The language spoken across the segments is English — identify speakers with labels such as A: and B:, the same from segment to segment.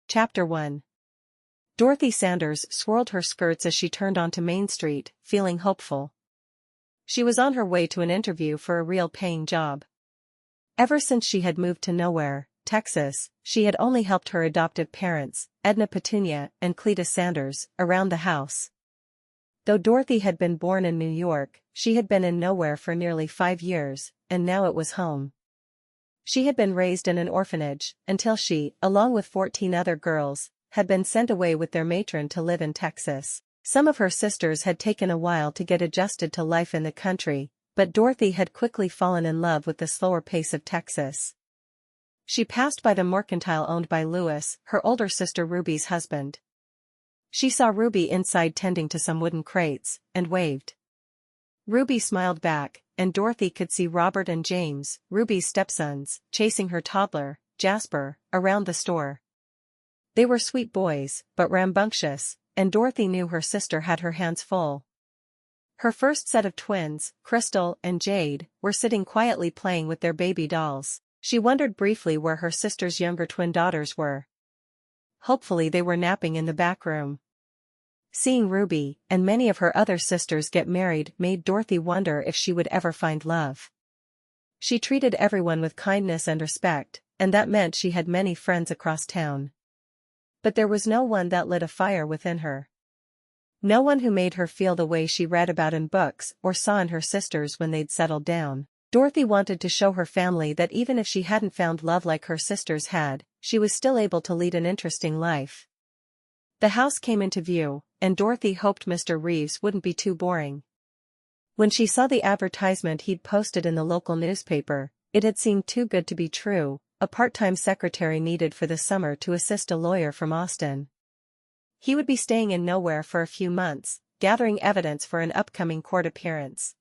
A: Chapter 1. Dorothy Sanders swirled her skirts as she turned onto Main Street, feeling hopeful. She was on her way to an interview for a real paying job. Ever since she had moved to Nowhere, Texas, she had only helped her adoptive parents, Edna Petunia and Cletus Sanders, around the house. Though Dorothy had been born in New York, she had been in Nowhere for nearly 5 years, and now it was home. She had been raised in an orphanage, until she, along with 14 other girls, had been sent away with their matron to live in Texas. Some of her sisters had taken a while to get adjusted to life in the country, but Dorothy had quickly fallen in love with the slower pace of Texas. She passed by the mercantile owned by Louis, her older sister Ruby's husband. She saw Ruby inside tending to some wooden crates, and waved. Ruby smiled back, and Dorothy could see Robert and James, Ruby's stepsons, chasing her toddler, Jasper, around the store. They were sweet boys, but rambunctious, and Dorothy knew her sister had her hands full. Her first set of twins, Crystal and Jade, were sitting quietly playing with their baby dolls. She wondered briefly where her sister's younger twin daughters were. Hopefully they were napping in the back room. Seeing Ruby and many of her other sisters get married made Dorothy wonder if she would ever find love. She treated everyone with kindness and respect, and that meant she had many friends across town. But there was no one that lit a fire within her. No one who made her feel the way she read about in books or saw in her sisters when they'd settled down. Dorothy wanted to show her family that even if she hadn't found love like her sisters had, she was still able to lead an interesting life. The house came into view, and Dorothy hoped Mr. Reeves wouldn't be too boring. When she saw the advertisement he'd posted in the local newspaper, it had seemed too good to be true, a part-time secretary needed for the summer to assist a lawyer from Austin. He would be staying in Nowhere for a few months, gathering evidence for an upcoming court appearance.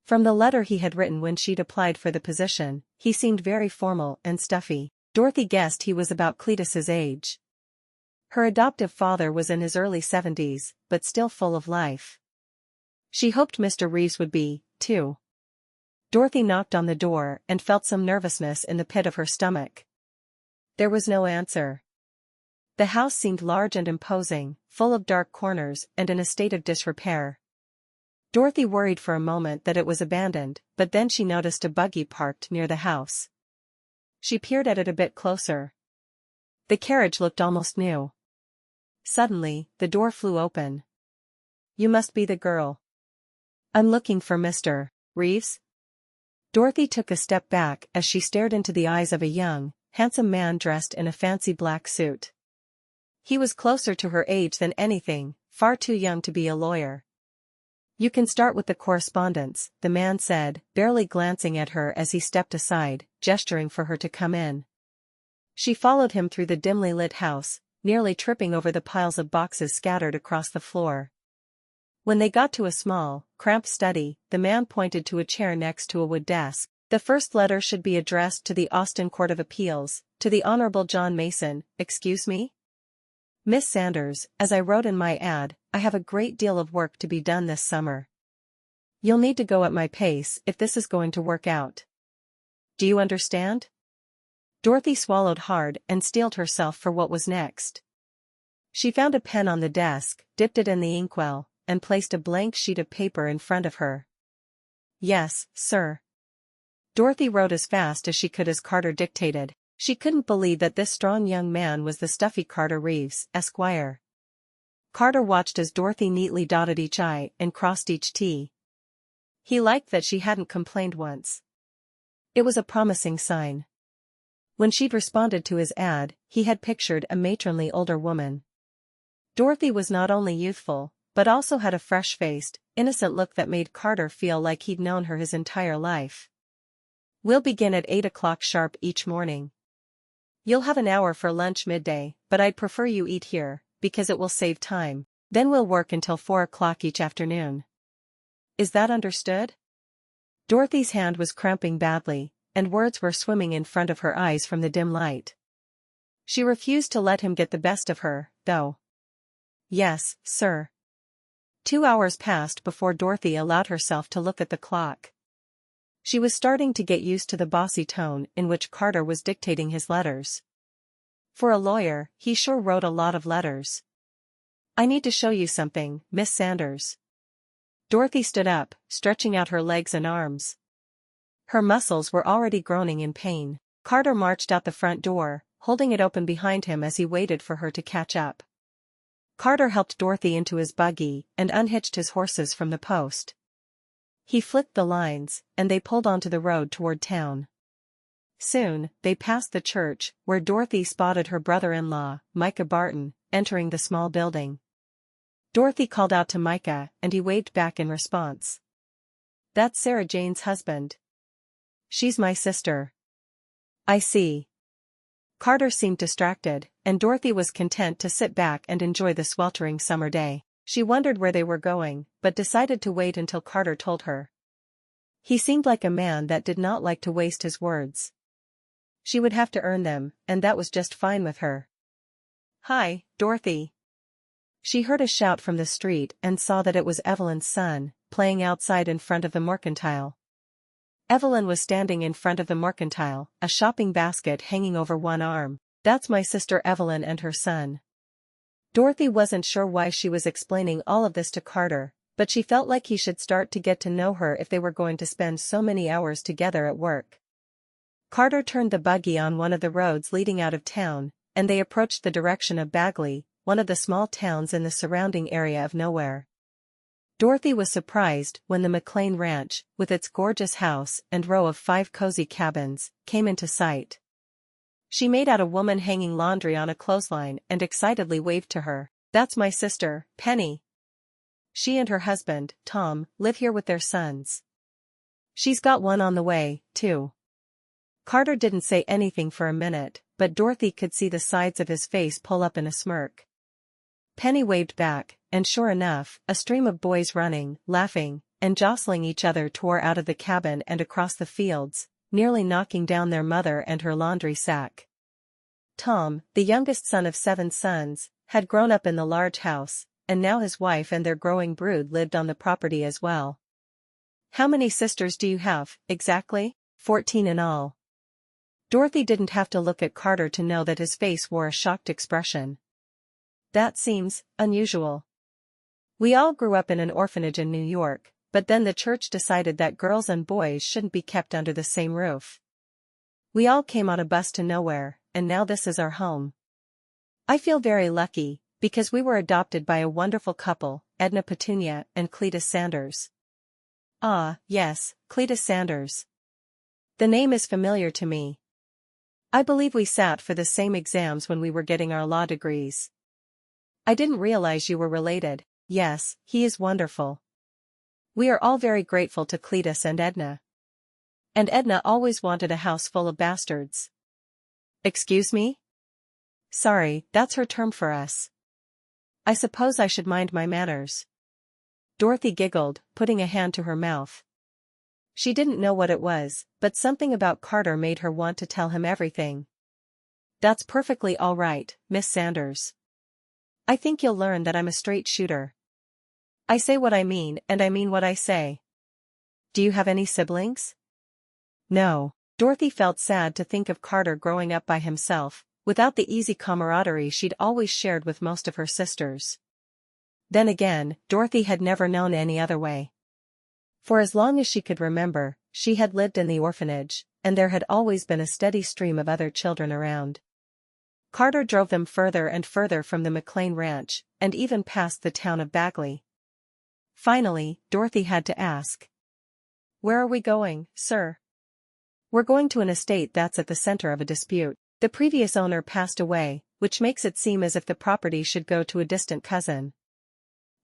A: From the letter he had written when she'd applied for the position, he seemed very formal and stuffy. Dorothy guessed he was about Cletus's age. Her adoptive father was in his early 70s, but still full of life. She hoped Mr. Reeves would be, too. Dorothy knocked on the door and felt some nervousness in the pit of her stomach. There was no answer. The house seemed large and imposing, full of dark corners and in a state of disrepair. Dorothy worried for a moment that it was abandoned, but then she noticed a buggy parked near the house. She peered at it a bit closer. The carriage looked almost new. Suddenly, the door flew open. "You must be the girl. I'm looking for Mr. Reeves." Dorothy took a step back as she stared into the eyes of a young, handsome man dressed in a fancy black suit. He was closer to her age than anything, far too young to be a lawyer. "You can start with the correspondence," the man said, barely glancing at her as he stepped aside, gesturing for her to come in. She followed him through the dimly lit house, nearly tripping over the piles of boxes scattered across the floor. When they got to a small, cramped study, the man pointed to a chair next to a wood desk. "The first letter should be addressed to the Austin Court of Appeals, to the Honorable John Mason." "Excuse me? Miss Sanders, as I wrote in my ad, I have a great deal of work to be done this summer. You'll need to go at my pace if this is going to work out. Do you understand?" Dorothy swallowed hard and steeled herself for what was next. She found a pen on the desk, dipped it in the inkwell, and placed a blank sheet of paper in front of her. "Yes, sir." Dorothy wrote as fast as she could as Carter dictated. She couldn't believe that this strong young man was the stuffy Carter Reeves, Esquire. Carter watched as Dorothy neatly dotted each I and crossed each T. He liked that she hadn't complained once. It was a promising sign. When she'd responded to his ad, he had pictured a matronly older woman. Dorothy was not only youthful, but also had a fresh-faced, innocent look that made Carter feel like he'd known her his entire life. "We'll begin at 8 o'clock sharp each morning. You'll have an hour for lunch midday, but I'd prefer you eat here, because it will save time. Then we'll work until 4 o'clock each afternoon. Is that understood?" Dorothy's hand was cramping badly, and words were swimming in front of her eyes from the dim light. She refused to let him get the best of her, though. "Yes, sir." 2 hours passed before Dorothy allowed herself to look at the clock. She was starting to get used to the bossy tone in which Carter was dictating his letters. For a lawyer, he sure wrote a lot of letters. I need to show you something, Miss Sanders. Dorothy stood up, stretching out her legs and arms. Her muscles were already groaning in pain. Carter marched out the front door, holding it open behind him as he waited for her to catch up. Carter helped Dorothy into his buggy and unhitched his horses from the post. He flicked the lines, and they pulled onto the road toward town. Soon, they passed the church, where Dorothy spotted her brother-in-law, Micah Barton, entering the small building. Dorothy called out to Micah, and he waved back in response. That's Sarah Jane's husband. She's my sister. I see. Carter seemed distracted, and Dorothy was content to sit back and enjoy the sweltering summer day. She wondered where they were going, but decided to wait until Carter told her. He seemed like a man that did not like to waste his words. She would have to earn them, and that was just fine with her. Hi, Dorothy. She heard a shout from the street and saw that it was Evelyn's son, playing outside in front of the mercantile. Evelyn was standing in front of the mercantile, a shopping basket hanging over one arm. That's my sister Evelyn and her son. Dorothy wasn't sure why she was explaining all of this to Carter, but she felt like he should start to get to know her if they were going to spend so many hours together at work. Carter turned the buggy on one of the roads leading out of town, and they approached the direction of Bagley, one of the small towns in the surrounding area of nowhere. Dorothy was surprised when the McLean Ranch, with its gorgeous house and row of 5 cozy cabins, came into sight. She made out a woman hanging laundry on a clothesline and excitedly waved to her. That's my sister, Penny. She and her husband, Tom, live here with their sons. She's got one on the way, too. Carter didn't say anything for a minute, but Dorothy could see the sides of his face pull up in a smirk. Penny waved back, and sure enough, a stream of boys running, laughing, and jostling each other tore out of the cabin and across the fields, nearly knocking down their mother and her laundry sack. Tom, the youngest son of 7 sons, had grown up in the large house, and now his wife and their growing brood lived on the property as well. How many sisters do you have, exactly? 14 in all. Dorothy didn't have to look at Carter to know that his face wore a shocked expression. That seems unusual. We all grew up in an orphanage in New York, but then the church decided that girls and boys shouldn't be kept under the same roof. We all came on a bus to nowhere, and now this is our home. I feel very lucky, because we were adopted by a wonderful couple, Edna Petunia and Cletus Sanders. Ah, yes, Cletus Sanders. The name is familiar to me. I believe we sat for the same exams when we were getting our law degrees. I didn't realize you were related. Yes, he is wonderful. We are all very grateful to Cletus and Edna. And Edna always wanted a house full of bastards. Excuse me? Sorry, that's her term for us. I suppose I should mind my manners. Dorothy giggled, putting a hand to her mouth. She didn't know what it was, but something about Carter made her want to tell him everything. That's perfectly all right, Miss Sanders. I think you'll learn that I'm a straight shooter. I say what I mean and I mean what I say. Do you have any siblings? No. Dorothy felt sad to think of Carter growing up by himself, without the easy camaraderie she'd always shared with most of her sisters. Then again, Dorothy had never known any other way. For as long as she could remember, she had lived in the orphanage, and there had always been a steady stream of other children around. Carter drove them further and further from the McLean Ranch, and even past the town of Bagley. Finally, Dorothy had to ask. Where are we going, sir? We're going to an estate that's at the center of a dispute. The previous owner passed away, which makes it seem as if the property should go to a distant cousin.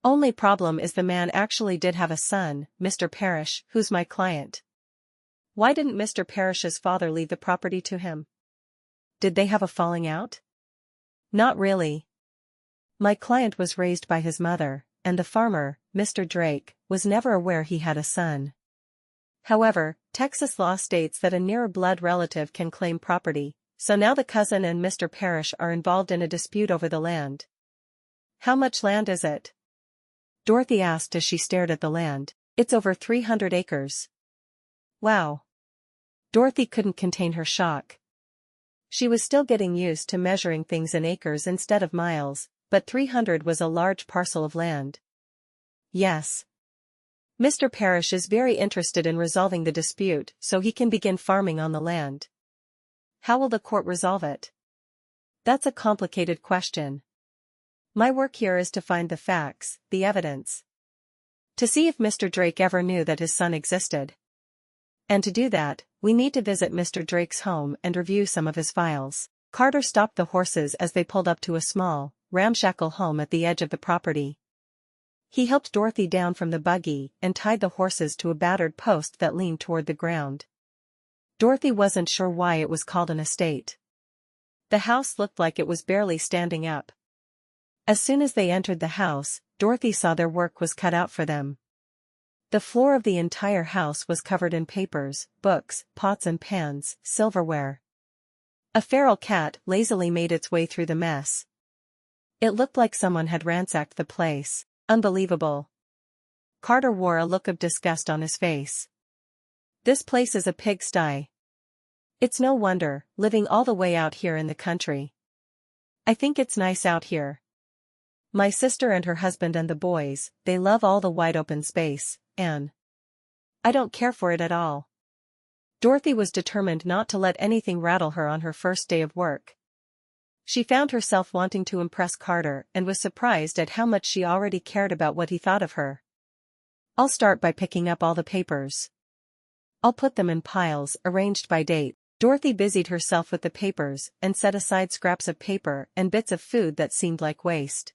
A: Only problem is the man actually did have a son, Mr. Parrish, who's my client. Why didn't Mr. Parrish's father leave the property to him? Did they have a falling out? Not really. My client was raised by his mother, and the farmer, Mr. Drake, was never aware he had a son. However, Texas law states that a nearer blood relative can claim property, so now the cousin and Mr. Parrish are involved in a dispute over the land. How much land is it? Dorothy asked as she stared at the land. It's over 300 acres. Wow. Dorothy couldn't contain her shock. She was still getting used to measuring things in acres instead of miles, but 300 was a large parcel of land. Yes. Mr. Parrish is very interested in resolving the dispute so he can begin farming on the land. How will the court resolve it? That's a complicated question. My work here is to find the facts, the evidence. To see if Mr. Drake ever knew that his son existed. And to do that, we need to visit Mr. Drake's home and review some of his files. Carter stopped the horses as they pulled up to a small, ramshackle home at the edge of the property. He helped Dorothy down from the buggy and tied the horses to a battered post that leaned toward the ground. Dorothy wasn't sure why it was called an estate. The house looked like it was barely standing up. As soon as they entered the house, Dorothy saw their work was cut out for them. The floor of the entire house was covered in papers, books, pots and pans, silverware. A feral cat lazily made its way through the mess. It looked like someone had ransacked the place. Unbelievable. Carter wore a look of disgust on his face. This place is a pigsty. It's no wonder, living all the way out here in the country. I think it's nice out here. My sister and her husband and the boys, they love all the wide open space, and I don't care for it at all. Dorothy was determined not to let anything rattle her on her first day of work. She found herself wanting to impress Carter and was surprised at how much she already cared about what he thought of her. I'll start by picking up all the papers. I'll put them in piles arranged by date. Dorothy busied herself with the papers and set aside scraps of paper and bits of food that seemed like waste.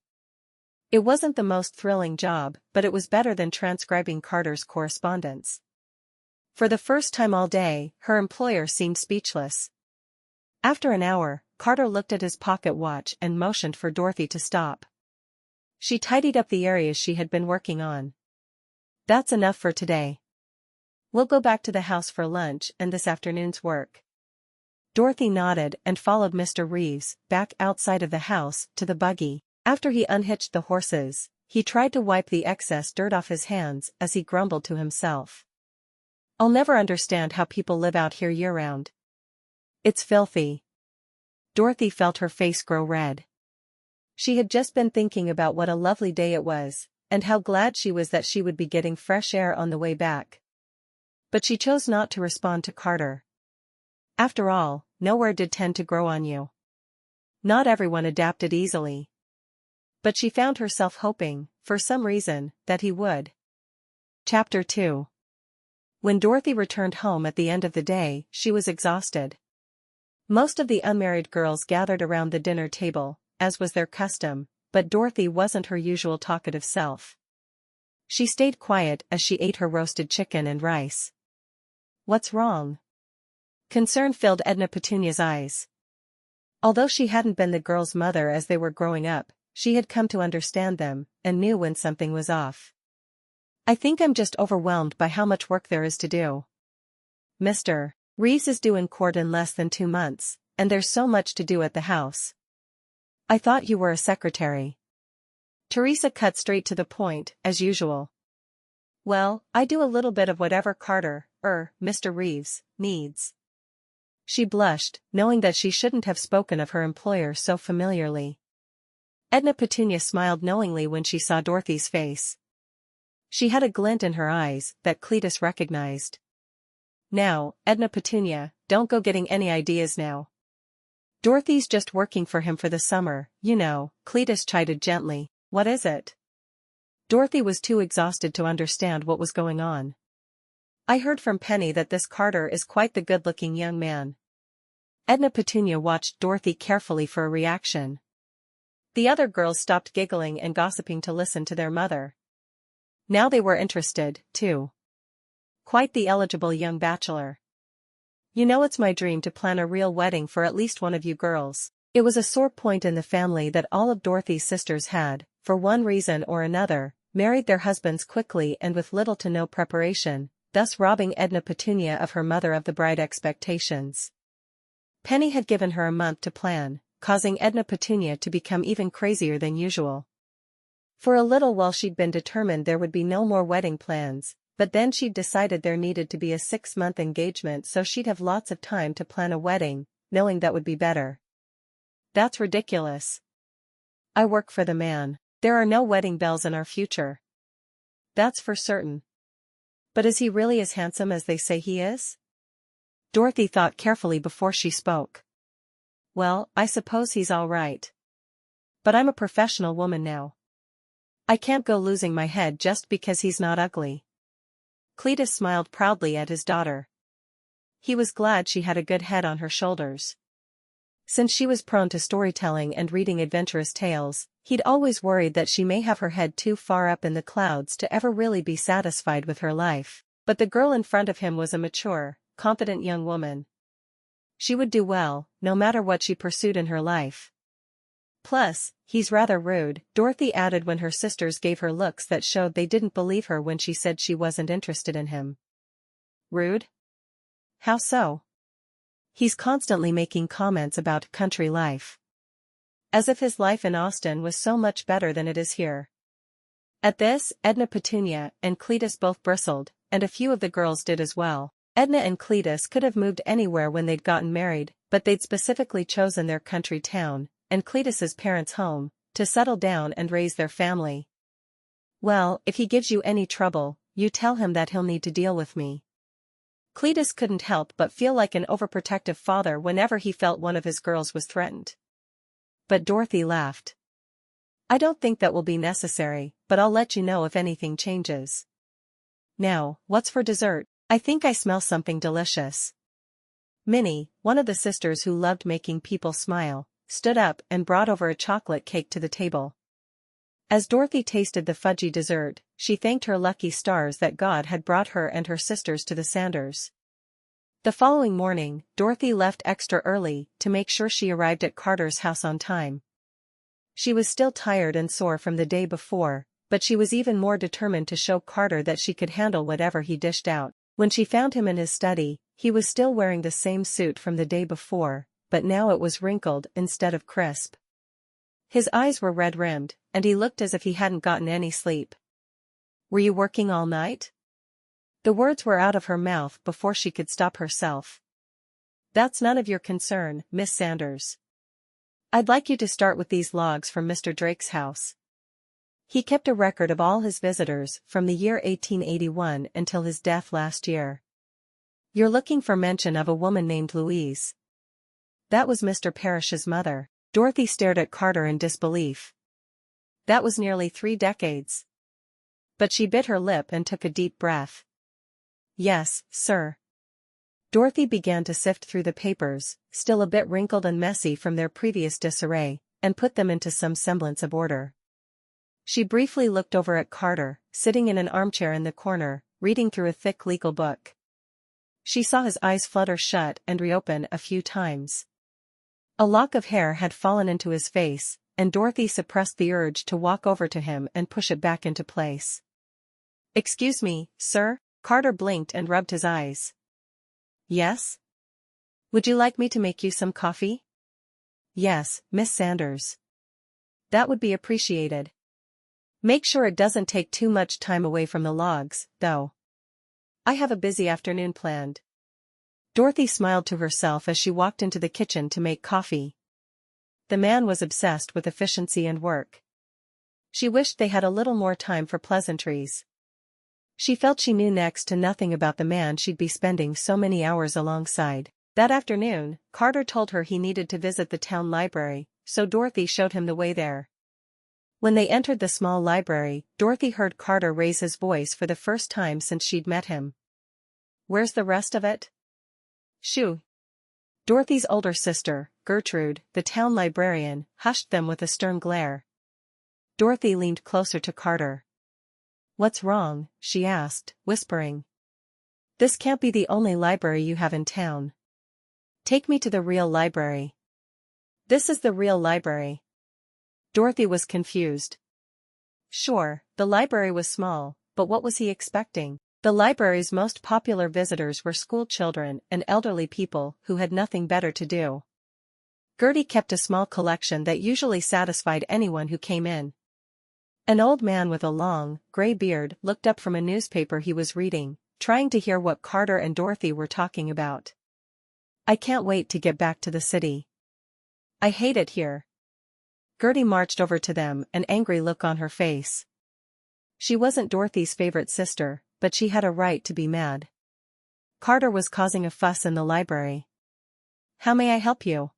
A: It wasn't the most thrilling job, but it was better than transcribing Carter's correspondence. For the first time all day, her employer seemed speechless. After an hour, Carter looked at his pocket watch and motioned for Dorothy to stop. She tidied up the areas she had been working on. That's enough for today. We'll go back to the house for lunch and this afternoon's work. Dorothy nodded and followed Mr. Reeves back outside of the house to the buggy. After he unhitched the horses, he tried to wipe the excess dirt off his hands as he grumbled to himself. I'll never understand how people live out here year-round. It's filthy. Dorothy felt her face grow red. She had just been thinking about what a lovely day it was, and how glad she was that she would be getting fresh air on the way back. But she chose not to respond to Carter. After all, nowhere did tend to grow on you. Not everyone adapted easily. But she found herself hoping, for some reason, that he would. Chapter 2. When Dorothy returned home at the end of the day, she was exhausted. Most of the unmarried girls gathered around the dinner table, as was their custom, but Dorothy wasn't her usual talkative self. She stayed quiet as she ate her roasted chicken and rice. What's wrong? Concern filled Edna Petunia's eyes. Although she hadn't been the girls' mother as they were growing up, she had come to understand them, and knew when something was off. I think I'm just overwhelmed by how much work there is to do. Mr. Reeves is due in court in less than 2 months, and there's so much to do at the house. I thought you were a secretary. Teresa cut straight to the point, as usual. Well, I do a little bit of whatever Carter, Mr. Reeves, needs. She blushed, knowing that she shouldn't have spoken of her employer so familiarly. Edna Petunia smiled knowingly when she saw Dorothy's face. She had a glint in her eyes that Cletus recognized. Now, Edna Petunia, don't go getting any ideas now. Dorothy's just working for him for the summer, you know, Cletus chided gently. What is it? Dorothy was too exhausted to understand what was going on. I heard from Penny that this Carter is quite the good-looking young man. Edna Petunia watched Dorothy carefully for a reaction. The other girls stopped giggling and gossiping to listen to their mother. Now they were interested, too. Quite the eligible young bachelor. You know it's my dream to plan a real wedding for at least one of you girls. It was a sore point in the family that all of Dorothy's sisters had, for one reason or another, married their husbands quickly and with little to no preparation, thus robbing Edna Petunia of her mother-of-the-bride expectations. Penny had given her a month to plan, causing Edna Petunia to become even crazier than usual. For a little while she'd been determined there would be no more wedding plans, but then she'd decided there needed to be a 6-month engagement so she'd have lots of time to plan a wedding, knowing that would be better. That's ridiculous. I work for the man. There are no wedding bells in our future. That's for certain. But is he really as handsome as they say he is? Dorothy thought carefully before she spoke. Well, I suppose he's all right. But I'm a professional woman now. I can't go losing my head just because he's not ugly. Cletus smiled proudly at his daughter. He was glad she had a good head on her shoulders. Since she was prone to storytelling and reading adventurous tales, he'd always worried that she may have her head too far up in the clouds to ever really be satisfied with her life. But the girl in front of him was a mature, confident young woman. She would do well, no matter what she pursued in her life. Plus, he's rather rude, Dorothy added when her sisters gave her looks that showed they didn't believe her when she said she wasn't interested in him. Rude? How so? He's constantly making comments about country life. As if his life in Austin was so much better than it is here. At this, Edna Petunia and Cletus both bristled, and a few of the girls did as well. Edna and Cletus could have moved anywhere when they'd gotten married, but they'd specifically chosen their country town, and Cletus's parents' home, to settle down and raise their family. Well, if he gives you any trouble, you tell him that he'll need to deal with me. Cletus couldn't help but feel like an overprotective father whenever he felt one of his girls was threatened. But Dorothy laughed. I don't think that will be necessary, but I'll let you know if anything changes. Now, what's for dessert? I think I smell something delicious. Minnie, one of the sisters who loved making people smile, stood up and brought over a chocolate cake to the table. As Dorothy tasted the fudgy dessert, she thanked her lucky stars that God had brought her and her sisters to the Sanders. The following morning, Dorothy left extra early to make sure she arrived at Carter's house on time. She was still tired and sore from the day before, but she was even more determined to show Carter that she could handle whatever he dished out. When she found him in his study, he was still wearing the same suit from the day before, but now it was wrinkled instead of crisp. His eyes were red-rimmed, and he looked as if he hadn't gotten any sleep. Were you working all night? The words were out of her mouth before she could stop herself. That's none of your concern, Miss Sanders. I'd like you to start with these logs from Mr. Drake's house. He kept a record of all his visitors from the year 1881 until his death last year. You're looking for mention of a woman named Louise. That was Mr. Parrish's mother. Dorothy stared at Carter in disbelief. That was nearly 3 decades. But she bit her lip and took a deep breath. Yes, sir. Dorothy began to sift through the papers, still a bit wrinkled and messy from their previous disarray, and put them into some semblance of order. She briefly looked over at Carter, sitting in an armchair in the corner, reading through a thick legal book. She saw his eyes flutter shut and reopen a few times. A lock of hair had fallen into his face, and Dorothy suppressed the urge to walk over to him and push it back into place. Excuse me, sir? Carter blinked and rubbed his eyes. Yes? Would you like me to make you some coffee? Yes, Miss Sanders. That would be appreciated. Make sure it doesn't take too much time away from the logs, though. I have a busy afternoon planned. Dorothy smiled to herself as she walked into the kitchen to make coffee. The man was obsessed with efficiency and work. She wished they had a little more time for pleasantries. She felt she knew next to nothing about the man she'd be spending so many hours alongside. That afternoon, Carter told her he needed to visit the town library, so Dorothy showed him the way there. When they entered the small library, Dorothy heard Carter raise his voice for the first time since she'd met him. Where's the rest of it? Shoo. Dorothy's older sister, Gertrude, the town librarian, hushed them with a stern glare. Dorothy leaned closer to Carter. What's wrong? She asked, whispering. This can't be the only library you have in town. Take me to the real library. This is the real library. Dorothy was confused. Sure, the library was small, but what was he expecting? The library's most popular visitors were school children and elderly people who had nothing better to do. Gertie kept a small collection that usually satisfied anyone who came in. An old man with a long, gray beard looked up from a newspaper he was reading, trying to hear what Carter and Dorothy were talking about. I can't wait to get back to the city. I hate it here. Gertie marched over to them, an angry look on her face. She wasn't Dorothy's favorite sister, but she had a right to be mad. Carter was causing a fuss in the library. How may I help you?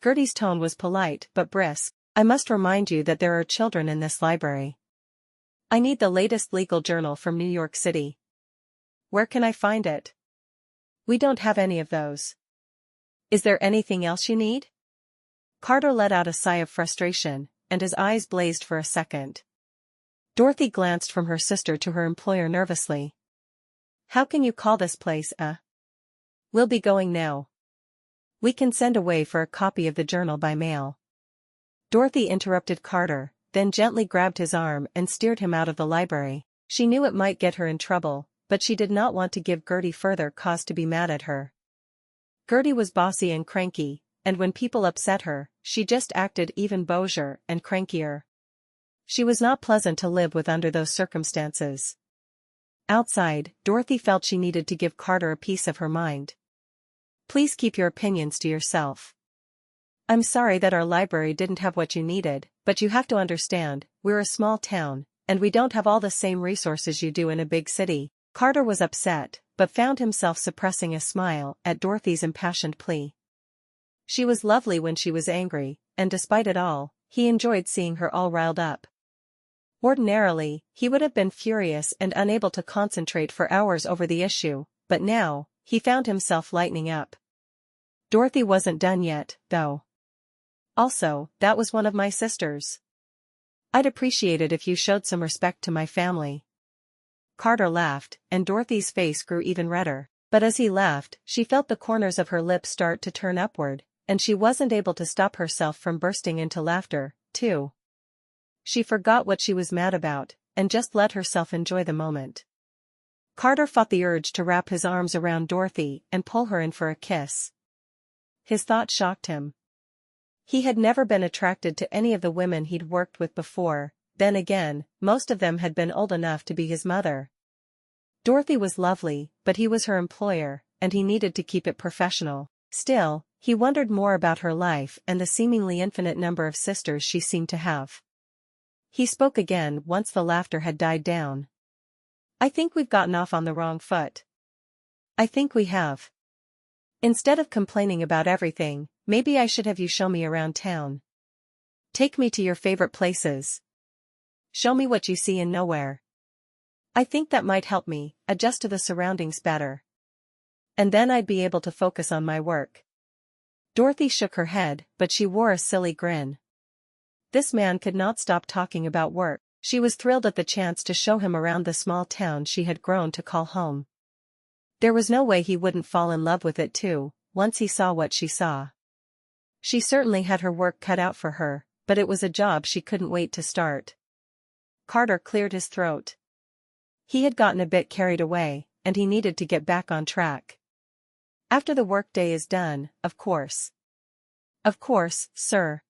A: Gertie's tone was polite but brisk. I must remind you that there are children in this library. I need the latest legal journal from New York City. Where can I find it? We don't have any of those. Is there anything else you need? Carter let out a sigh of frustration, and his eyes blazed for a second. Dorothy glanced from her sister to her employer nervously. How can you call this place a? We'll be going now. We can send away for a copy of the journal by mail. Dorothy interrupted Carter, then gently grabbed his arm and steered him out of the library. She knew it might get her in trouble, but she did not want to give Gertie further cause to be mad at her. Gertie was bossy and cranky, and when people upset her, she just acted even bougier and crankier. She was not pleasant to live with under those circumstances. Outside, Dorothy felt she needed to give Carter a piece of her mind. Please keep your opinions to yourself. I'm sorry that our library didn't have what you needed, but you have to understand, we're a small town, and we don't have all the same resources you do in a big city. Carter was upset, but found himself suppressing a smile at Dorothy's impassioned plea. She was lovely when she was angry, and despite it all, he enjoyed seeing her all riled up. Ordinarily, he would have been furious and unable to concentrate for hours over the issue, but now, he found himself lightening up. Dorothy wasn't done yet, though. Also, that was one of my sisters. I'd appreciate it if you showed some respect to my family. Carter laughed, and Dorothy's face grew even redder, but as he laughed, she felt the corners of her lips start to turn upward, and she wasn't able to stop herself from bursting into laughter, too. She forgot what she was mad about, and just let herself enjoy the moment. Carter fought the urge to wrap his arms around Dorothy and pull her in for a kiss. His thought shocked him. He had never been attracted to any of the women he'd worked with before, then again, most of them had been old enough to be his mother. Dorothy was lovely, but he was her employer, and he needed to keep it professional. Still, he wondered more about her life and the seemingly infinite number of sisters she seemed to have. He spoke again once the laughter had died down. I think we've gotten off on the wrong foot. I think we have. Instead of complaining about everything, maybe I should have you show me around town. Take me to your favorite places. Show me what you see in nowhere. I think that might help me adjust to the surroundings better. And then I'd be able to focus on my work. Dorothy shook her head, but she wore a silly grin. This man could not stop talking about work. She was thrilled at the chance to show him around the small town she had grown to call home. There was no way he wouldn't fall in love with it too, once he saw what she saw. She certainly had her work cut out for her, but it was a job she couldn't wait to start. Carter cleared his throat. He had gotten a bit carried away, and he needed to get back on track. After the workday is done, of course. Of course, sir.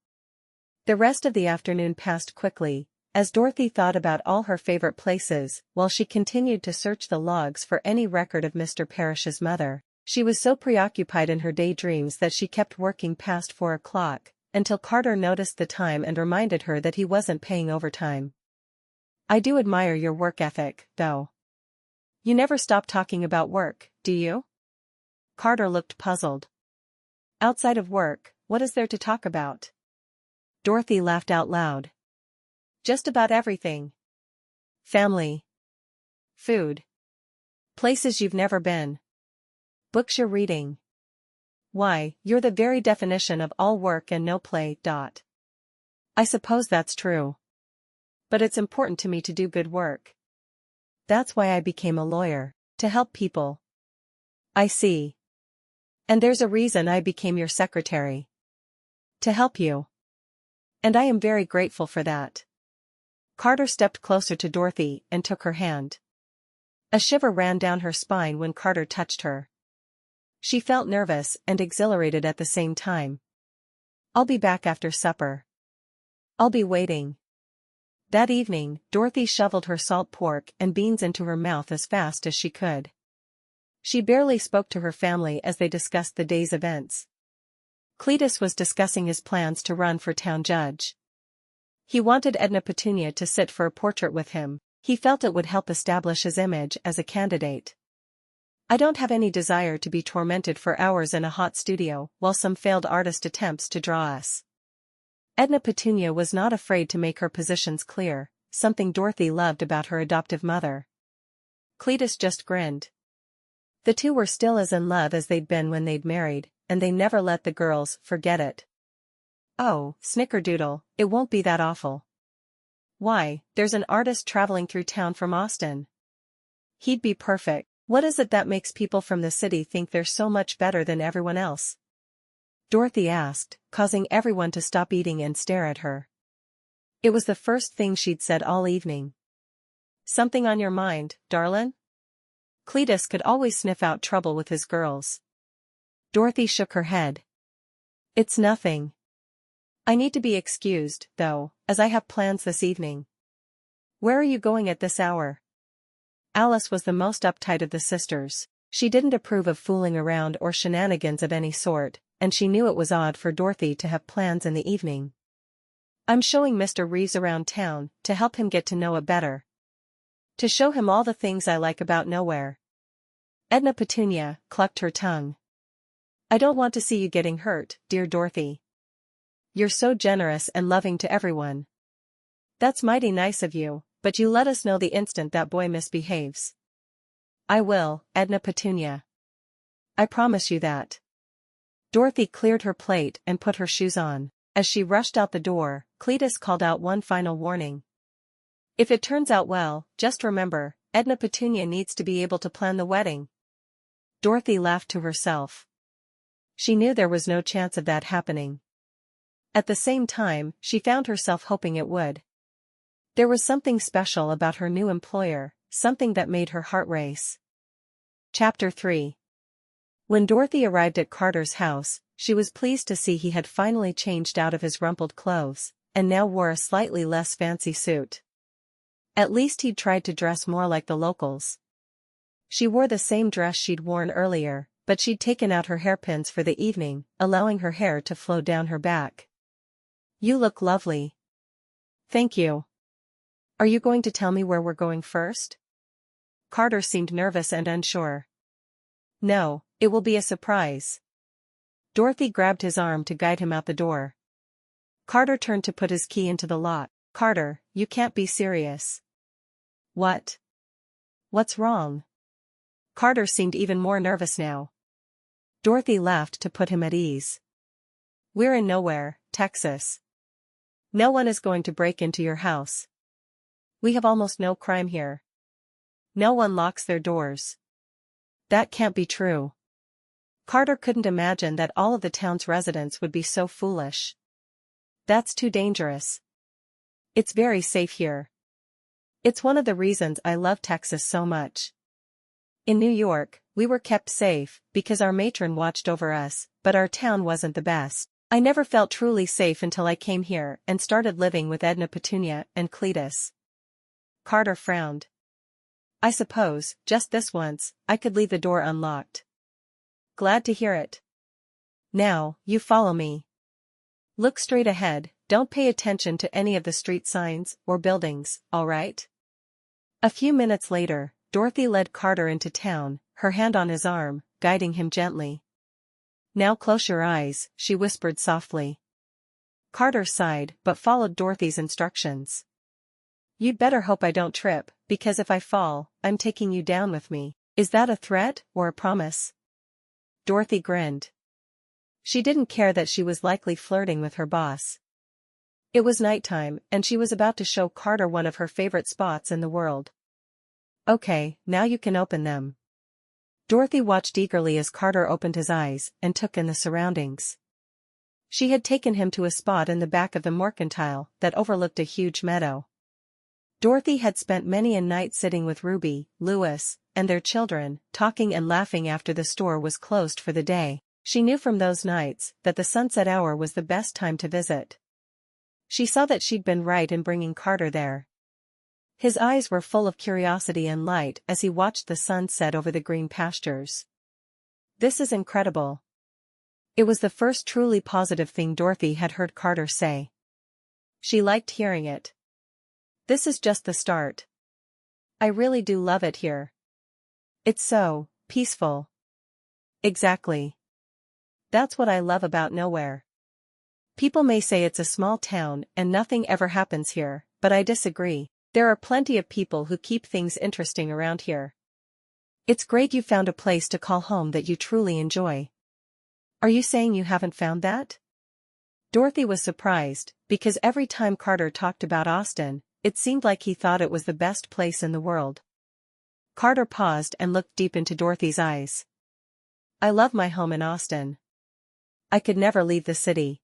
A: The rest of the afternoon passed quickly, as Dorothy thought about all her favorite places, while she continued to search the logs for any record of Mr. Parrish's mother. She was so preoccupied in her daydreams that she kept working past 4 o'clock, until Carter noticed the time and reminded her that he wasn't paying overtime. I do admire your work ethic, though. You never stop talking about work, do you? Carter looked puzzled. Outside of work, what is there to talk about? Dorothy laughed out loud. Just about everything. Family. Food. Places you've never been. Books you're reading. Why, you're the very definition of all work and no play. I suppose that's true. But it's important to me to do good work. That's why I became a lawyer, to help people. I see. And there's a reason I became your secretary. To help you. And I am very grateful for that. Carter stepped closer to Dorothy and took her hand. A shiver ran down her spine when Carter touched her. She felt nervous and exhilarated at the same time. I'll be back after supper. I'll be waiting. That evening, Dorothy shoveled her salt pork and beans into her mouth as fast as she could. She barely spoke to her family as they discussed the day's events. Cletus was discussing his plans to run for town judge. He wanted Edna Petunia to sit for a portrait with him. He felt it would help establish his image as a candidate. I don't have any desire to be tormented for hours in a hot studio while some failed artist attempts to draw us. Edna Petunia was not afraid to make her positions clear, something Dorothy loved about her adoptive mother. Cletus just grinned. The two were still as in love as they'd been when they'd married, and they never let the girls forget it. Oh, snickerdoodle, it won't be that awful. Why, there's an artist traveling through town from Austin. He'd be perfect. What is it that makes people from the city think they're so much better than everyone else? Dorothy asked, causing everyone to stop eating and stare at her. It was the first thing she'd said all evening. Something on your mind, darlin'? Cletus could always sniff out trouble with his girls. Dorothy shook her head. It's nothing. I need to be excused, though, as I have plans this evening. Where are you going at this hour? Alice was the most uptight of the sisters. She didn't approve of fooling around or shenanigans of any sort, and she knew it was odd for Dorothy to have plans in the evening. I'm showing Mr. Reeves around town, to help him get to know it better. To show him all the things I like about nowhere. Edna Petunia clucked her tongue. I don't want to see you getting hurt, dear Dorothy. You're so generous and loving to everyone. That's mighty nice of you, but you let us know the instant that boy misbehaves. I will, Edna Petunia. I promise you that. Dorothy cleared her plate and put her shoes on. As she rushed out the door, Cletus called out one final warning. If it turns out well, just remember, Edna Petunia needs to be able to plan the wedding. Dorothy laughed to herself. She knew there was no chance of that happening. At the same time, she found herself hoping it would. There was something special about her new employer, something that made her heart race. Chapter 3. When Dorothy arrived at Carter's house, she was pleased to see he had finally changed out of his rumpled clothes, and now wore a slightly less fancy suit. At least he'd tried to dress more like the locals. She wore the same dress she'd worn earlier, but she'd taken out her hairpins for the evening, allowing her hair to flow down her back. You look lovely. Thank you. Are you going to tell me where we're going first? Carter seemed nervous and unsure. No, it will be a surprise. Dorothy grabbed his arm to guide him out the door. Carter turned to put his key into the lock. Carter, you can't be serious. What? What's wrong? Carter seemed even more nervous now. Dorothy laughed to put him at ease. We're in Nowhere, Texas. No one is going to break into your house. We have almost no crime here. No one locks their doors. That can't be true. Carter couldn't imagine that all of the town's residents would be so foolish. That's too dangerous. It's very safe here. It's one of the reasons I love Texas so much. In New York, we were kept safe because our matron watched over us, but our town wasn't the best. I never felt truly safe until I came here and started living with Edna Petunia and Cletus. Carter frowned. I suppose, just this once, I could leave the door unlocked. Glad to hear it. Now, you follow me. Look straight ahead, don't pay attention to any of the street signs or buildings, all right? A few minutes later, Dorothy led Carter into town, her hand on his arm, guiding him gently. Now close your eyes, she whispered softly. Carter sighed but followed Dorothy's instructions. You'd better hope I don't trip, because if I fall, I'm taking you down with me. Is that a threat or a promise? Dorothy grinned. She didn't care that she was likely flirting with her boss. It was nighttime and she was about to show Carter one of her favorite spots in the world. Okay, now you can open them. Dorothy watched eagerly as Carter opened his eyes and took in the surroundings. She had taken him to a spot in the back of the mercantile that overlooked a huge meadow. Dorothy had spent many a night sitting with Ruby, Louis, and their children, talking and laughing after the store was closed for the day. She knew from those nights that the sunset hour was the best time to visit. She saw that she'd been right in bringing Carter there. His eyes were full of curiosity and light as he watched the sun set over the green pastures. "This is incredible." It was the first truly positive thing Dorothy had heard Carter say. She liked hearing it. "This is just the start. I really do love it here. It's so peaceful." "Exactly. That's what I love about nowhere. People may say it's a small town and nothing ever happens here, but I disagree. There are plenty of people who keep things interesting around here. It's great you found a place to call home that you truly enjoy." "Are you saying you haven't found that?" Dorothy was surprised, because every time Carter talked about Austin, it seemed like he thought it was the best place in the world. Carter paused and looked deep into Dorothy's eyes. "I love my home in Austin. I could never leave the city.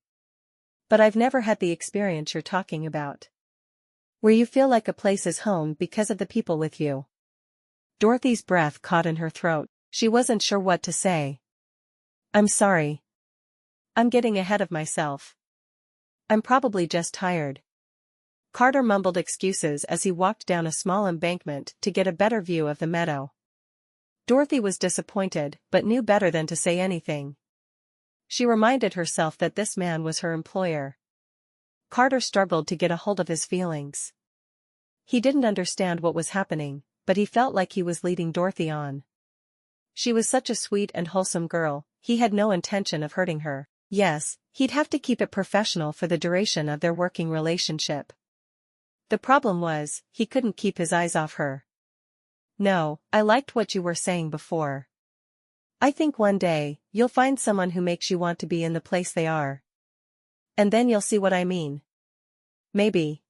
A: But I've never had the experience you're talking about. Where you feel like a place is home because of the people with you." Dorothy's breath caught in her throat. She wasn't sure what to say. "I'm sorry. I'm getting ahead of myself. I'm probably just tired." Carter mumbled excuses as he walked down a small embankment to get a better view of the meadow. Dorothy was disappointed, but knew better than to say anything. She reminded herself that this man was her employer. Carter struggled to get a hold of his feelings. He didn't understand what was happening, but he felt like he was leading Dorothy on. She was such a sweet and wholesome girl, he had no intention of hurting her. Yes, he'd have to keep it professional for the duration of their working relationship. The problem was, he couldn't keep his eyes off her. "No, I liked what you were saying before. I think one day, you'll find someone who makes you want to be in the place they are. And then you'll see what I mean." "Maybe.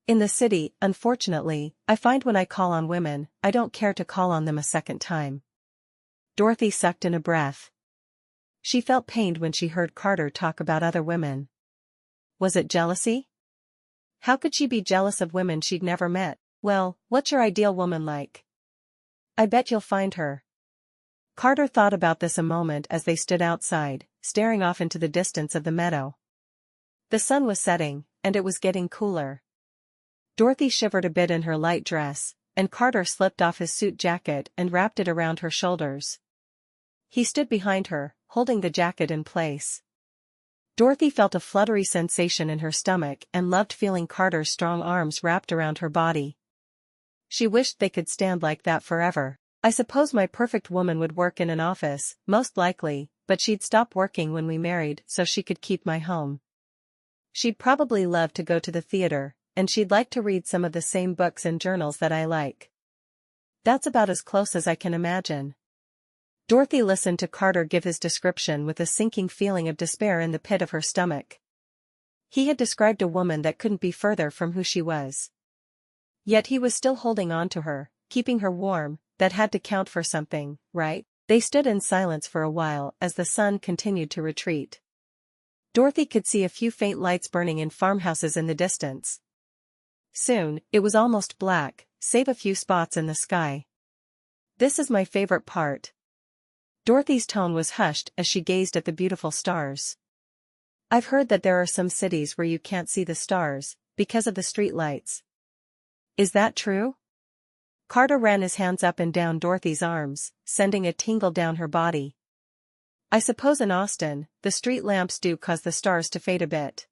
A: In the city, unfortunately, I find when I call on women, I don't care to call on them a second time." Dorothy sucked in a breath. She felt pained when she heard Carter talk about other women. Was it jealousy? How could she be jealous of women she'd never met? "Well, what's your ideal woman like?" "I bet you'll find her." Carter thought about this a moment as they stood outside, staring off into the distance of the meadow. The sun was setting, and it was getting cooler. Dorothy shivered a bit in her light dress, and Carter slipped off his suit jacket and wrapped it around her shoulders. He stood behind her, holding the jacket in place. Dorothy felt a fluttery sensation in her stomach and loved feeling Carter's strong arms wrapped around her body. She wished they could stand like that forever. "I suppose my perfect woman would work in an office, most likely, but she'd stop working when we married so she could keep my home. She'd probably love to go to the theater, and she'd like to read some of the same books and journals that I like. That's about as close as I can imagine." Dorothy listened to Carter give his description with a sinking feeling of despair in the pit of her stomach. He had described a woman that couldn't be further from who she was. Yet he was still holding on to her, keeping her warm. That had to count for something, right? They stood in silence for a while as the sun continued to retreat. Dorothy could see a few faint lights burning in farmhouses in the distance. Soon, it was almost black, save a few spots in the sky. "This is my favorite part." Dorothy's tone was hushed as she gazed at the beautiful stars. "I've heard that there are some cities where you can't see the stars, because of the street lights. Is that true?" Carter ran his hands up and down Dorothy's arms, sending a tingle down her body. "I suppose in Austin, the street lamps do cause the stars to fade a bit.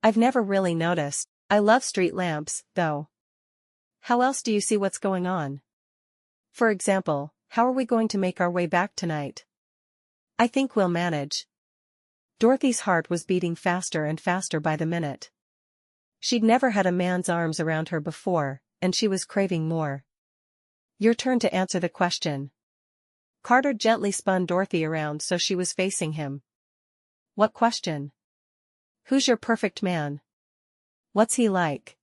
A: I've never really noticed. I love street lamps, though. How else do you see what's going on? For example, how are we going to make our way back tonight?" "I think we'll manage." Dorothy's heart was beating faster and faster by the minute. She'd never had a man's arms around her before, and she was craving more. "Your turn to answer the question." Carter gently spun Dorothy around so she was facing him. "What question?" "Who's your perfect man? What's he like?"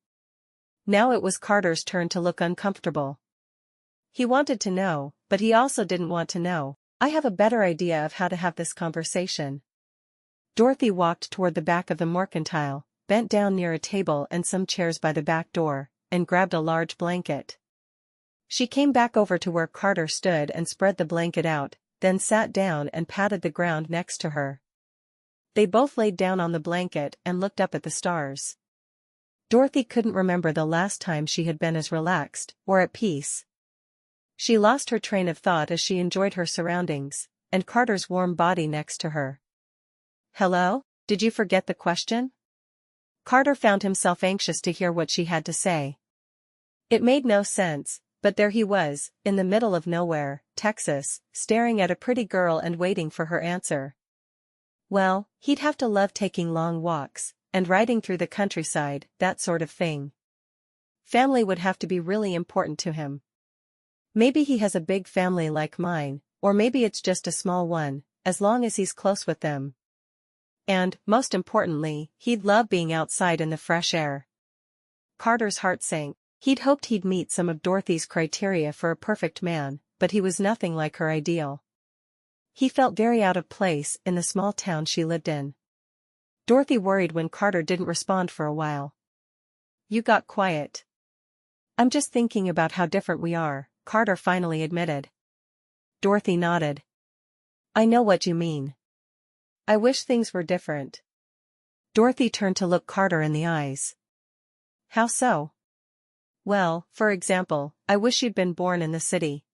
A: Now it was Carter's turn to look uncomfortable. He wanted to know, but he also didn't want to know. "I have a better idea of how to have this conversation." Dorothy walked toward the back of the mercantile, bent down near a table and some chairs by the back door, and grabbed a large blanket. She came back over to where Carter stood and spread the blanket out, then sat down and patted the ground next to her. They both laid down on the blanket and looked up at the stars. Dorothy couldn't remember the last time she had been as relaxed or at peace. She lost her train of thought as she enjoyed her surroundings, and Carter's warm body next to her. "Hello? Did you forget the question?" Carter found himself anxious to hear what she had to say. It made no sense, but there he was, in the middle of nowhere, Texas, staring at a pretty girl and waiting for her answer. Well, he'd have to love taking long walks, and riding through the countryside, that sort of thing. Family would have to be really important to him. Maybe he has a big family like mine, or maybe it's just a small one, as long as he's close with them. And, most importantly, he'd love being outside in the fresh air. Carter's heart sank. He'd hoped he'd meet some of Dorothy's criteria for a perfect man, but he was nothing like her ideal. He felt very out of place in the small town she lived in. Dorothy worried when Carter didn't respond for a while. "You got quiet." "I'm just thinking about how different we are," Carter finally admitted. Dorothy nodded. "I know what you mean. I wish things were different." Dorothy turned to look Carter in the eyes. "How so?" "Well, for example, I wish you'd been born in the city.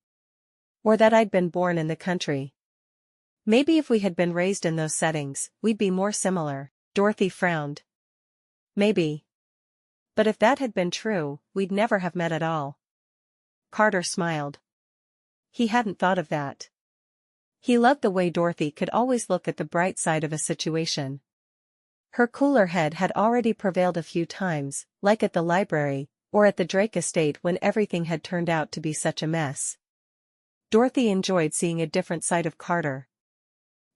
A: Or that I'd been born in the country. Maybe if we had been raised in those settings, we'd be more similar." Dorothy frowned. "Maybe. But if that had been true, we'd never have met at all." Carter smiled. He hadn't thought of that. He loved the way Dorothy could always look at the bright side of a situation. Her cooler head had already prevailed a few times, like at the library, or at the Drake estate when everything had turned out to be such a mess. Dorothy enjoyed seeing a different side of Carter.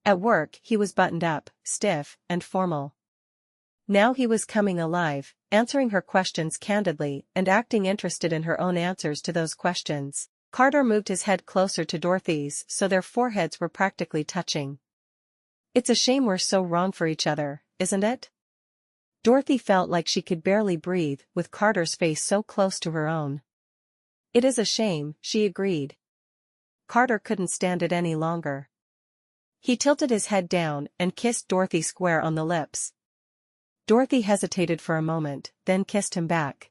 A: At work, he was buttoned up, stiff, and formal. Now he was coming alive, answering her questions candidly and acting interested in her own answers to those questions. Carter moved his head closer to Dorothy's so their foreheads were practically touching. "It's a shame we're so wrong for each other, isn't it?" Dorothy felt like she could barely breathe with Carter's face so close to her own. "It is a shame," she agreed. Carter couldn't stand it any longer. He tilted his head down and kissed Dorothy square on the lips. Dorothy hesitated for a moment, then kissed him back.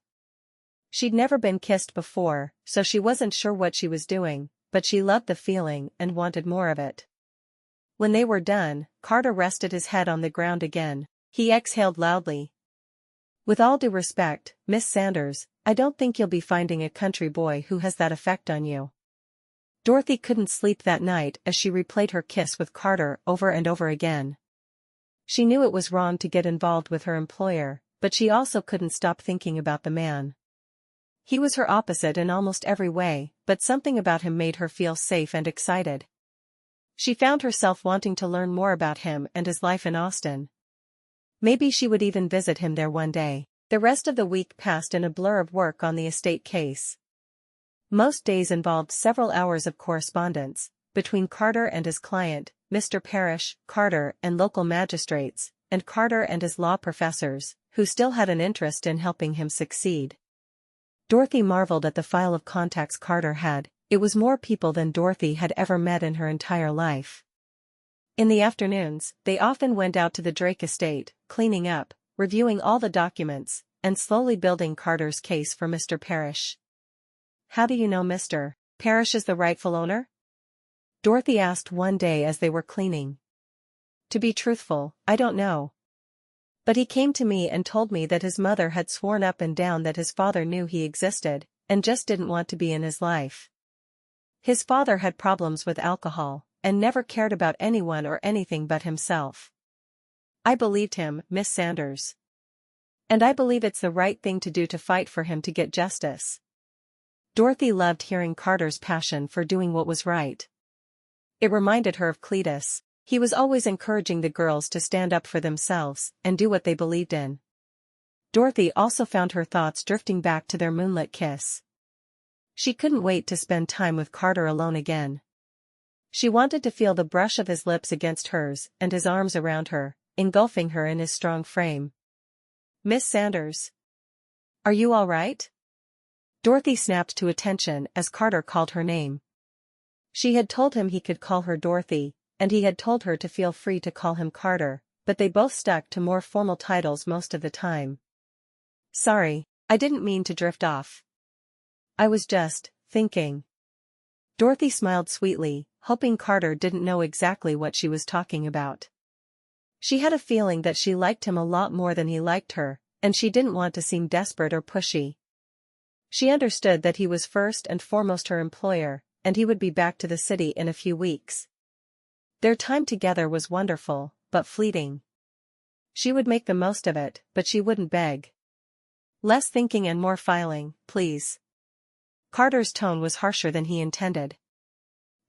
A: She'd never been kissed before, so she wasn't sure what she was doing, but she loved the feeling and wanted more of it. When they were done, Carter rested his head on the ground again. He exhaled loudly. "With all due respect, Miss Sanders, I don't think you'll be finding a country boy who has that effect on you." Dorothy couldn't sleep that night as she replayed her kiss with Carter over and over again. She knew it was wrong to get involved with her employer, but she also couldn't stop thinking about the man. He was her opposite in almost every way, but something about him made her feel safe and excited. She found herself wanting to learn more about him and his life in Austin. Maybe she would even visit him there one day. The rest of the week passed in a blur of work on the estate case. Most days involved several hours of correspondence, between Carter and his client, Mr. Parrish, Carter and local magistrates, and Carter and his law professors, who still had an interest in helping him succeed. Dorothy marveled at the file of contacts Carter had. It was more people than Dorothy had ever met in her entire life. In the afternoons, they often went out to the Drake estate, cleaning up, reviewing all the documents, and slowly building Carter's case for Mr. Parrish. "How do you know Mr. Parrish is the rightful owner?" Dorothy asked one day as they were cleaning. "To be truthful, I don't know. But he came to me and told me that his mother had sworn up and down that his father knew he existed, and just didn't want to be in his life. His father had problems with alcohol, and never cared about anyone or anything but himself. I believed him, Miss Sanders. And I believe it's the right thing to do to fight for him to get justice." Dorothy loved hearing Carter's passion for doing what was right. It reminded her of Cletus. He was always encouraging the girls to stand up for themselves and do what they believed in. Dorothy also found her thoughts drifting back to their moonlit kiss. She couldn't wait to spend time with Carter alone again. She wanted to feel the brush of his lips against hers and his arms around her, engulfing her in his strong frame. "Miss Sanders. Are you all right?" Dorothy snapped to attention as Carter called her name. She had told him he could call her Dorothy, and he had told her to feel free to call him Carter, but they both stuck to more formal titles most of the time. Sorry, I didn't mean to drift off. I was just thinking. Dorothy smiled sweetly, hoping Carter didn't know exactly what she was talking about. She had a feeling that she liked him a lot more than he liked her, and she didn't want to seem desperate or pushy. She understood that he was first and foremost her employer, and he would be back to the city in a few weeks. Their time together was wonderful, but fleeting. She would make the most of it, but she wouldn't beg. Less thinking and more filing, please. Carter's tone was harsher than he intended.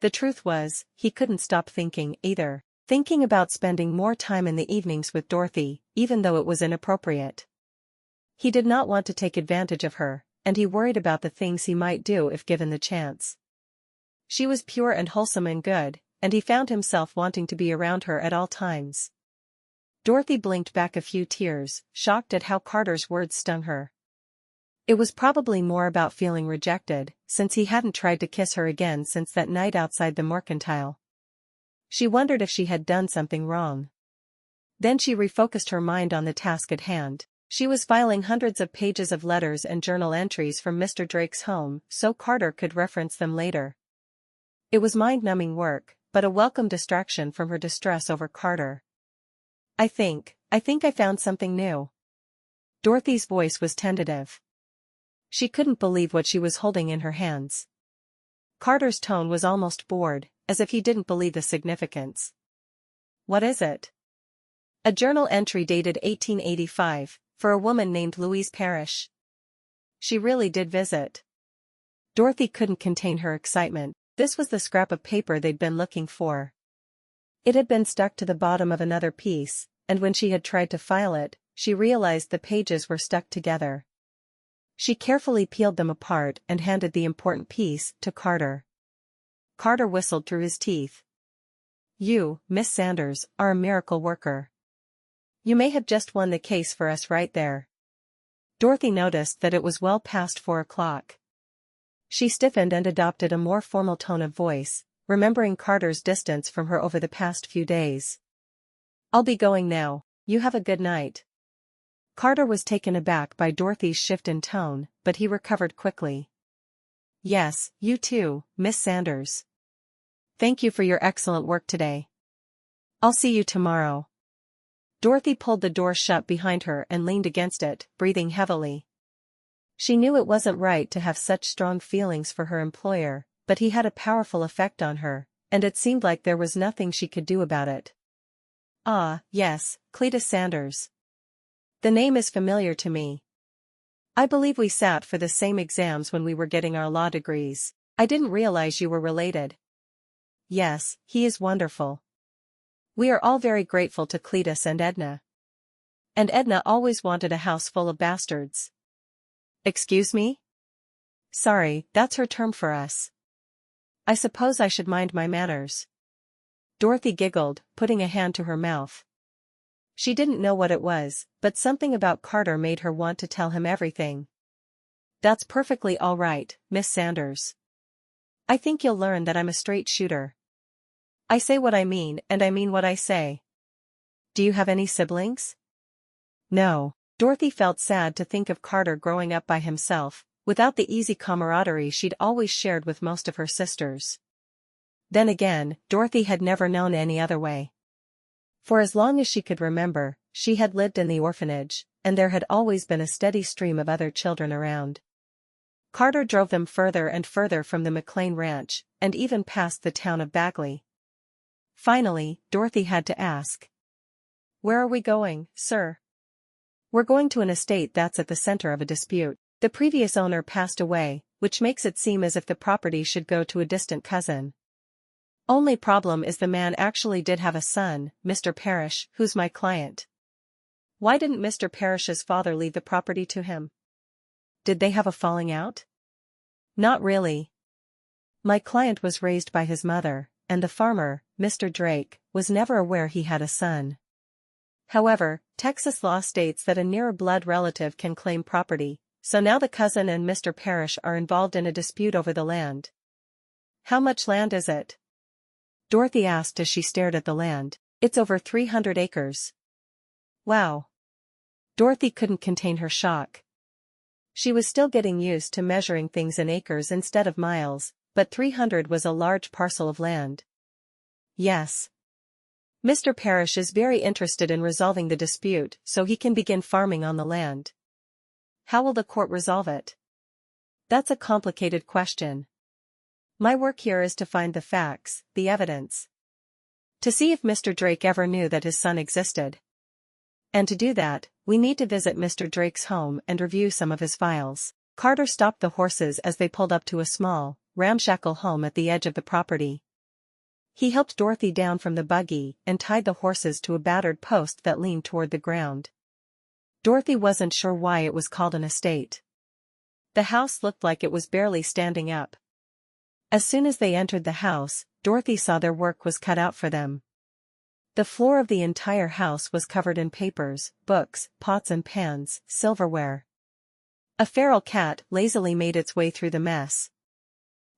A: The truth was, he couldn't stop thinking either, thinking about spending more time in the evenings with Dorothy, even though it was inappropriate. He did not want to take advantage of her, and he worried about the things he might do if given the chance. She was pure and wholesome and good, and he found himself wanting to be around her at all times. Dorothy blinked back a few tears, shocked at how Carter's words stung her. It was probably more about feeling rejected, since he hadn't tried to kiss her again since that night outside the mercantile. She wondered if she had done something wrong. Then she refocused her mind on the task at hand. She was filing hundreds of pages of letters and journal entries from Mr. Drake's home so Carter could reference them later. It was mind-numbing work, but a welcome distraction from her distress over Carter. I think I found something new. Dorothy's voice was tentative. She couldn't believe what she was holding in her hands. Carter's tone was almost bored, as if he didn't believe the significance. What is it? A journal entry dated 1885, for a woman named Louise Parrish. She really did visit. Dorothy couldn't contain her excitement. This was the scrap of paper they'd been looking for. It had been stuck to the bottom of another piece, and when she had tried to file it, she realized the pages were stuck together. She carefully peeled them apart and handed the important piece to Carter. Carter whistled through his teeth. You, Miss Sanders, are a miracle worker. You may have just won the case for us right there. Dorothy noticed that it was well past 4 o'clock. She stiffened and adopted a more formal tone of voice, remembering Carter's distance from her over the past few days. I'll be going now, you have a good night. Carter was taken aback by Dorothy's shift in tone, but he recovered quickly. Yes, you too, Miss Sanders. Thank you for your excellent work today. I'll see you tomorrow. Dorothy pulled the door shut behind her and leaned against it, breathing heavily. She knew it wasn't right to have such strong feelings for her employer, but he had a powerful effect on her, and it seemed like there was nothing she could do about it. Ah, yes, Cletus Sanders. The name is familiar to me. I believe we sat for the same exams when we were getting our law degrees. I didn't realize you were related. Yes, he is wonderful. We are all very grateful to Cletus and Edna. And Edna always wanted a house full of bastards. Excuse me? Sorry, that's her term for us. I suppose I should mind my manners. Dorothy giggled, putting a hand to her mouth. She didn't know what it was, but something about Carter made her want to tell him everything. That's perfectly all right, Miss Sanders. I think you'll learn that I'm a straight shooter. I say what I mean and I mean what I say. Do you have any siblings? No. Dorothy felt sad to think of Carter growing up by himself, without the easy camaraderie she'd always shared with most of her sisters. Then again, Dorothy had never known any other way. For as long as she could remember, she had lived in the orphanage, and there had always been a steady stream of other children around. Carter drove them further and further from the McLean ranch, and even past the town of Bagley. Finally, Dorothy had to ask. Where are we going, sir? We're going to an estate that's at the center of a dispute. The previous owner passed away, which makes it seem as if the property should go to a distant cousin. Only problem is the man actually did have a son, Mr. Parrish, who's my client. Why didn't Mr. Parrish's father leave the property to him? Did they have a falling out? Not really. My client was raised by his mother, and the farmer, Mr. Drake, was never aware he had a son. However, Texas law states that a nearer blood relative can claim property, so now the cousin and Mr. Parrish are involved in a dispute over the land. How much land is it? Dorothy asked as she stared at the land. It's over 300 acres. Wow. Dorothy couldn't contain her shock. She was still getting used to measuring things in acres instead of miles, but 300 was a large parcel of land. Yes. Mr. Parrish is very interested in resolving the dispute so he can begin farming on the land. How will the court resolve it? That's a complicated question. My work here is to find the facts, the evidence. To see if Mr. Drake ever knew that his son existed. And to do that, we need to visit Mr. Drake's home and review some of his files. Carter stopped the horses as they pulled up to a small, ramshackle home at the edge of the property. He helped Dorothy down from the buggy and tied the horses to a battered post that leaned toward the ground. Dorothy wasn't sure why it was called an estate. The house looked like it was barely standing up. As soon as they entered the house, Dorothy saw their work was cut out for them. The floor of the entire house was covered in papers, books, pots and pans, silverware. A feral cat lazily made its way through the mess.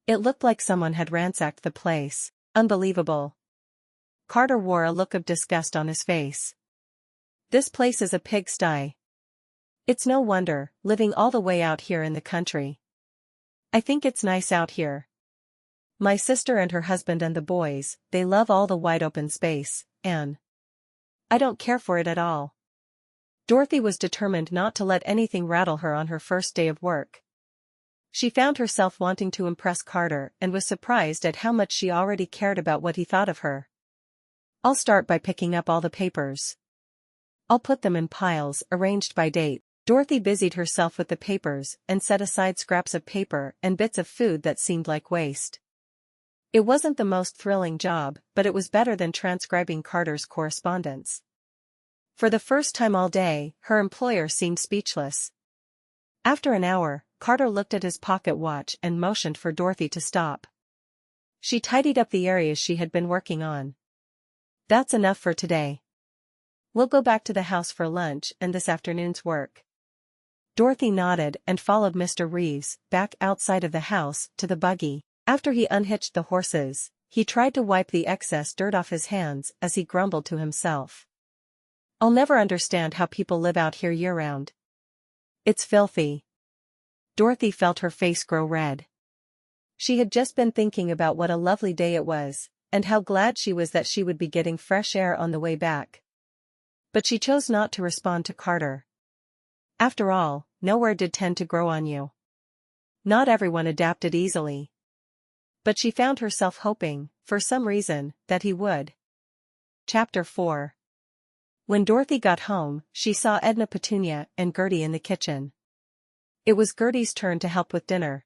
A: It looked like someone had ransacked the place. Unbelievable. Carter wore a look of disgust on his face. This place is a pigsty. It's no wonder, living all the way out here in the country. I think it's nice out here. My sister and her husband and the boys, they love all the wide open space, and I don't care for it at all. Dorothy was determined not to let anything rattle her on her first day of work. She found herself wanting to impress Carter and was surprised at how much she already cared about what he thought of her. I'll start by picking up all the papers. I'll put them in piles arranged by date. Dorothy busied herself with the papers and set aside scraps of paper and bits of food that seemed like waste. It wasn't the most thrilling job, but it was better than transcribing Carter's correspondence. For the first time all day, her employer seemed speechless. After an hour, Carter looked at his pocket watch and motioned for Dorothy to stop. She tidied up the areas she had been working on. That's enough for today. We'll go back to the house for lunch and this afternoon's work. Dorothy nodded and followed Mr. Reeves back outside of the house to the buggy. After he unhitched the horses, he tried to wipe the excess dirt off his hands as he grumbled to himself. I'll never understand how people live out here year-round. It's filthy. Dorothy felt her face grow red. She had just been thinking about what a lovely day it was, and how glad she was that she would be getting fresh air on the way back. But she chose not to respond to Carter. After all, nowhere did tend to grow on you. Not everyone adapted easily. But she found herself hoping, for some reason, that he would. Chapter 4. When Dorothy got home, she saw Edna Petunia and Gertie in the kitchen. It was Gertie's turn to help with dinner.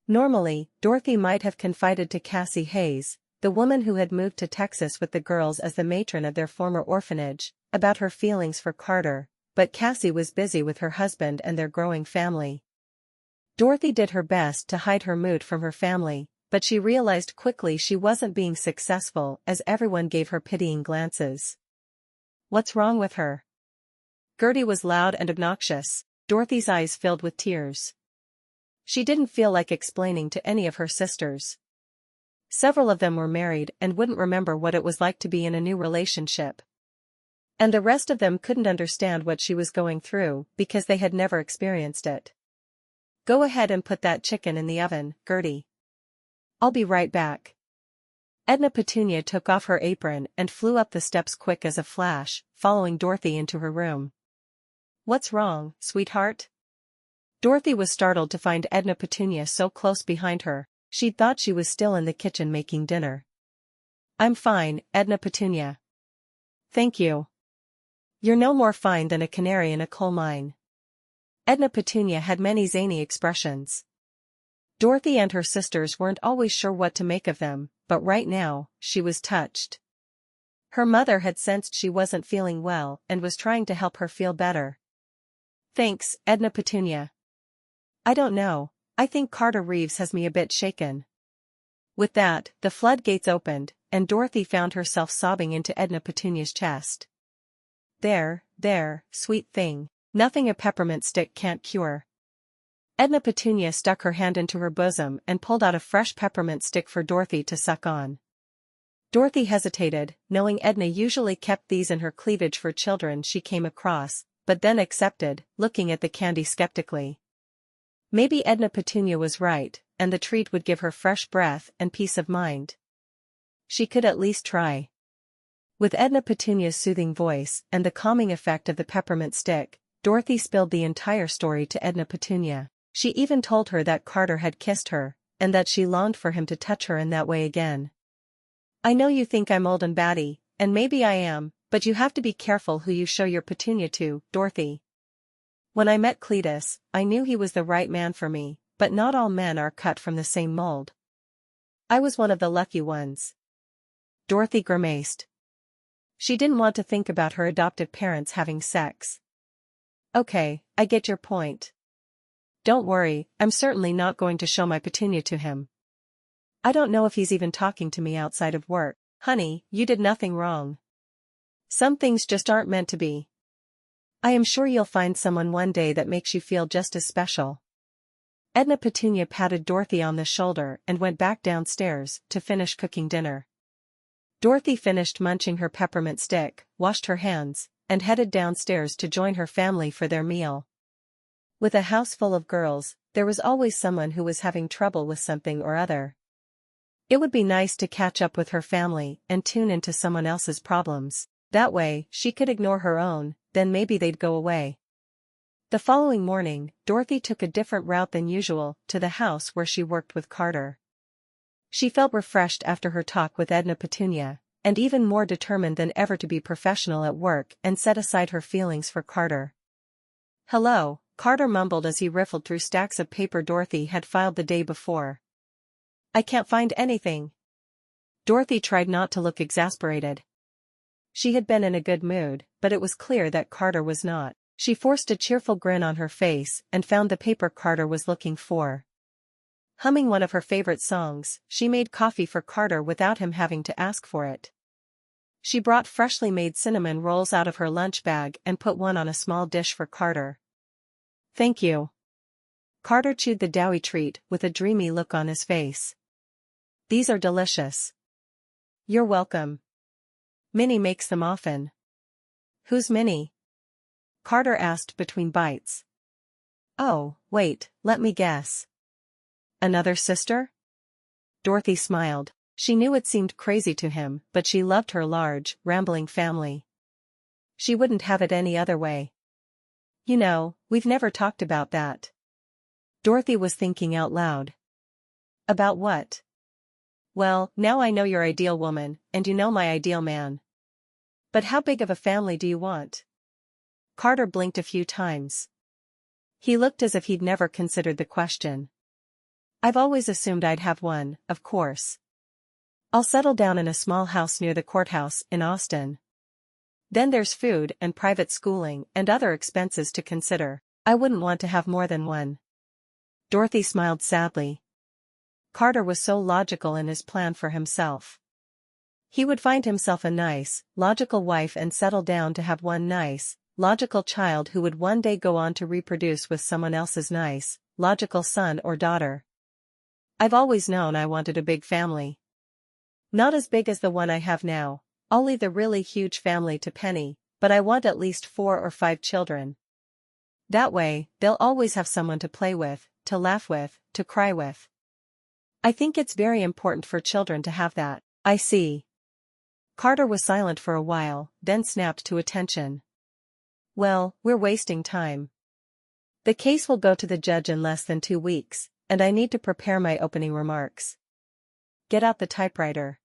A: Normally, Dorothy might have confided to Cassie Hayes, the woman who had moved to Texas with the girls as the matron of their former orphanage, about her feelings for Carter, but Cassie was busy with her husband and their growing family. Dorothy did her best to hide her mood from her family, but she realized quickly she wasn't being successful as everyone gave her pitying glances. What's wrong with her? Gertie was loud and obnoxious. Dorothy's eyes filled with tears. She didn't feel like explaining to any of her sisters. Several of them were married and wouldn't remember what it was like to be in a new relationship. And the rest of them couldn't understand what she was going through because they had never experienced it. Go ahead and put that chicken in the oven, Gertie. I'll be right back. Edna Petunia took off her apron and flew up the steps quick as a flash, following Dorothy into her room. What's wrong, sweetheart? Dorothy was startled to find Edna Petunia so close behind her. She'd thought she was still in the kitchen making dinner. I'm fine, Edna Petunia. Thank you. You're no more fine than a canary in a coal mine. Edna Petunia had many zany expressions. Dorothy and her sisters weren't always sure what to make of them, but right now, she was touched. Her mother had sensed she wasn't feeling well and was trying to help her feel better. Thanks, Edna Petunia. I don't know, I think Carter Reeves has me a bit shaken. With that, the floodgates opened, and Dorothy found herself sobbing into Edna Petunia's chest. There, sweet thing, nothing a peppermint stick can't cure. Edna Petunia stuck her hand into her bosom and pulled out a fresh peppermint stick for Dorothy to suck on. Dorothy hesitated, knowing Edna usually kept these in her cleavage for children she came across, but then accepted, looking at the candy skeptically. Maybe Edna Petunia was right, and the treat would give her fresh breath and peace of mind. She could at least try. With Edna Petunia's soothing voice and the calming effect of the peppermint stick, Dorothy spilled the entire story to Edna Petunia. She even told her that Carter had kissed her, and that she longed for him to touch her in that way again. I know you think I'm old and batty, and maybe I am, but you have to be careful who you show your Petunia to, Dorothy. When I met Cletus, I knew he was the right man for me, but not all men are cut from the same mold. I was one of the lucky ones. Dorothy grimaced. She didn't want to think about her adoptive parents having sex. Okay, I get your point. Don't worry, I'm certainly not going to show my Petunia to him. I don't know if he's even talking to me outside of work. Honey, you did nothing wrong. Some things just aren't meant to be. I am sure you'll find someone one day that makes you feel just as special. Edna Petunia patted Dorothy on the shoulder and went back downstairs to finish cooking dinner. Dorothy finished munching her peppermint stick, washed her hands, and headed downstairs to join her family for their meal. With a house full of girls, there was always someone who was having trouble with something or other. It would be nice to catch up with her family and tune into someone else's problems. That way, she could ignore her own, then maybe they'd go away. The following morning, Dorothy took a different route than usual to the house where she worked with Carter. She felt refreshed after her talk with Edna Petunia, and even more determined than ever to be professional at work and set aside her feelings for Carter. Hello, Carter mumbled as he riffled through stacks of paper Dorothy had filed the day before. I can't find anything. Dorothy tried not to look exasperated. She had been in a good mood, but it was clear that Carter was not. She forced a cheerful grin on her face and found the paper Carter was looking for. Humming one of her favorite songs, she made coffee for Carter without him having to ask for it. She brought freshly made cinnamon rolls out of her lunch bag and put one on a small dish for Carter. Thank you. Carter chewed the doughy treat with a dreamy look on his face. These are delicious. You're welcome. Minnie makes them often. Who's Minnie? Carter asked between bites. Oh, wait, let me guess. Another sister? Dorothy smiled. She knew it seemed crazy to him, but she loved her large, rambling family. She wouldn't have it any other way. You know, we've never talked about that. Dorothy was thinking out loud. About what? Well, now I know your ideal woman, and you know my ideal man. But how big of a family do you want? Carter blinked a few times. He looked as if he'd never considered the question. I've always assumed I'd have one, of course. I'll settle down in a small house near the courthouse in Austin. Then there's food and private schooling and other expenses to consider. I wouldn't want to have more than one. Dorothy smiled sadly. Carter was so logical in his plan for himself. He would find himself a nice, logical wife and settle down to have one nice, logical child who would one day go on to reproduce with someone else's nice, logical son or daughter. I've always known I wanted a big family. Not as big as the one I have now. I'll leave the really huge family to Penny, but I want at least 4 or 5 children. That way, they'll always have someone to play with, to laugh with, to cry with. I think it's very important for children to have that. I see. Carter was silent for a while, then snapped to attention. Well, we're wasting time. The case will go to the judge in less than 2 weeks, and I need to prepare my opening remarks. Get out the typewriter.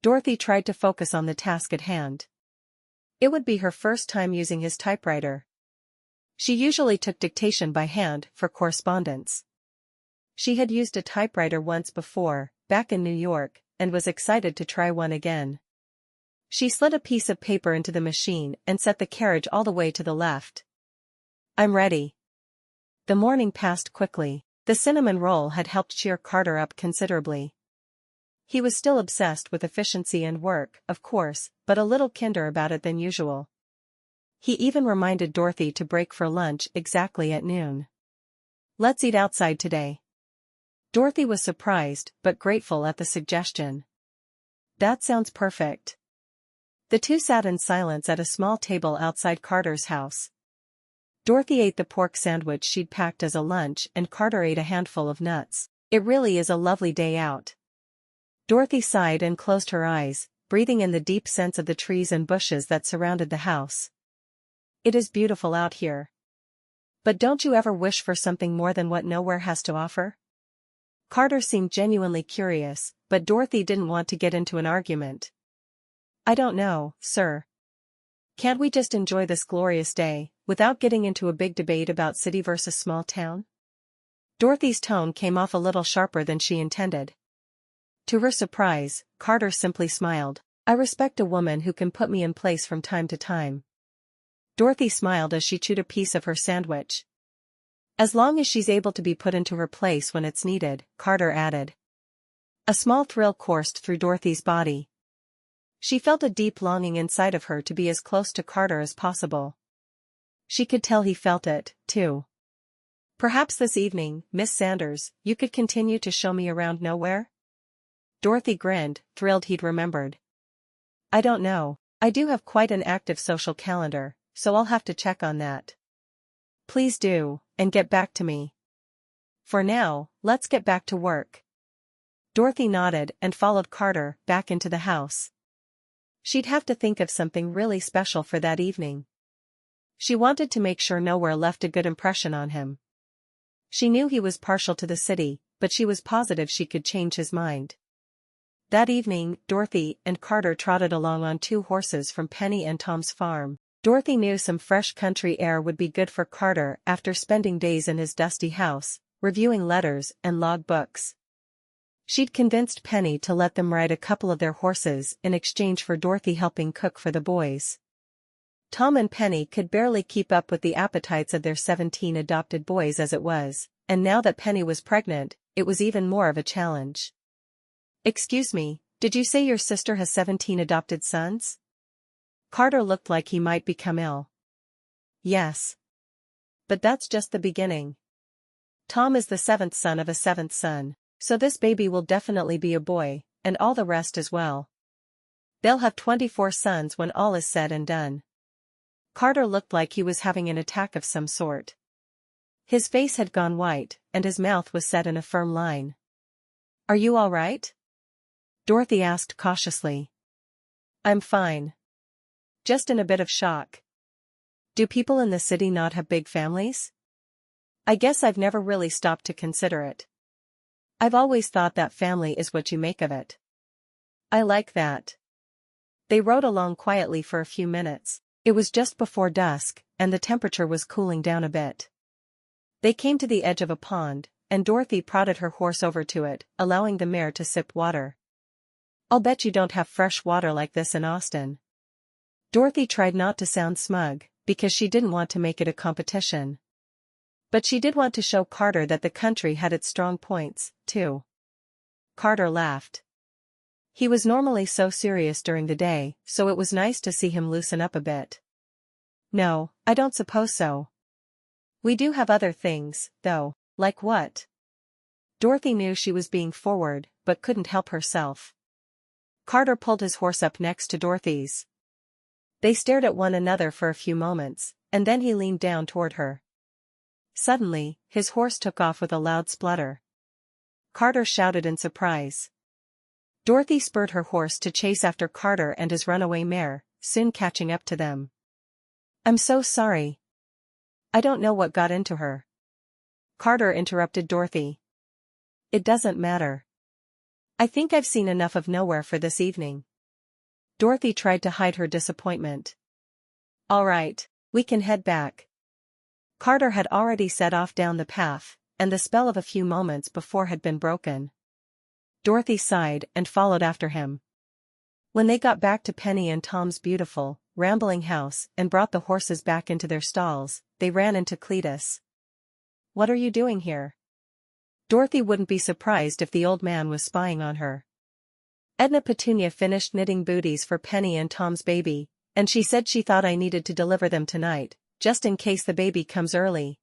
A: Dorothy tried to focus on the task at hand. It would be her first time using his typewriter. She usually took dictation by hand for correspondence. She had used a typewriter once before, back in New York, and was excited to try one again. She slid a piece of paper into the machine and set the carriage all the way to the left. I'm ready. The morning passed quickly. The cinnamon roll had helped cheer Carter up considerably. He was still obsessed with efficiency and work, of course, but a little kinder about it than usual. He even reminded Dorothy to break for lunch exactly at noon. Let's eat outside today. Dorothy was surprised but grateful at the suggestion. That sounds perfect. The two sat in silence at a small table outside Carter's house. Dorothy ate the pork sandwich she'd packed as a lunch and Carter ate a handful of nuts. It really is a lovely day out. Dorothy sighed and closed her eyes, breathing in the deep scents of the trees and bushes that surrounded the house. It is beautiful out here. But don't you ever wish for something more than what nowhere has to offer? Carter seemed genuinely curious, but Dorothy didn't want to get into an argument. I don't know, sir. Can't we just enjoy this glorious day, without getting into a big debate about city versus small town? Dorothy's tone came off a little sharper than she intended. To her surprise, Carter simply smiled. I respect a woman who can put me in place from time to time. Dorothy smiled as she chewed a piece of her sandwich. As long as she's able to be put into her place when it's needed, Carter added. A small thrill coursed through Dorothy's body. She felt a deep longing inside of her to be as close to Carter as possible. She could tell he felt it, too. Perhaps this evening, Miss Sanders, you could continue to show me around nowhere? Dorothy grinned, thrilled he'd remembered. I don't know. I do have quite an active social calendar, so I'll have to check on that. Please do, and get back to me. For now, let's get back to work. Dorothy nodded and followed Carter back into the house. She'd have to think of something really special for that evening. She wanted to make sure nowhere left a good impression on him. She knew he was partial to the city, but she was positive she could change his mind. That evening, Dorothy and Carter trotted along on 2 horses from Penny and Tom's farm. Dorothy knew some fresh country air would be good for Carter after spending days in his dusty house, reviewing letters and log books. She'd convinced Penny to let them ride a couple of their horses in exchange for Dorothy helping cook for the boys. Tom and Penny could barely keep up with the appetites of their 17 adopted boys as it was, and now that Penny was pregnant, it was even more of a challenge. Excuse me, did you say your sister has 17 adopted sons? Carter looked like he might become ill. Yes. But that's just the beginning. Tom is the 7th son of a 7th son, so this baby will definitely be a boy, and all the rest as well. They'll have 24 sons when all is said and done. Carter looked like he was having an attack of some sort. His face had gone white, and his mouth was set in a firm line. Are you all right? Dorothy asked cautiously. I'm fine. Just in a bit of shock. Do people in the city not have big families? I guess I've never really stopped to consider it. I've always thought that family is what you make of it. I like that. They rode along quietly for a few minutes. It was just before dusk, and the temperature was cooling down a bit. They came to the edge of a pond, and Dorothy prodded her horse over to it, allowing the mare to sip water. I'll bet you don't have fresh water like this in Austin. Dorothy tried not to sound smug, because she didn't want to make it a competition. But she did want to show Carter that the country had its strong points, too. Carter laughed. He was normally so serious during the day, so it was nice to see him loosen up a bit. No, I don't suppose so. We do have other things, though. Like what? Dorothy knew she was being forward, but couldn't help herself. Carter pulled his horse up next to Dorothy's. They stared at one another for a few moments, and then he leaned down toward her. Suddenly, his horse took off with a loud splutter. Carter shouted in surprise. Dorothy spurred her horse to chase after Carter and his runaway mare, soon catching up to them. I'm so sorry. I don't know what got into her. Carter interrupted Dorothy. It doesn't matter. I think I've seen enough of nowhere for this evening. Dorothy tried to hide her disappointment. All right, we can head back. Carter had already set off down the path, and the spell of a few moments before had been broken. Dorothy sighed and followed after him. When they got back to Penny and Tom's beautiful, rambling house and brought the horses back into their stalls, they ran into Cletus. What are you doing here? Dorothy wouldn't be surprised if the old man was spying on her. Edna Petunia finished knitting booties for Penny and Tom's baby, and she said she thought I needed to deliver them tonight, just in case the baby comes early.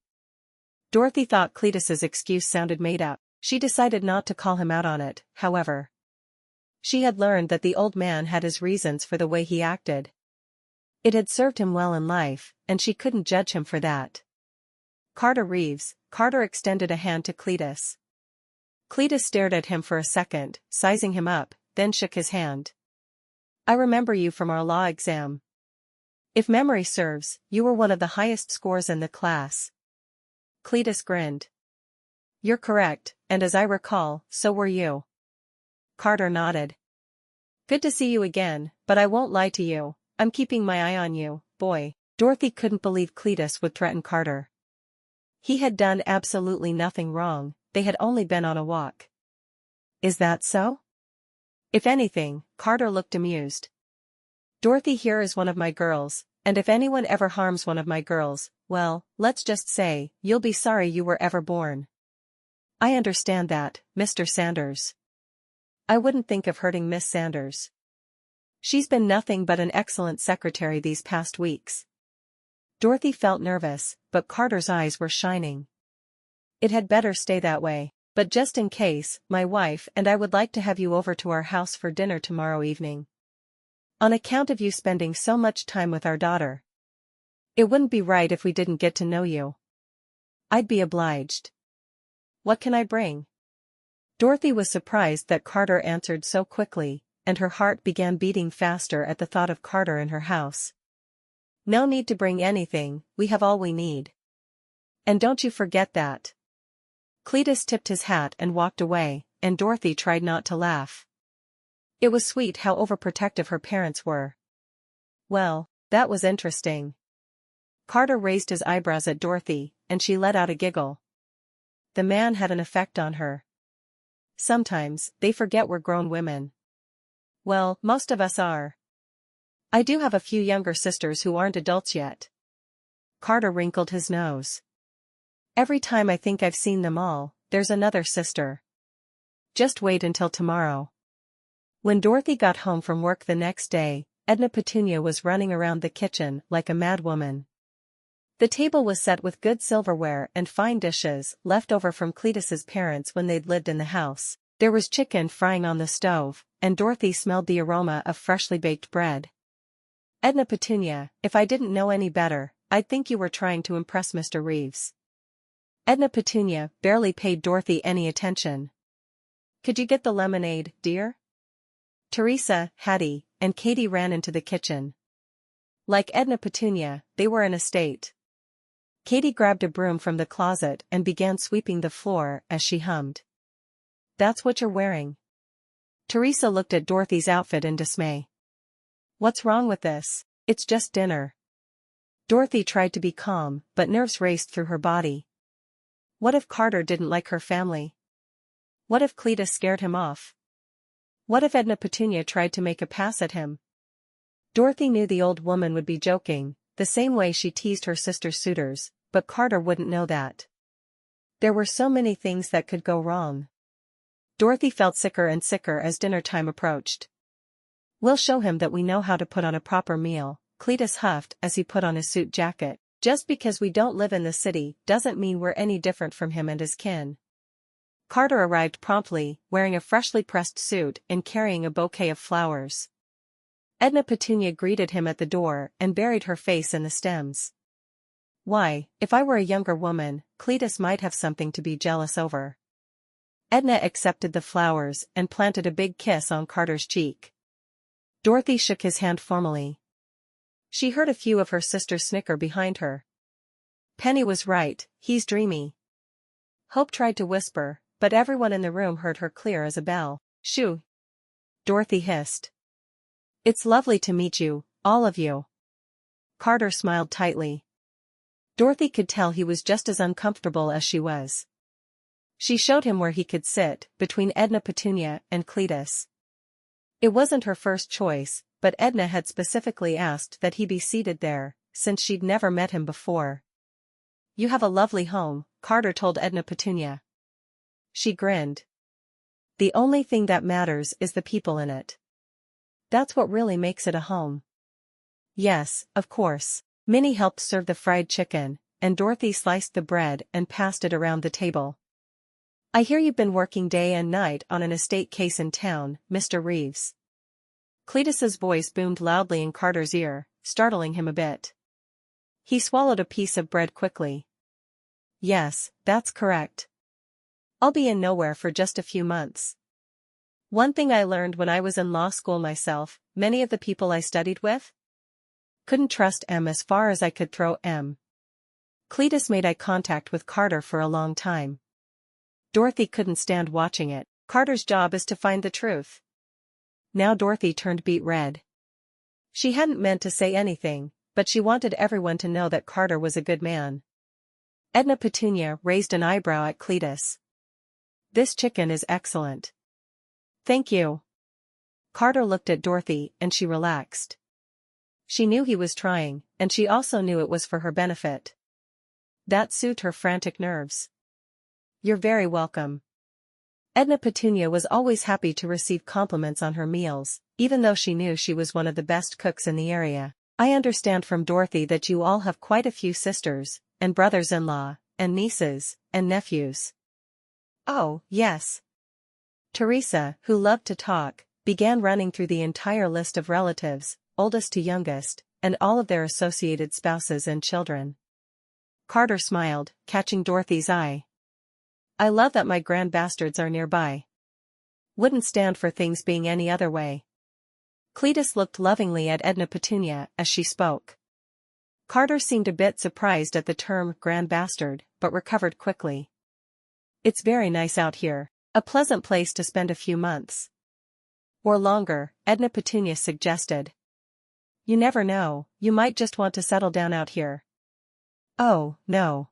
A: Dorothy thought Cletus's excuse sounded made up. She decided not to call him out on it, however. She had learned that the old man had his reasons for the way he acted. It had served him well in life, and she couldn't judge him for that. Carter Reeves. Carter extended a hand to Cletus. Cletus stared at him for a second, sizing him up, then shook his hand. I remember you from our law exam. If memory serves, you were one of the highest scores in the class. Cletus grinned. You're correct, and as I recall, so were you. Carter nodded. Good to see you again, but I won't lie to you, I'm keeping my eye on you, boy. Dorothy couldn't believe Cletus would threaten Carter. He had done absolutely nothing wrong, they had only been on a walk. Is that so? If anything, Carter looked amused. Dorothy here is one of my girls, and if anyone ever harms one of my girls, well, let's just say, you'll be sorry you were ever born. I understand that, Mr. Sanders. I wouldn't think of hurting Miss Sanders. She's been nothing but an excellent secretary these past weeks. Dorothy felt nervous, but Carter's eyes were shining. It had better stay that way, but just in case, my wife and I would like to have you over to our house for dinner tomorrow evening. On account of you spending so much time with our daughter. It wouldn't be right if we didn't get to know you. I'd be obliged. What can I bring? Dorothy was surprised that Carter answered so quickly, and her heart began beating faster at the thought of Carter in her house. No need to bring anything, we have all we need. And don't you forget that. Cletus tipped his hat and walked away, and Dorothy tried not to laugh. It was sweet how overprotective her parents were. Well, that was interesting. Carter raised his eyebrows at Dorothy, and she let out a giggle. The man had an effect on her. Sometimes, they forget we're grown women. Well, most of us are. I do have a few younger sisters who aren't adults yet. Carter wrinkled his nose. Every time I think I've seen them all, there's another sister. Just wait until tomorrow. When Dorothy got home from work the next day, Edna Petunia was running around the kitchen like a mad woman. The table was set with good silverware and fine dishes left over from Cletus's parents when they'd lived in the house. There was chicken frying on the stove, and Dorothy smelled the aroma of freshly baked bread. Edna Petunia, if I didn't know any better, I'd think you were trying to impress Mr. Reeves. Edna Petunia barely paid Dorothy any attention. Could you get the lemonade, dear? Teresa, Hattie, and Katie ran into the kitchen. Like Edna Petunia, they were in a state. Katie grabbed a broom from the closet and began sweeping the floor as she hummed. That's what you're wearing. Teresa looked at Dorothy's outfit in dismay. What's wrong with this? It's just dinner. Dorothy tried to be calm, but nerves raced through her body. What if Carter didn't like her family? What if Cletus scared him off? What if Edna Petunia tried to make a pass at him? Dorothy knew the old woman would be joking, the same way she teased her sister's suitors, but Carter wouldn't know that. There were so many things that could go wrong. Dorothy felt sicker and sicker as dinner time approached. We'll show him that we know how to put on a proper meal, Cletus huffed as he put on his suit jacket. Just because we don't live in the city doesn't mean we're any different from him and his kin. Carter arrived promptly, wearing a freshly pressed suit and carrying a bouquet of flowers. Edna Petunia greeted him at the door and buried her face in the stems. Why, if I were a younger woman, Cletus might have something to be jealous over. Edna accepted the flowers and planted a big kiss on Carter's cheek. Dorothy shook his hand formally. She heard a few of her sisters snicker behind her. Penny was right, he's dreamy. Hope tried to whisper, but everyone in the room heard her clear as a bell. Shoo! Dorothy hissed. It's lovely to meet you, all of you. Carter smiled tightly. Dorothy could tell he was just as uncomfortable as she was. She showed him where he could sit, between Edna Petunia and Cletus. It wasn't her first choice, but Edna had specifically asked that he be seated there, since she'd never met him before. You have a lovely home, Carter told Edna Petunia. She grinned. The only thing that matters is the people in it. That's what really makes it a home. Yes, of course. Minnie helped serve the fried chicken, and Dorothy sliced the bread and passed it around the table. I hear you've been working day and night on an estate case in town, Mr. Reeves. Cletus's voice boomed loudly in Carter's ear, startling him a bit. He swallowed a piece of bread quickly. Yes, that's correct. I'll be in nowhere for just a few months. One thing I learned when I was in law school myself, many of the people I studied with couldn't trust M as far as I could throw M. Cletus made eye contact with Carter for a long time. Dorothy couldn't stand watching it. Carter's job is to find the truth. Now Dorothy turned beet red. She hadn't meant to say anything, but she wanted everyone to know that Carter was a good man. Edna Petunia raised an eyebrow at Cletus. This chicken is excellent. Thank you. Carter looked at Dorothy and she relaxed. She knew he was trying, and she also knew it was for her benefit. That soothed her frantic nerves. You're very welcome. Edna Petunia was always happy to receive compliments on her meals, even though she knew she was one of the best cooks in the area. I understand from Dorothy that you all have quite a few sisters, and brothers-in-law, and nieces, and nephews. Oh, yes. Teresa, who loved to talk, began running through the entire list of relatives, oldest to youngest, and all of their associated spouses and children. Carter smiled, catching Dorothy's eye. I love that my grandbastards are nearby. Wouldn't stand for things being any other way. Cletus looked lovingly at Edna Petunia as she spoke. Carter seemed a bit surprised at the term grandbastard, but recovered quickly. It's very nice out here, a pleasant place to spend a few months. Or longer, Edna Petunia suggested. You never know, you might just want to settle down out here. Oh, no.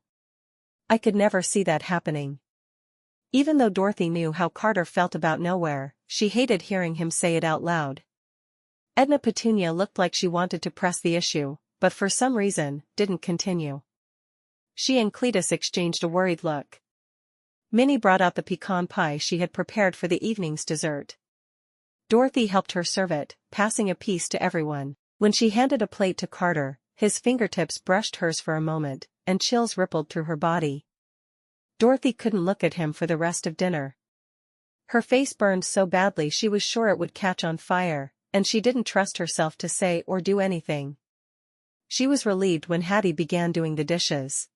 A: I could never see that happening. Even though Dorothy knew how Carter felt about nowhere, she hated hearing him say it out loud. Edna Petunia looked like she wanted to press the issue, but for some reason, didn't continue. She and Cletus exchanged a worried look. Minnie brought out the pecan pie she had prepared for the evening's dessert. Dorothy helped her serve it, passing a piece to everyone. When she handed a plate to Carter, his fingertips brushed hers for a moment, and chills rippled through her body. Dorothy couldn't look at him for the rest of dinner. Her face burned so badly she was sure it would catch on fire, and she didn't trust herself to say or do anything. She was relieved when Hattie began doing the dishes.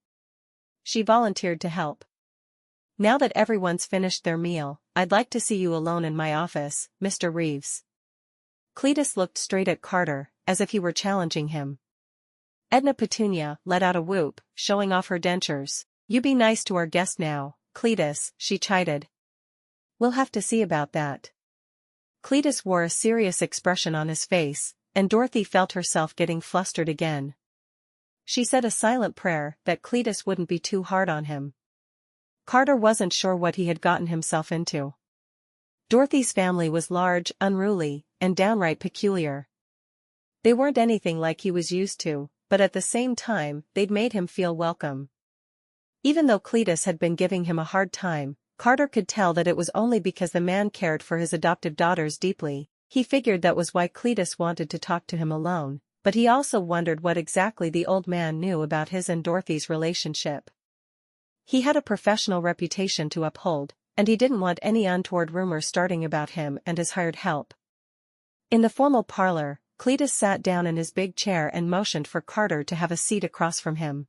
A: She volunteered to help. Now that everyone's finished their meal, I'd like to see you alone in my office, Mr. Reeves. Cletus looked straight at Carter, as if he were challenging him. Edna Petunia let out a whoop, showing off her dentures. You be nice to our guest now, Cletus, she chided. We'll have to see about that. Cletus wore a serious expression on his face, and Dorothy felt herself getting flustered again. She said a silent prayer that Cletus wouldn't be too hard on him. Carter wasn't sure what he had gotten himself into. Dorothy's family was large, unruly, and downright peculiar. They weren't anything like he was used to, but at the same time, they'd made him feel welcome. Even though Cletus had been giving him a hard time, Carter could tell that it was only because the man cared for his adoptive daughters deeply. He figured that was why Cletus wanted to talk to him alone, but he also wondered what exactly the old man knew about his and Dorothy's relationship. He had a professional reputation to uphold, and he didn't want any untoward rumors starting about him and his hired help. In the formal parlor, Cletus sat down in his big chair and motioned for Carter to have a seat across from him.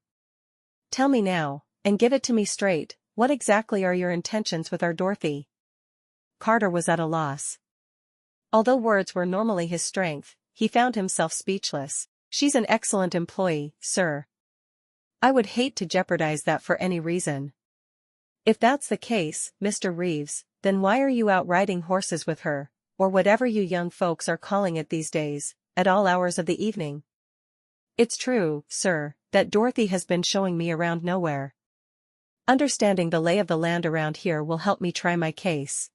A: Tell me now, and give it to me straight, what exactly are your intentions with our Dorothy? Carter was at a loss. Although words were normally his strength, he found himself speechless. She's an excellent employee, sir. I would hate to jeopardize that for any reason. If that's the case, Mr. Reeves, then why are you out riding horses with her, or whatever you young folks are calling it these days, at all hours of the evening? It's true, sir, that Dorothy has been showing me around nowhere. Understanding the lay of the land around here will help me try my case.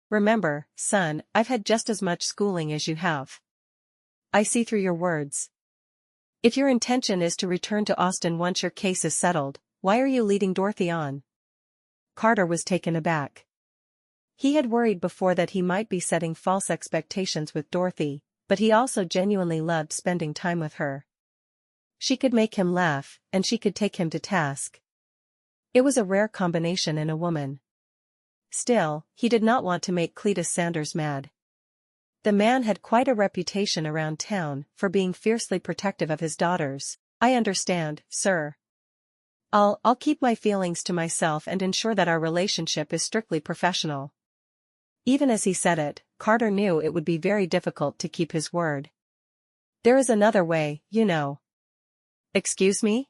A: Remember, son, I've had just as much schooling as you have. I see through your words. If your intention is to return to Austin once your case is settled, why are you leading Dorothy on? Carter was taken aback. He had worried before that he might be setting false expectations with Dorothy, but he also genuinely loved spending time with her. She could make him laugh, and she could take him to task. It was a rare combination in a woman. Still, he did not want to make Cletus Sanders mad. The man had quite a reputation around town for being fiercely protective of his daughters. I understand, sir. I'll keep my feelings to myself and ensure that our relationship is strictly professional. Even as he said it, Carter knew it would be very difficult to keep his word. There is another way, you know. Excuse me?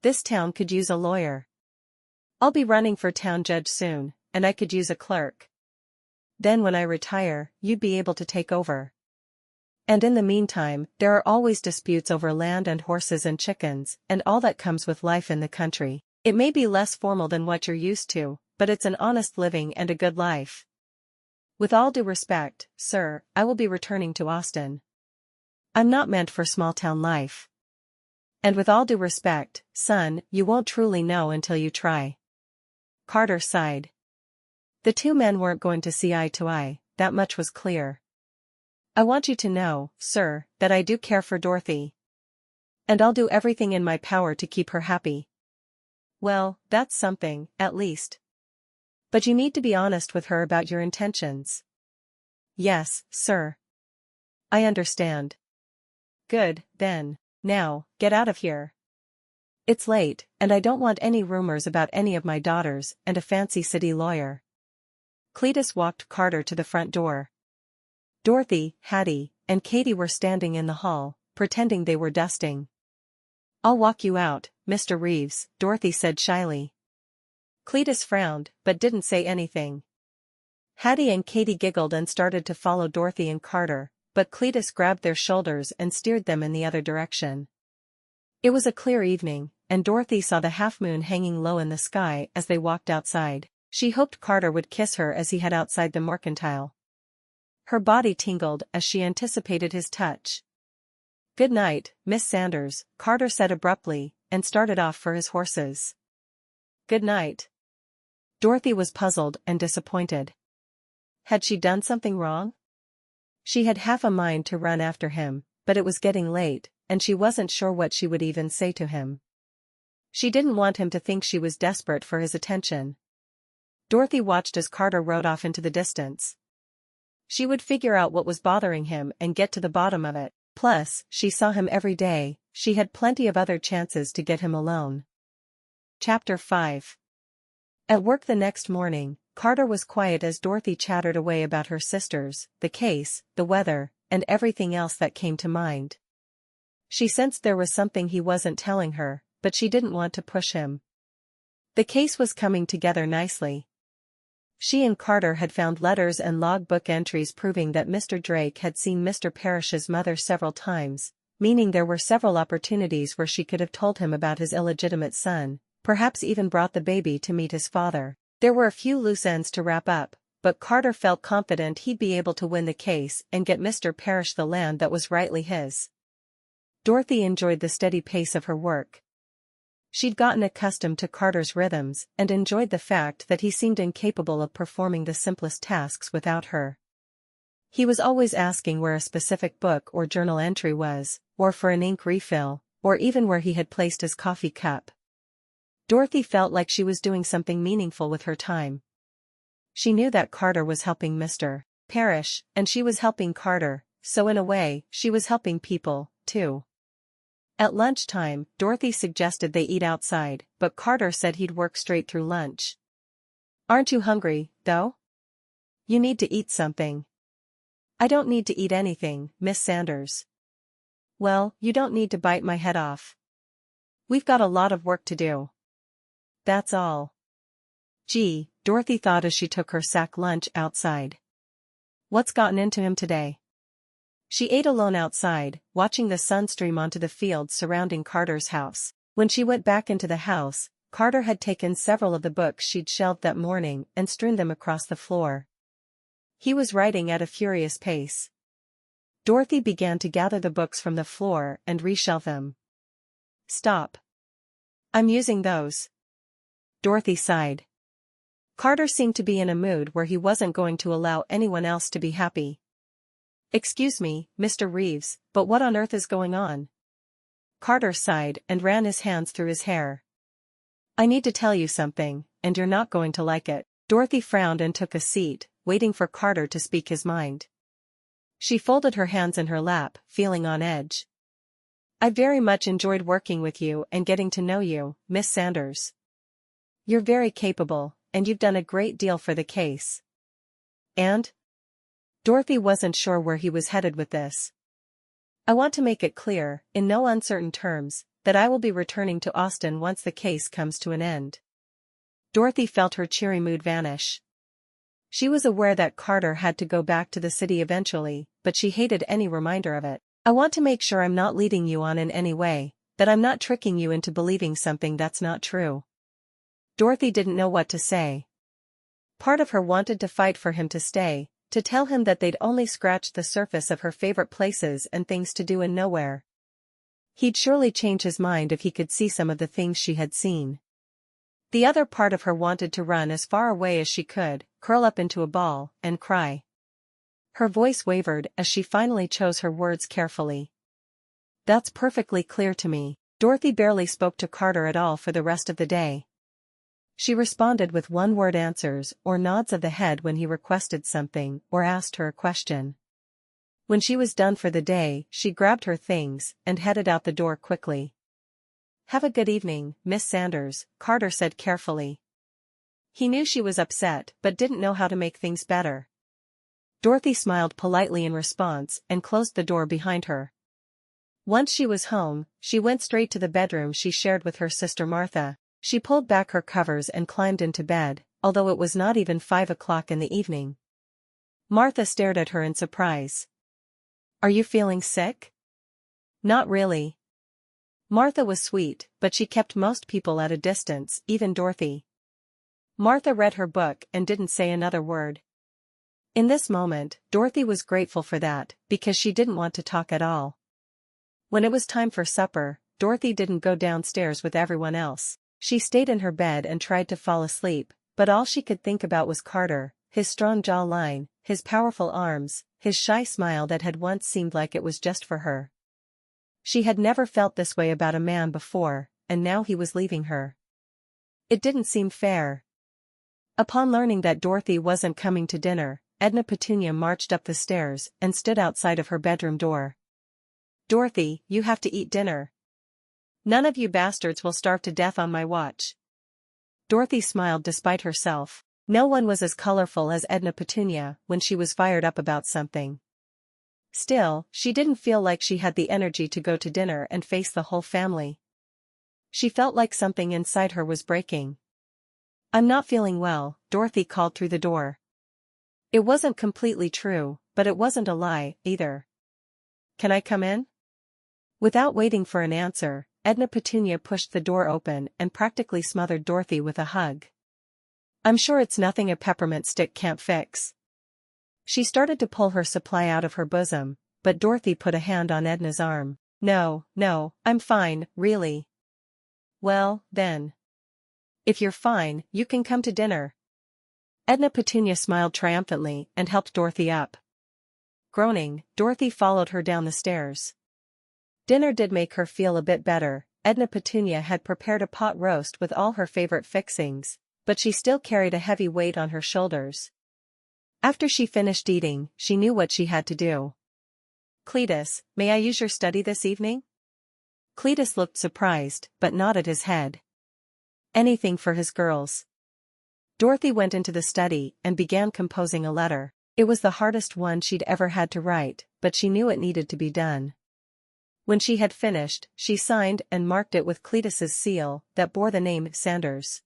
A: This town could use a lawyer. I'll be running for town judge soon, and I could use a clerk. Then when I retire, you'd be able to take over. And in the meantime, there are always disputes over land and horses and chickens, and all that comes with life in the country. It may be less formal than what you're used to, but it's an honest living and a good life. With all due respect, sir, I will be returning to Austin. I'm not meant for small-town life. And with all due respect, son, you won't truly know until you try. Carter sighed. The two men weren't going to see eye to eye, that much was clear. I want you to know, sir, that I do care for Dorothy. And I'll do everything in my power to keep her happy. Well, that's something, at least. But you need to be honest with her about your intentions. Yes, sir. I understand. Good, then. Now, get out of here. It's late, and I don't want any rumors about any of my daughters and a fancy city lawyer. Cletus walked Carter to the front door. Dorothy, Hattie, and Katie were standing in the hall, pretending they were dusting. I'll walk you out, Mr. Reeves, Dorothy said shyly. Cletus frowned, but didn't say anything. Hattie and Katie giggled and started to follow Dorothy and Carter, but Cletus grabbed their shoulders and steered them in the other direction. It was a clear evening, and Dorothy saw the half-moon hanging low in the sky as they walked outside. She hoped Carter would kiss her as he had outside the mercantile. Her body tingled as she anticipated his touch. Good night, Miss Sanders, Carter said abruptly, and started off for his horses. Good night. Dorothy was puzzled and disappointed. Had she done something wrong? She had half a mind to run after him, but it was getting late, and she wasn't sure what she would even say to him. She didn't want him to think she was desperate for his attention. Dorothy watched as Carter rode off into the distance. She would figure out what was bothering him and get to the bottom of it. Plus, she saw him every day, she had plenty of other chances to get him alone. Chapter 5. At work the next morning, Carter was quiet as Dorothy chattered away about her sisters, the case, the weather, and everything else that came to mind. She sensed there was something he wasn't telling her, but she didn't want to push him. The case was coming together nicely. She and Carter had found letters and logbook entries proving that Mr. Drake had seen Mr. Parrish's mother several times, meaning there were several opportunities where she could have told him about his illegitimate son, perhaps even brought the baby to meet his father. There were a few loose ends to wrap up, but Carter felt confident he'd be able to win the case and get Mr. Parrish the land that was rightly his. Dorothy enjoyed the steady pace of her work. She'd gotten accustomed to Carter's rhythms and enjoyed the fact that he seemed incapable of performing the simplest tasks without her. He was always asking where a specific book or journal entry was, or for an ink refill, or even where he had placed his coffee cup. Dorothy felt like she was doing something meaningful with her time. She knew that Carter was helping Mr. Parrish, and she was helping Carter, so in a way, she was helping people, too. At lunchtime, Dorothy suggested they eat outside, but Carter said he'd work straight through lunch. Aren't you hungry, though? You need to eat something. I don't need to eat anything, Miss Sanders. Well, you don't need to bite my head off. We've got a lot of work to do. That's all. Gee, Dorothy thought as she took her sack lunch outside. What's gotten into him today? She ate alone outside, watching the sun stream onto the fields surrounding Carter's house. When she went back into the house, Carter had taken several of the books she'd shelved that morning and strewn them across the floor. He was writing at a furious pace. Dorothy began to gather the books from the floor and reshelve them. Stop. I'm using those. Dorothy sighed. Carter seemed to be in a mood where he wasn't going to allow anyone else to be happy. Excuse me, Mr. Reeves, but what on earth is going on? Carter sighed and ran his hands through his hair. I need to tell you something, and you're not going to like it. Dorothy frowned and took a seat, waiting for Carter to speak his mind. She folded her hands in her lap, feeling on edge. I very much enjoyed working with you and getting to know you, Miss Sanders. You're very capable, and you've done a great deal for the case. And? Dorothy wasn't sure where he was headed with this. I want to make it clear, in no uncertain terms, that I will be returning to Austin once the case comes to an end. Dorothy felt her cheery mood vanish. She was aware that Carter had to go back to the city eventually, but she hated any reminder of it. I want to make sure I'm not leading you on in any way, that I'm not tricking you into believing something that's not true. Dorothy didn't know what to say. Part of her wanted to fight for him to stay, to tell him that they'd only scratched the surface of her favorite places and things to do and nowhere. He'd surely change his mind if he could see some of the things she had seen. The other part of her wanted to run as far away as she could, curl up into a ball, and cry. Her voice wavered as she finally chose her words carefully. That's perfectly clear to me. Dorothy barely spoke to Carter at all for the rest of the day. She responded with one-word answers or nods of the head when he requested something or asked her a question. When she was done for the day, she grabbed her things and headed out the door quickly. Have a good evening, Miss Sanders, Carter said carefully. He knew she was upset but didn't know how to make things better. Dorothy smiled politely in response and closed the door behind her. Once she was home, she went straight to the bedroom she shared with her sister Martha. She pulled back her covers and climbed into bed, although it was not even 5 o'clock in the evening. Martha stared at her in surprise. Are you feeling sick? Not really. Martha was sweet, but she kept most people at a distance, even Dorothy. Martha read her book and didn't say another word. In this moment, Dorothy was grateful for that, because she didn't want to talk at all. When it was time for supper, Dorothy didn't go downstairs with everyone else. She stayed in her bed and tried to fall asleep, but all she could think about was Carter, his strong jawline, his powerful arms, his shy smile that had once seemed like it was just for her. She had never felt this way about a man before, and now he was leaving her. It didn't seem fair. Upon learning that Dorothy wasn't coming to dinner, Edna Petunia marched up the stairs and stood outside of her bedroom door. Dorothy, you have to eat dinner. None of you bastards will starve to death on my watch. Dorothy smiled despite herself. No one was as colorful as Edna Petunia when she was fired up about something. Still, she didn't feel like she had the energy to go to dinner and face the whole family. She felt like something inside her was breaking. I'm not feeling well, Dorothy called through the door. It wasn't completely true, but it wasn't a lie, either. Can I come in? Without waiting for an answer, Edna Petunia pushed the door open and practically smothered Dorothy with a hug. I'm sure it's nothing a peppermint stick can't fix. She started to pull her supply out of her bosom, but Dorothy put a hand on Edna's arm. No, I'm fine, really. Well, then. If you're fine, you can come to dinner. Edna Petunia smiled triumphantly and helped Dorothy up. Groaning, Dorothy followed her down the stairs. Dinner did make her feel a bit better. Edna Petunia had prepared a pot roast with all her favorite fixings, but she still carried a heavy weight on her shoulders. After she finished eating, she knew what she had to do. Cletus, may I use your study this evening? Cletus looked surprised, but nodded his head. Anything for his girls. Dorothy went into the study and began composing a letter. It was the hardest one she'd ever had to write, but she knew it needed to be done. When she had finished, she signed and marked it with Cletus's seal that bore the name Sanders.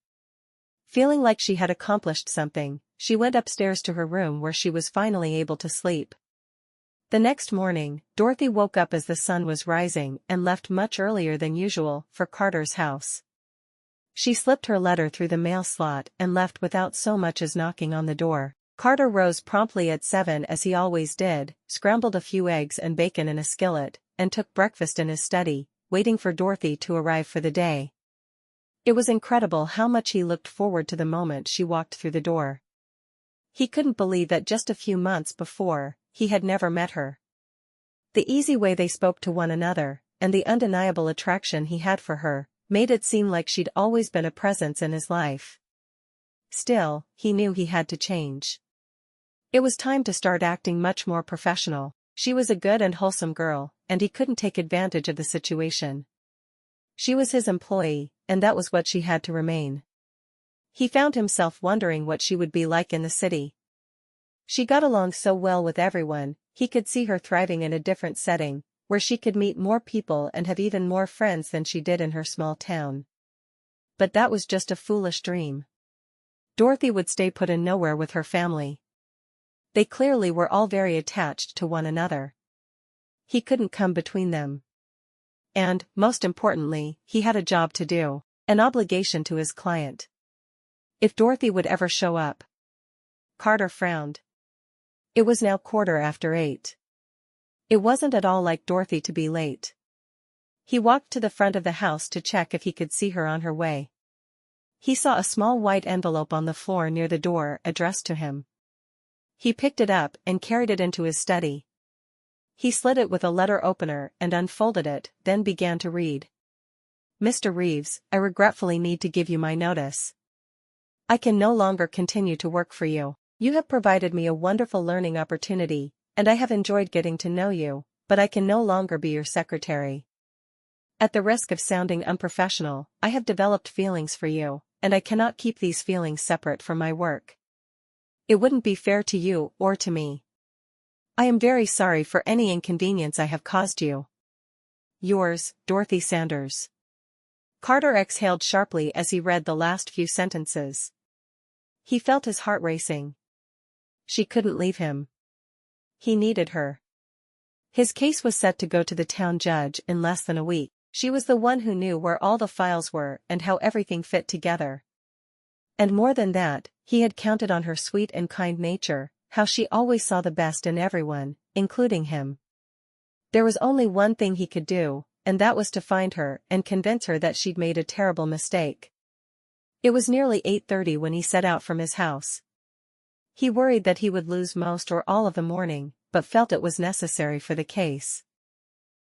A: Feeling like she had accomplished something, she went upstairs to her room where she was finally able to sleep. The next morning, Dorothy woke up as the sun was rising and left much earlier than usual for Carter's house. She slipped her letter through the mail slot and left without so much as knocking on the door. Carter rose promptly at 7 as he always did, scrambled a few eggs and bacon in a skillet, and took breakfast in his study, waiting for Dorothy to arrive for the day. It was incredible how much he looked forward to the moment she walked through the door. He couldn't believe that just a few months before, he had never met her. The easy way they spoke to one another, and the undeniable attraction he had for her, made it seem like she'd always been a presence in his life. Still, he knew he had to change. It was time to start acting much more professional. She was a good and wholesome girl, and he couldn't take advantage of the situation. She was his employee, and that was what she had to remain. He found himself wondering what she would be like in the city. She got along so well with everyone, he could see her thriving in a different setting, where she could meet more people and have even more friends than she did in her small town. But that was just a foolish dream. Dorothy would stay put in nowhere with her family. They clearly were all very attached to one another. He couldn't come between them. And, most importantly, he had a job to do, an obligation to his client. If Dorothy would ever show up. Carter frowned. It was now 8:15. It wasn't at all like Dorothy to be late. He walked to the front of the house to check if he could see her on her way. He saw a small white envelope on the floor near the door addressed to him. He picked it up and carried it into his study. He slid it with a letter opener and unfolded it, then began to read. Mr. Reeves, I regretfully need to give you my notice. I can no longer continue to work for you. You have provided me a wonderful learning opportunity, and I have enjoyed getting to know you, but I can no longer be your secretary. At the risk of sounding unprofessional, I have developed feelings for you, and I cannot keep these feelings separate from my work. It wouldn't be fair to you or to me. I am very sorry for any inconvenience I have caused you. Yours, Dorothy Sanders. Carter exhaled sharply as he read the last few sentences. He felt his heart racing. She couldn't leave him. He needed her. His case was set to go to the town judge in less than a week. She was the one who knew where all the files were and how everything fit together. And more than that, he had counted on her sweet and kind nature, how she always saw the best in everyone, including him. There was only one thing he could do, and that was to find her and convince her that she'd made a terrible mistake. It was nearly 8:30 when he set out from his house. He worried that he would lose most or all of the morning, but felt it was necessary for the case.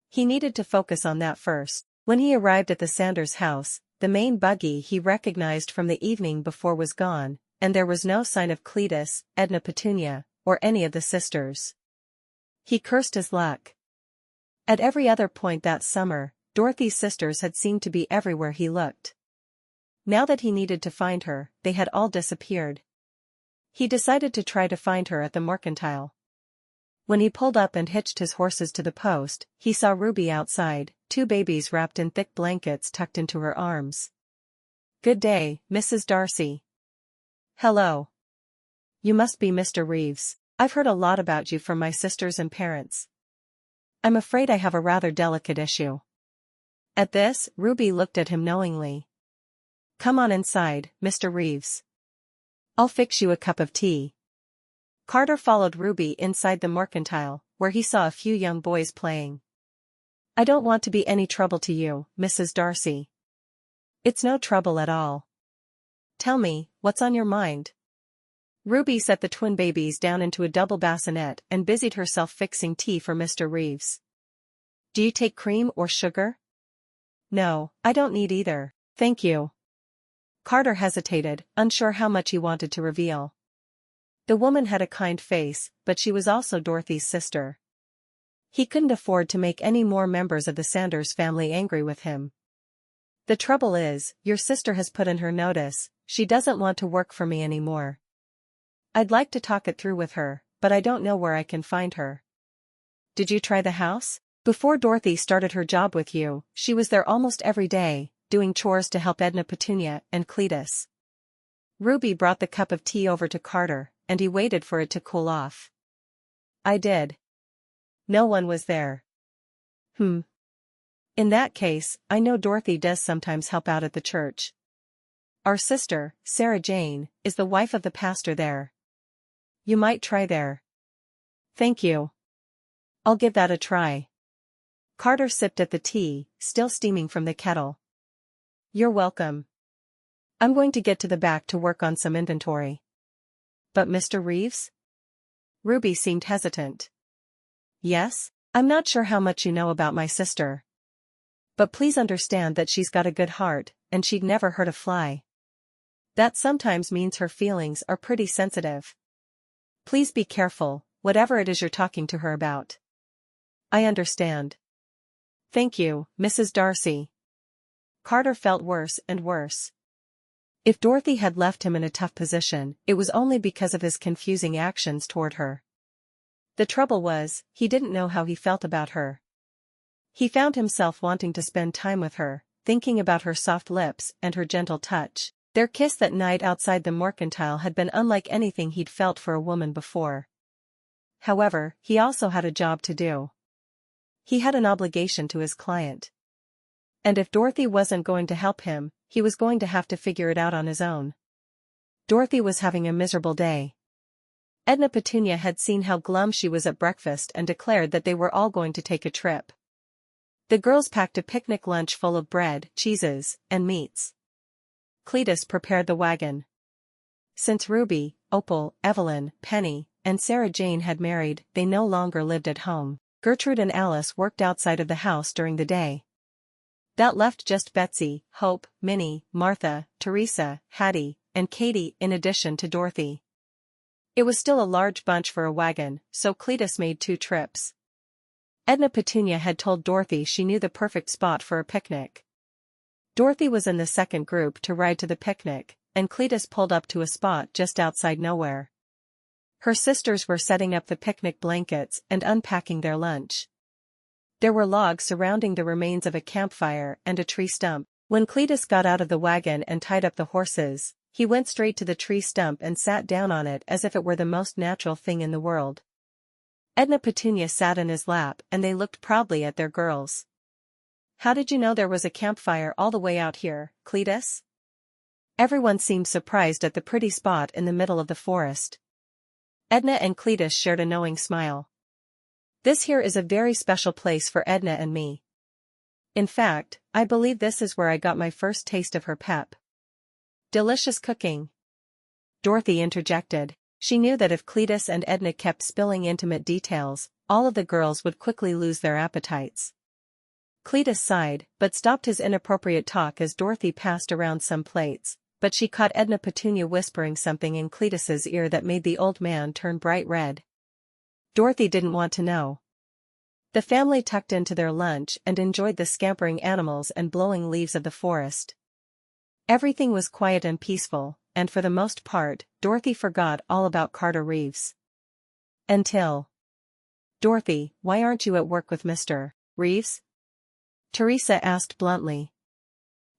A: He needed to focus on that first. When he arrived at the Sanders house, the main buggy he recognized from the evening before was gone, and there was no sign of Cletus, Edna Petunia, or any of the sisters. He cursed his luck. At every other point that summer, Dorothy's sisters had seemed to be everywhere he looked. Now that he needed to find her, they had all disappeared. He decided to try to find her at the mercantile. When he pulled up and hitched his horses to the post, he saw Ruby outside, 2 babies wrapped in thick blankets tucked into her arms. Good day, Mrs. Darcy. Hello. You must be Mr. Reeves. I've heard a lot about you from my sisters and parents. I'm afraid I have a rather delicate issue. At this, Ruby looked at him knowingly. Come on inside, Mr. Reeves. I'll fix you a cup of tea. Carter followed Ruby inside the mercantile, where he saw a few young boys playing. I don't want to be any trouble to you, Mrs. Darcy. It's no trouble at all. Tell me, what's on your mind? Ruby set the twin babies down into a double bassinet and busied herself fixing tea for Mr. Reeves. Do you take cream or sugar? No, I don't need either, thank you. Carter hesitated, unsure how much he wanted to reveal. The woman had a kind face, but she was also Dorothy's sister. He couldn't afford to make any more members of the Sanders family angry with him. The trouble is, your sister has put in her notice, she doesn't want to work for me anymore. I'd like to talk it through with her, but I don't know where I can find her. Did you try the house? Before Dorothy started her job with you, she was there almost every day, doing chores to help Edna Petunia and Cletus. Ruby brought the cup of tea over to Carter, and he waited for it to cool off. I did. No one was there. In that case, I know Dorothy does sometimes help out at the church. Our sister, Sarah Jane, is the wife of the pastor there. You might try there. Thank you. I'll give that a try. Carter sipped at the tea, still steaming from the kettle. You're welcome. I'm going to get to the back to work on some inventory. But Mr. Reeves? Ruby seemed hesitant. Yes, I'm not sure how much you know about my sister. But please understand that she's got a good heart, and she'd never hurt a fly. That sometimes means her feelings are pretty sensitive. Please be careful, whatever it is you're talking to her about. I understand. Thank you, Mrs. Darcy. Carter felt worse and worse. If Dorothy had left him in a tough position, it was only because of his confusing actions toward her. The trouble was, he didn't know how he felt about her. He found himself wanting to spend time with her, thinking about her soft lips and her gentle touch. Their kiss that night outside the Mercantile had been unlike anything he'd felt for a woman before. However, he also had a job to do. He had an obligation to his client. And if Dorothy wasn't going to help him, he was going to have to figure it out on his own. Dorothy was having a miserable day. Edna Petunia had seen how glum she was at breakfast and declared that they were all going to take a trip. The girls packed a picnic lunch full of bread, cheeses, and meats. Cletus prepared the wagon. Since Ruby, Opal, Evelyn, Penny, and Sarah Jane had married, they no longer lived at home. Gertrude and Alice worked outside of the house during the day. That left just Betsy, Hope, Minnie, Martha, Teresa, Hattie, and Katie in addition to Dorothy. It was still a large bunch for a wagon, so Cletus made 2 trips. Edna Petunia had told Dorothy she knew the perfect spot for a picnic. Dorothy was in the second group to ride to the picnic, and Cletus pulled up to a spot just outside nowhere. Her sisters were setting up the picnic blankets and unpacking their lunch. There were logs surrounding the remains of a campfire and a tree stump. When Cletus got out of the wagon and tied up the horses, he went straight to the tree stump and sat down on it as if it were the most natural thing in the world. Edna Petunia sat in his lap and they looked proudly at their girls. How did you know there was a campfire all the way out here, Cletus? Everyone seemed surprised at the pretty spot in the middle of the forest. Edna and Cletus shared a knowing smile. This here is a very special place for Edna and me. In fact, I believe this is where I got my first taste of her pep. Delicious cooking. Dorothy interjected. She knew that if Cletus and Edna kept spilling intimate details, all of the girls would quickly lose their appetites. Cletus sighed, but stopped his inappropriate talk as Dorothy passed around some plates, but she caught Edna Petunia whispering something in Cletus's ear that made the old man turn bright red. Dorothy didn't want to know. The family tucked into their lunch and enjoyed the scampering animals and blowing leaves of the forest. Everything was quiet and peaceful, and for the most part, Dorothy forgot all about Carter Reeves. Until... Dorothy, why aren't you at work with Mr. Reeves? Teresa asked bluntly.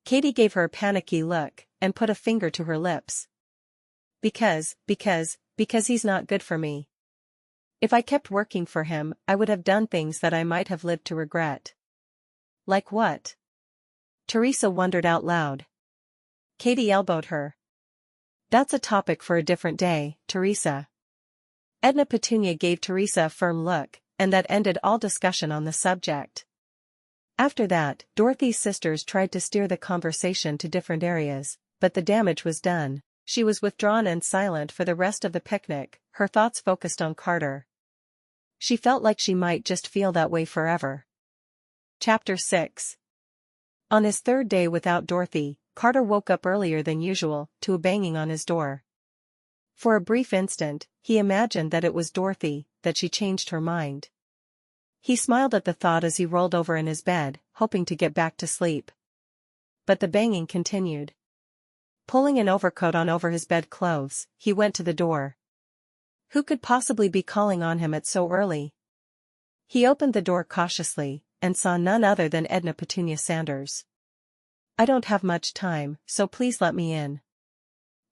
A: Katie gave her a panicky look, and put a finger to her lips. Because he's not good for me. If I kept working for him, I would have done things that I might have lived to regret. Like what? Teresa wondered out loud. Katie elbowed her. That's a topic for a different day, Teresa. Edna Petunia gave Teresa a firm look, and that ended all discussion on the subject. After that, Dorothy's sisters tried to steer the conversation to different areas, but the damage was done. She was withdrawn and silent for the rest of the picnic, her thoughts focused on Carter. She felt like she might just feel that way forever. Chapter 6. On his 3rd day without Dorothy, Carter woke up earlier than usual, to a banging on his door. For a brief instant, he imagined that it was Dorothy, that she changed her mind. He smiled at the thought as he rolled over in his bed, hoping to get back to sleep. But the banging continued. Pulling an overcoat on over his bedclothes, he went to the door. Who could possibly be calling on him at so early? He opened the door cautiously, and saw none other than Edna Petunia Sanders. I don't have much time, so please let me in.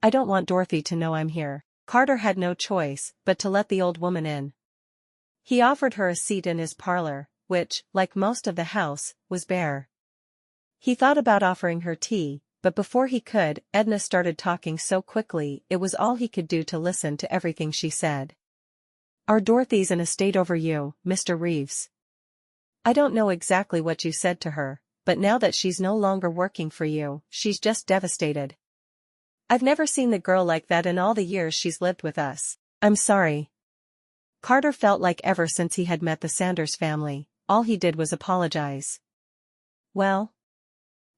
A: I don't want Dorothy to know I'm here. Carter had no choice but to let the old woman in. He offered her a seat in his parlor, which, like most of the house, was bare. He thought about offering her tea, but before he could, Edna started talking so quickly it was all he could do to listen to everything she said. Our Dorothy's in a state over you, Mr. Reeves. I don't know exactly what you said to her, but now that she's no longer working for you, she's just devastated. I've never seen the girl like that in all the years she's lived with us. I'm sorry. Carter felt like ever since he had met the Sanders family, all he did was apologize. Well?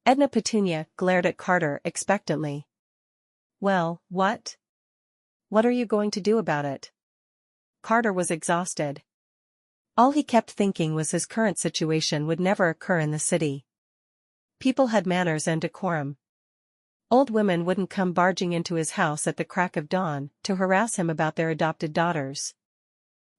A: Edna Petunia glared at Carter expectantly. Well, what? What are you going to do about it? Carter was exhausted. All he kept thinking was his current situation would never occur in the city. People had manners and decorum. Old women wouldn't come barging into his house at the crack of dawn to harass him about their adopted daughters.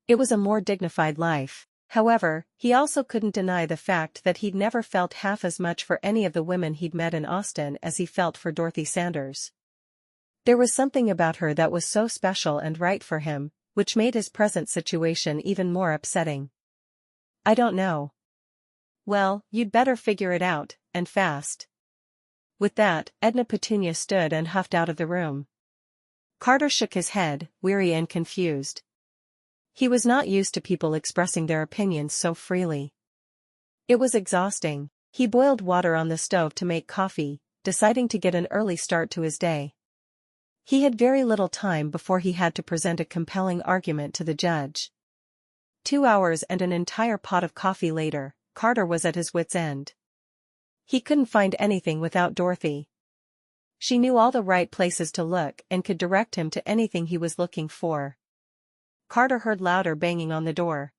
A: It was a more dignified life. However, he also couldn't deny the fact that he'd never felt half as much for any of the women he'd met in Austin as he felt for Dorothy Sanders. There was something about her that was so special and right for him, which made his present situation even more upsetting. I don't know. Well, you'd better figure it out, and fast. With that, Edna Petunia stood and huffed out of the room. Carter shook his head, weary and confused. He was not used to people expressing their opinions so freely. It was exhausting. He boiled water on the stove to make coffee, deciding to get an early start to his day. He had very little time before he had to present a compelling argument to the judge. 2 hours and an entire pot of coffee later, Carter was at his wit's end. He couldn't find anything without Dorothy. She knew all the right places to look and could direct him to anything he was looking for. Carter heard louder banging on the door.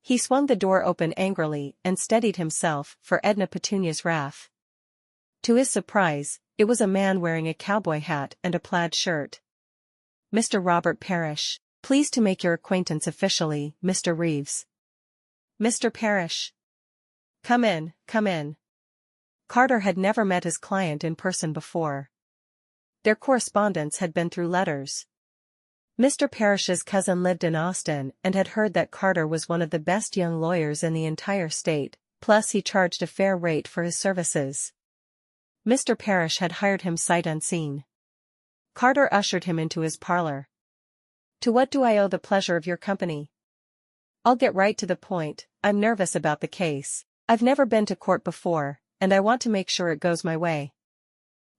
A: He swung the door open angrily and steadied himself for Edna Petunia's wrath. To his surprise, it was a man wearing a cowboy hat and a plaid shirt. Mr. Robert Parrish, pleased to make your acquaintance officially, Mr. Reeves. Mr. Parrish. Come in, come in. Carter had never met his client in person before. Their correspondence had been through letters. Mr. Parrish's cousin lived in Austin and had heard that Carter was one of the best young lawyers in the entire state, plus he charged a fair rate for his services. Mr. Parrish had hired him sight unseen. Carter ushered him into his parlor. To what do I owe the pleasure of your company? I'll get right to the point. I'm nervous about the case. I've never been to court before, and I want to make sure it goes my way.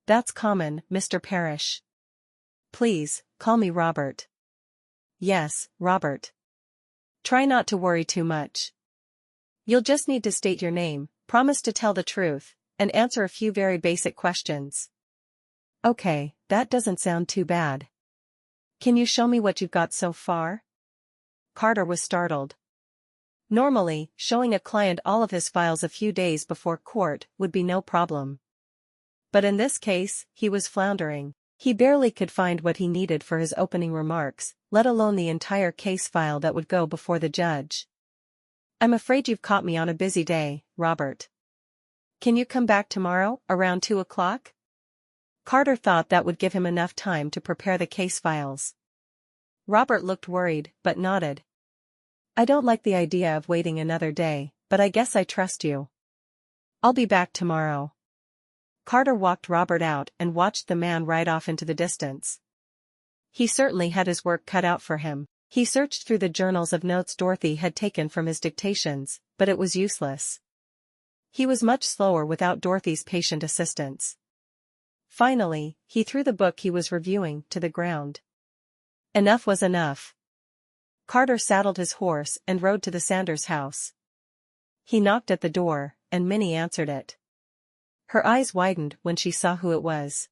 A: That's common, Mr. Parrish. Please, call me Robert. Yes, Robert. Try not to worry too much. You'll just need to state your name, promise to tell the truth, and answer a few very basic questions. Okay, that doesn't sound too bad. Can you show me what you've got so far? Carter was startled. Normally, showing a client all of his files a few days before court would be no problem. But in this case, he was floundering. He barely could find what he needed for his opening remarks, let alone the entire case file that would go before the judge. I'm afraid you've caught me on a busy day, Robert. Can you come back tomorrow, around 2 o'clock? Carter thought that would give him enough time to prepare the case files. Robert looked worried, but nodded. I don't like the idea of waiting another day, but I guess I trust you. I'll be back tomorrow. Carter walked Robert out and watched the man ride off into the distance. He certainly had his work cut out for him. He searched through the journals of notes Dorothy had taken from his dictations, but it was useless. He was much slower without Dorothy's patient assistance. Finally, he threw the book he was reviewing to the ground. Enough was enough. Carter saddled his horse and rode to the Sanders house. He knocked at the door, and Minnie answered it. Her eyes widened when she saw who it was.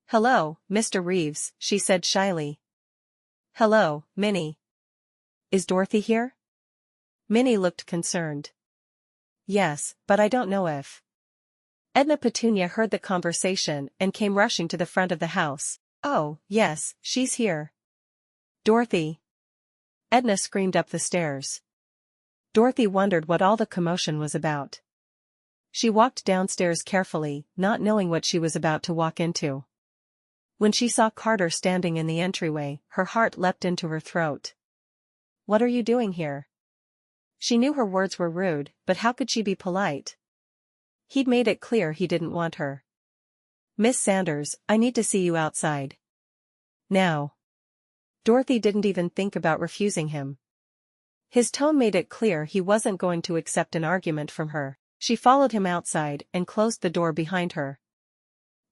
A: Hello, Mr. Reeves, she said shyly. Hello, Minnie. Is Dorothy here? Minnie looked concerned. Yes, but I don't know if. Edna Petunia heard the conversation and came rushing to the front of the house. Oh, yes, she's here. Dorothy. Edna screamed up the stairs. Dorothy wondered what all the commotion was about. She walked downstairs carefully, not knowing what she was about to walk into. When she saw Carter standing in the entryway, her heart leapt into her throat. What are you doing here? She knew her words were rude, but how could she be polite? He'd made it clear he didn't want her. Miss Sanders, I need to see you outside. Now. Dorothy didn't even think about refusing him. His tone made it clear he wasn't going to accept an argument from her. She followed him outside and closed the door behind her.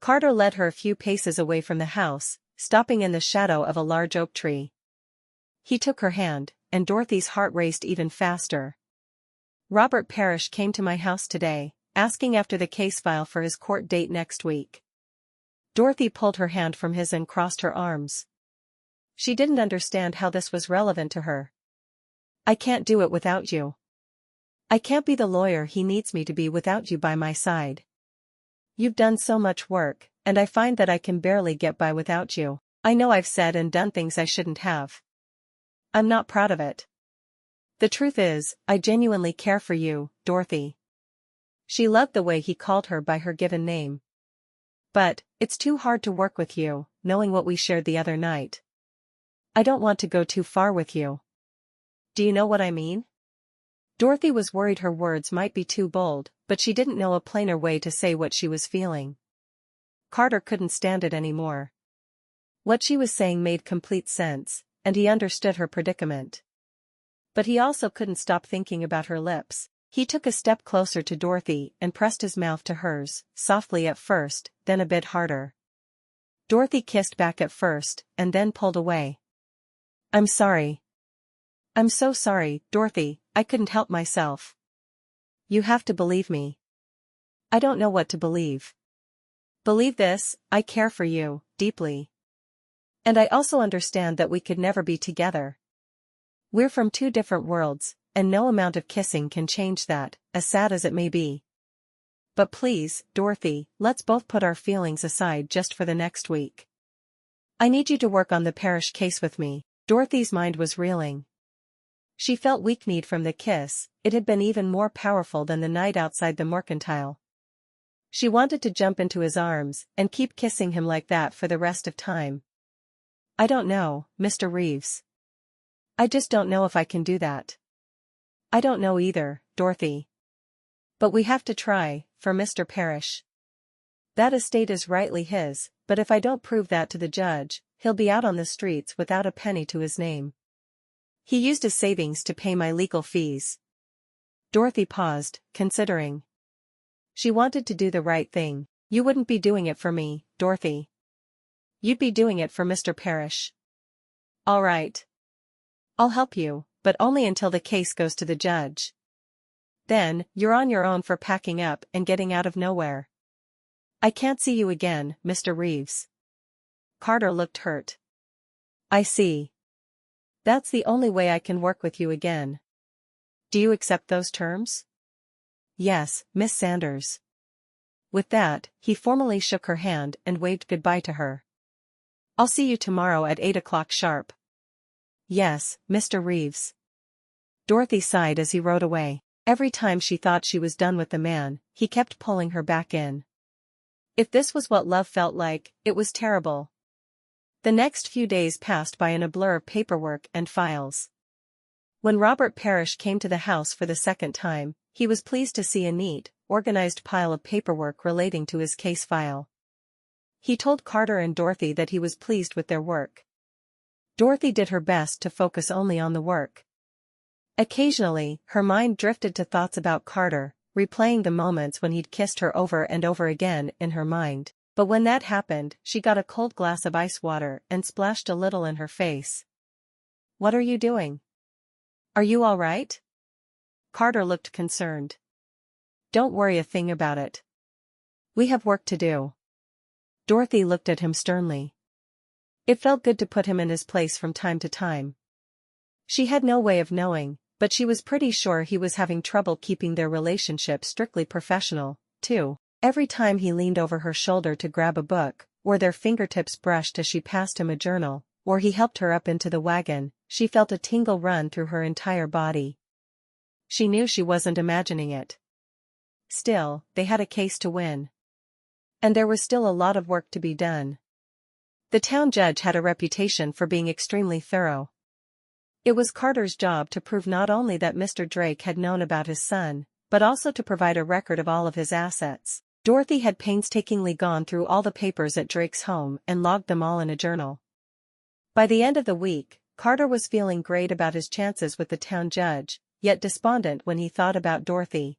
A: Carter led her a few paces away from the house, stopping in the shadow of a large oak tree. He took her hand, and Dorothy's heart raced even faster. Robert Parrish came to my house today, asking after the case file for his court date next week. Dorothy pulled her hand from his and crossed her arms. She didn't understand how this was relevant to her. I can't do it without you. I can't be the lawyer he needs me to be without you by my side. You've done so much work, and I find that I can barely get by without you. I know I've said and done things I shouldn't have. I'm not proud of it. The truth is, I genuinely care for you, Dorothy. She loved the way he called her by her given name. But, it's too hard to work with you, knowing what we shared the other night. I don't want to go too far with you. Do you know what I mean? Dorothy was worried her words might be too bold, but she didn't know a plainer way to say what she was feeling. Carter couldn't stand it anymore. What she was saying made complete sense, and he understood her predicament. But he also couldn't stop thinking about her lips. He took a step closer to Dorothy and pressed his mouth to hers, softly at first, then a bit harder. Dorothy kissed back at first, and then pulled away. I'm sorry. I'm so sorry, Dorothy, I couldn't help myself. You have to believe me. I don't know what to believe. Believe this, I care for you, deeply. And I also understand that we could never be together. We're from two different worlds, and no amount of kissing can change that, as sad as it may be. But please, Dorothy, let's both put our feelings aside just for the next week. I need you to work on the parish case with me. Dorothy's mind was reeling. She felt weak-kneed from the kiss, it had been even more powerful than the night outside the mercantile. She wanted to jump into his arms and keep kissing him like that for the rest of time. I don't know, Mr. Reeves. I just don't know if I can do that. I don't know either, Dorothy. But we have to try, for Mr. Parrish. That estate is rightly his, but if I don't prove that to the judge, he'll be out on the streets without a penny to his name. He used his savings to pay my legal fees. Dorothy paused, considering. She wanted to do the right thing. You wouldn't be doing it for me, Dorothy. You'd be doing it for Mr. Parrish. All right. I'll help you, but only until the case goes to the judge. Then, you're on your own for packing up and getting out of nowhere. I can't see you again, Mr. Reeves. Carter looked hurt. I see. That's the only way I can work with you again. Do you accept those terms? Yes, Miss Sanders. With that, he formally shook her hand and waved goodbye to her. I'll see you tomorrow at 8 o'clock sharp. Yes, Mr. Reeves. Dorothy sighed as he rode away. Every time she thought she was done with the man, he kept pulling her back in. If this was what love felt like, it was terrible. The next few days passed by in a blur of paperwork and files. When Robert Parrish came to the house for the second time, he was pleased to see a neat, organized pile of paperwork relating to his case file. He told Carter and Dorothy that he was pleased with their work. Dorothy did her best to focus only on the work. Occasionally, her mind drifted to thoughts about Carter, replaying the moments when he'd kissed her over and over again in her mind. But when that happened, she got a cold glass of ice water and splashed a little in her face. What are you doing? Are you all right? Carter looked concerned. Don't worry a thing about it. We have work to do. Dorothy looked at him sternly. It felt good to put him in his place from time to time. She had no way of knowing, but she was pretty sure he was having trouble keeping their relationship strictly professional, too. Every time he leaned over her shoulder to grab a book, or their fingertips brushed as she passed him a journal, or he helped her up into the wagon, she felt a tingle run through her entire body. She knew she wasn't imagining it. Still, they had a case to win. And there was still a lot of work to be done. The town judge had a reputation for being extremely thorough. It was Carter's job to prove not only that Mr. Drake had known about his son, but also to provide a record of all of his assets. Dorothy had painstakingly gone through all the papers at Drake's home and logged them all in a journal. By the end of the week, Carter was feeling great about his chances with the town judge, yet despondent when he thought about Dorothy.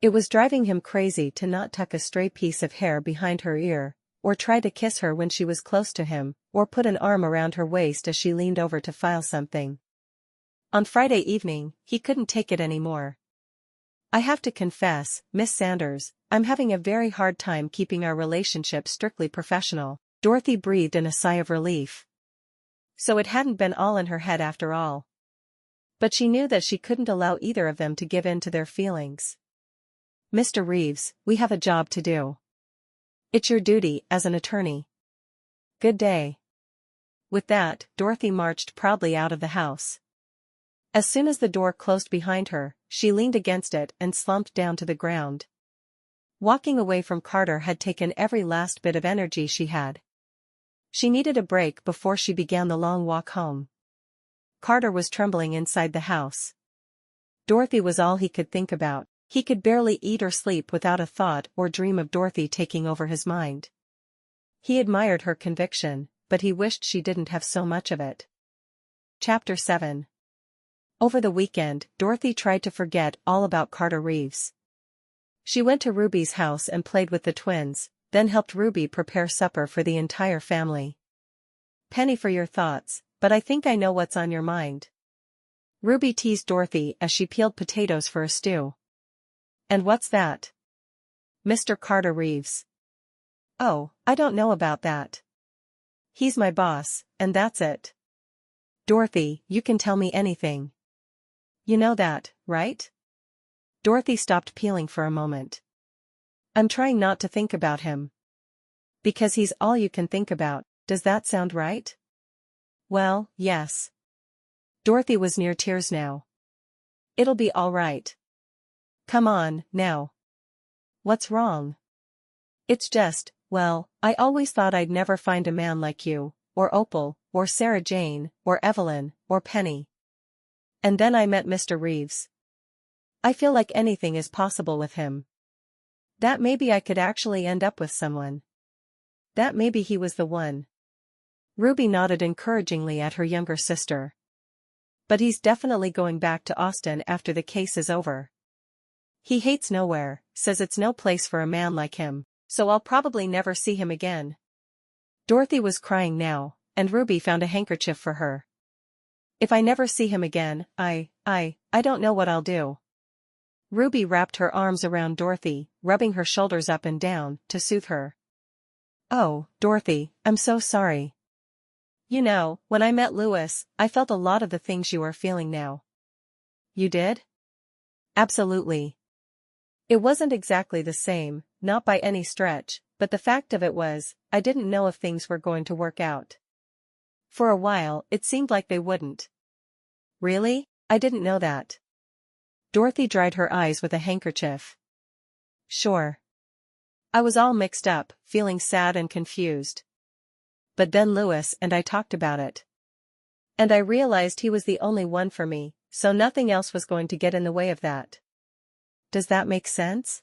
A: It was driving him crazy to not tuck a stray piece of hair behind her ear, or try to kiss her when she was close to him, or put an arm around her waist as she leaned over to file something. On Friday evening, he couldn't take it anymore. I have to confess, Miss Sanders, I'm having a very hard time keeping our relationship strictly professional. Dorothy breathed in a sigh of relief. So it hadn't been all in her head after all. But she knew that she couldn't allow either of them to give in to their feelings. "Mr. Reeves, we have a job to do. It's your duty as an attorney. Good day." With that, Dorothy marched proudly out of the house. As soon as the door closed behind her, she leaned against it and slumped down to the ground. Walking away from Carter had taken every last bit of energy she had. She needed a break before she began the long walk home. Carter was trembling inside the house. Dorothy was all he could think about. He could barely eat or sleep without a thought or dream of Dorothy taking over his mind. He admired her conviction, but he wished she didn't have so much of it. Chapter 7. Over the weekend, Dorothy tried to forget all about Carter Reeves. She went to Ruby's house and played with the twins, then helped Ruby prepare supper for the entire family. "Penny for your thoughts, but I think I know what's on your mind." Ruby teased Dorothy as she peeled potatoes for a stew. "And what's that?" "Mr. Carter Reeves." "Oh, I don't know about that. He's my boss, and that's it." "Dorothy, you can tell me anything. You know that, right?" Dorothy stopped peeling for a moment. "I'm trying not to think about him." "Because he's all you can think about, does that sound right?" "Well, yes." Dorothy was near tears now. "It'll be all right. Come on, now." "What's wrong?" "It's just, well, I always thought I'd never find a man like you, or Opal, or Sarah Jane, or Evelyn, or Penny. And then I met Mr. Reeves. I feel like anything is possible with him. That maybe I could actually end up with someone. That maybe he was the one." Ruby nodded encouragingly at her younger sister. "But he's definitely going back to Austin after the case is over. He hates nowhere, says it's no place for a man like him, so I'll probably never see him again." Dorothy was crying now, and Ruby found a handkerchief for her. "If I never see him again, I don't know what I'll do." Ruby wrapped her arms around Dorothy, rubbing her shoulders up and down, to soothe her. "Oh, Dorothy, I'm so sorry. You know, when I met Louis, I felt a lot of the things you are feeling now." "You did?" "Absolutely. It wasn't exactly the same, not by any stretch, but the fact of it was, I didn't know if things were going to work out. For a while, it seemed like they wouldn't." "Really? I didn't know that." Dorothy dried her eyes with a handkerchief. "Sure. I was all mixed up, feeling sad and confused. But then Louis and I talked about it. And I realized he was the only one for me, so nothing else was going to get in the way of that." "Does that make sense?"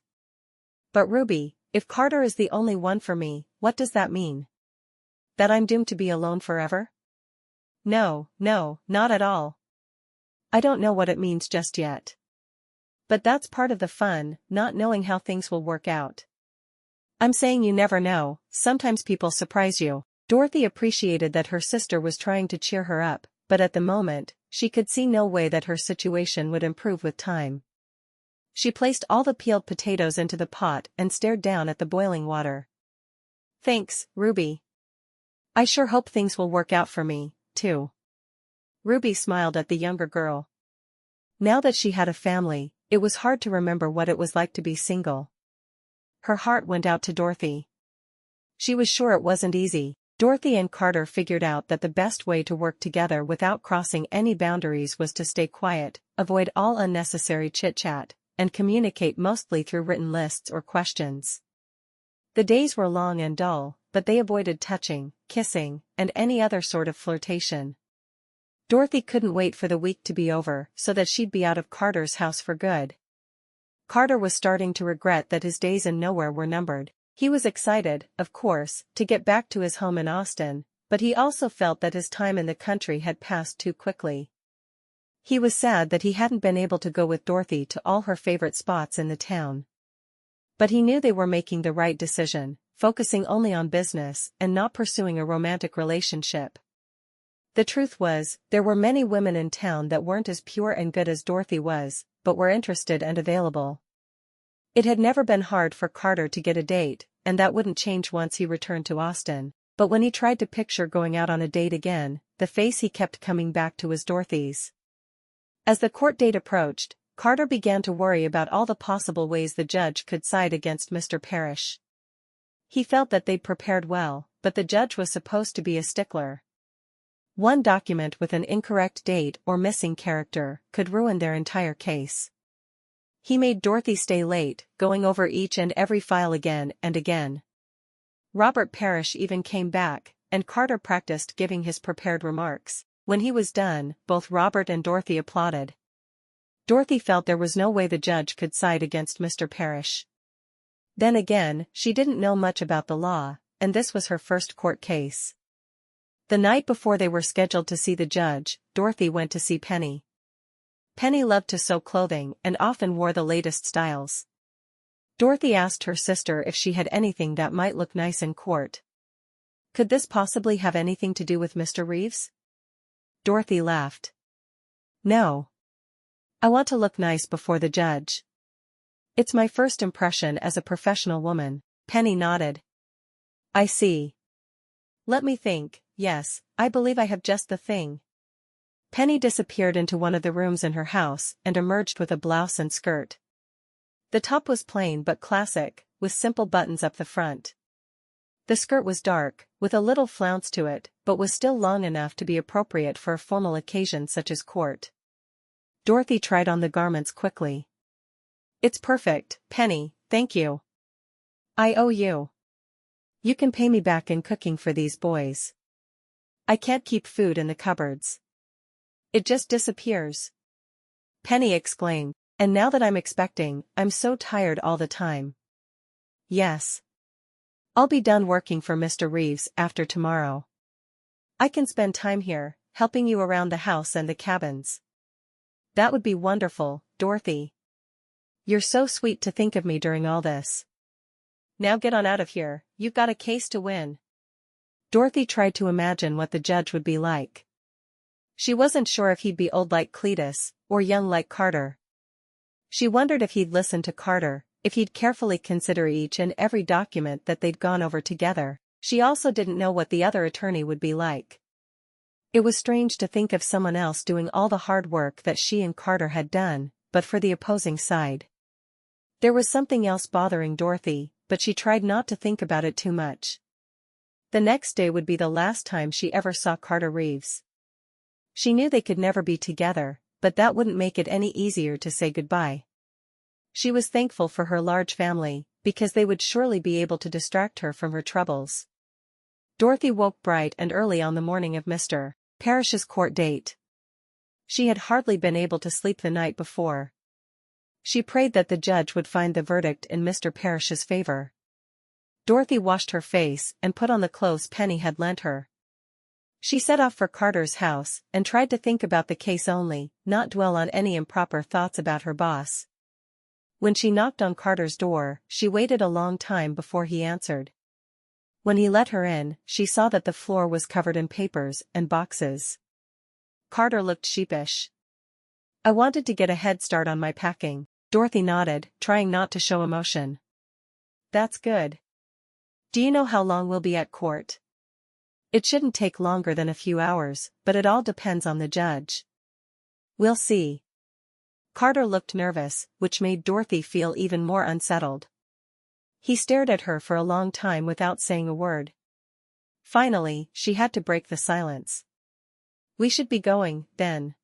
A: "But Ruby, if Carter is the only one for me, what does that mean? That I'm doomed to be alone forever?" No, not at all. I don't know what it means just yet. But that's part of the fun, not knowing how things will work out. I'm saying you never know, sometimes people surprise you." Dorothy appreciated that her sister was trying to cheer her up, but at the moment, she could see no way that her situation would improve with time. She placed all the peeled potatoes into the pot and stared down at the boiling water. "Thanks, Ruby. I sure hope things will work out for me, too." Ruby smiled at the younger girl. Now that she had a family, it was hard to remember what it was like to be single. Her heart went out to Dorothy. She was sure it wasn't easy. Dorothy and Carter figured out that the best way to work together without crossing any boundaries was to stay quiet, avoid all unnecessary chit-chat, and communicate mostly through written lists or questions. The days were long and dull, but they avoided touching, kissing, and any other sort of flirtation. Dorothy couldn't wait for the week to be over so that she'd be out of Carter's house for good. Carter was starting to regret that his days in nowhere were numbered. He was excited, of course, to get back to his home in Austin, but he also felt that his time in the country had passed too quickly. He was sad that he hadn't been able to go with Dorothy to all her favorite spots in the town. But he knew they were making the right decision, focusing only on business and not pursuing a romantic relationship. The truth was, there were many women in town that weren't as pure and good as Dorothy was, but were interested and available. It had never been hard for Carter to get a date, and that wouldn't change once he returned to Austin, but when he tried to picture going out on a date again, the face he kept coming back to was Dorothy's. As the court date approached, Carter began to worry about all the possible ways the judge could side against Mr. Parrish. He felt that they'd prepared well, but the judge was supposed to be a stickler. One document with an incorrect date or missing character could ruin their entire case. He made Dorothy stay late, going over each and every file again and again. Robert Parrish even came back, and Carter practiced giving his prepared remarks. When he was done, both Robert and Dorothy applauded. Dorothy felt there was no way the judge could side against Mr. Parrish. Then again, she didn't know much about the law, and this was her first court case. The night before they were scheduled to see the judge, Dorothy went to see Penny. Penny loved to sew clothing and often wore the latest styles. Dorothy asked her sister if she had anything that might look nice in court. Could this possibly have anything to do with Mr. Reeves? Dorothy laughed. No. I want to look nice before the judge. It's my first impression as a professional woman. Penny nodded. I see. Let me think. Yes, I believe I have just the thing. Penny disappeared into one of the rooms in her house and emerged with a blouse and skirt. The top was plain but classic, with simple buttons up the front. The skirt was dark, with a little flounce to it, but was still long enough to be appropriate for a formal occasion such as court. Dorothy tried on the garments quickly. It's perfect, Penny, thank you. I owe you. You can pay me back in cooking for these boys. I can't keep food in the cupboards. It just disappears. Penny exclaimed, and now that I'm expecting, I'm so tired all the time. Yes. I'll be done working for Mr. Reeves after tomorrow. I can spend time here, helping you around the house and the cabins. That would be wonderful, Dorothy. You're so sweet to think of me during all this. Now get on out of here, you've got a case to win. Dorothy tried to imagine what the judge would be like. She wasn't sure if he'd be old like Cletus, or young like Carter. She wondered if he'd listen to Carter, if he'd carefully consider each and every document that they'd gone over together. She also didn't know what the other attorney would be like. It was strange to think of someone else doing all the hard work that she and Carter had done, but for the opposing side. There was something else bothering Dorothy, but she tried not to think about it too much. The next day would be the last time she ever saw Carter Reeves. She knew they could never be together, but that wouldn't make it any easier to say goodbye. She was thankful for her large family, because they would surely be able to distract her from her troubles. Dorothy woke bright and early on the morning of Mr. Parrish's court date. She had hardly been able to sleep the night before. She prayed that the judge would find the verdict in Mr. Parrish's favor. Dorothy washed her face and put on the clothes Penny had lent her. She set off for Carter's house and tried to think about the case only, not dwell on any improper thoughts about her boss. When she knocked on Carter's door, she waited a long time before he answered. When he let her in, she saw that the floor was covered in papers and boxes. Carter looked sheepish. I wanted to get a head start on my packing. Dorothy nodded, trying not to show emotion. That's good. Do you know how long we'll be at court? It shouldn't take longer than a few hours, but it all depends on the judge. We'll see. Carter looked nervous, which made Dorothy feel even more unsettled. He stared at her for a long time without saying a word. Finally, she had to break the silence. We should be going, then.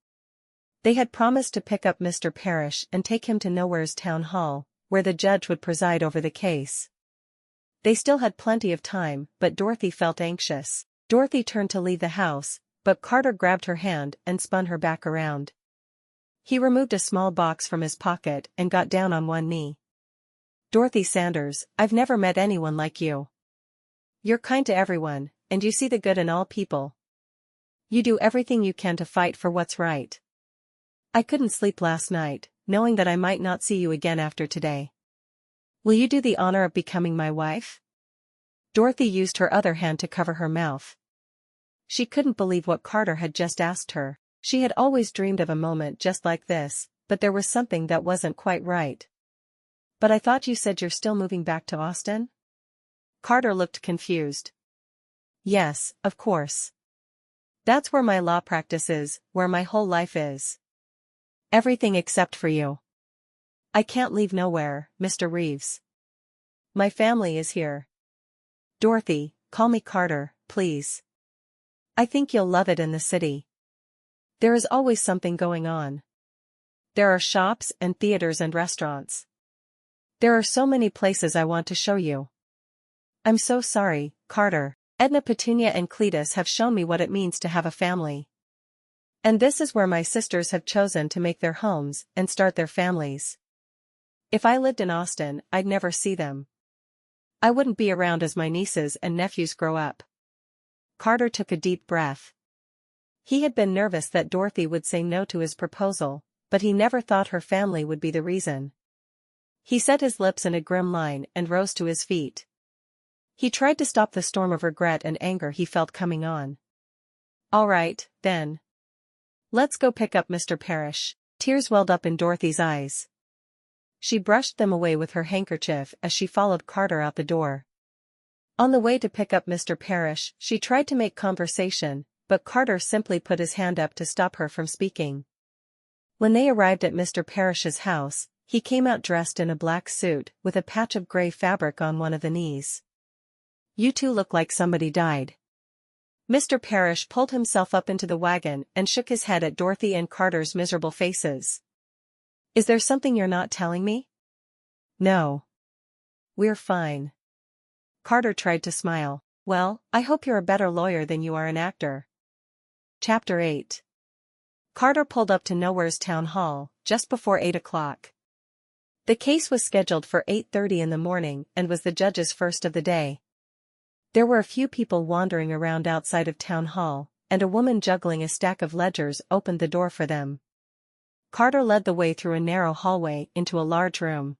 A: They had promised to pick up Mr. Parrish and take him to Nowhere's town hall, where the judge would preside over the case. They still had plenty of time, but Dorothy felt anxious. Dorothy turned to leave the house, but Carter grabbed her hand and spun her back around. He removed a small box from his pocket and got down on one knee. Dorothy Sanders, I've never met anyone like you. You're kind to everyone, and you see the good in all people. You do everything you can to fight for what's right. I couldn't sleep last night, knowing that I might not see you again after today. Will you do the honor of becoming my wife? Dorothy used her other hand to cover her mouth. She couldn't believe what Carter had just asked her. She had always dreamed of a moment just like this, but there was something that wasn't quite right. But I thought you said you're still moving back to Austin? Carter looked confused. Yes, of course. That's where my law practice is, where my whole life is. Everything except for you. I can't leave nowhere, Mr. Reeves. My family is here. Dorothy, call me Carter, please. I think you'll love it in the city. There is always something going on. There are shops and theaters and restaurants. There are so many places I want to show you. I'm so sorry, Carter. Edna, Petunia and Cletus have shown me what it means to have a family. And this is where my sisters have chosen to make their homes and start their families. If I lived in Austin, I'd never see them. I wouldn't be around as my nieces and nephews grow up. Carter took a deep breath. He had been nervous that Dorothy would say no to his proposal, but he never thought her family would be the reason. He set his lips in a grim line and rose to his feet. He tried to stop the storm of regret and anger he felt coming on. All right, then. Let's go pick up Mr. Parrish. Tears welled up in Dorothy's eyes. She brushed them away with her handkerchief as she followed Carter out the door. On the way to pick up Mr. Parrish, she tried to make conversation, but Carter simply put his hand up to stop her from speaking. When they arrived at Mr. Parrish's house, he came out dressed in a black suit, with a patch of gray fabric on one of the knees. You two look like somebody died. Mr. Parrish pulled himself up into the wagon and shook his head at Dorothy and Carter's miserable faces. Is there something you're not telling me? No. We're fine. Carter tried to smile. Well, I hope you're a better lawyer than you are an actor. Chapter 8. Carter pulled up to Nowhere's town hall, just before 8 o'clock. The case was scheduled for 8:30 in the morning and was the judge's first of the day. There were a few people wandering around outside of town hall, and a woman juggling a stack of ledgers opened the door for them. Carter led the way through a narrow hallway into a large room.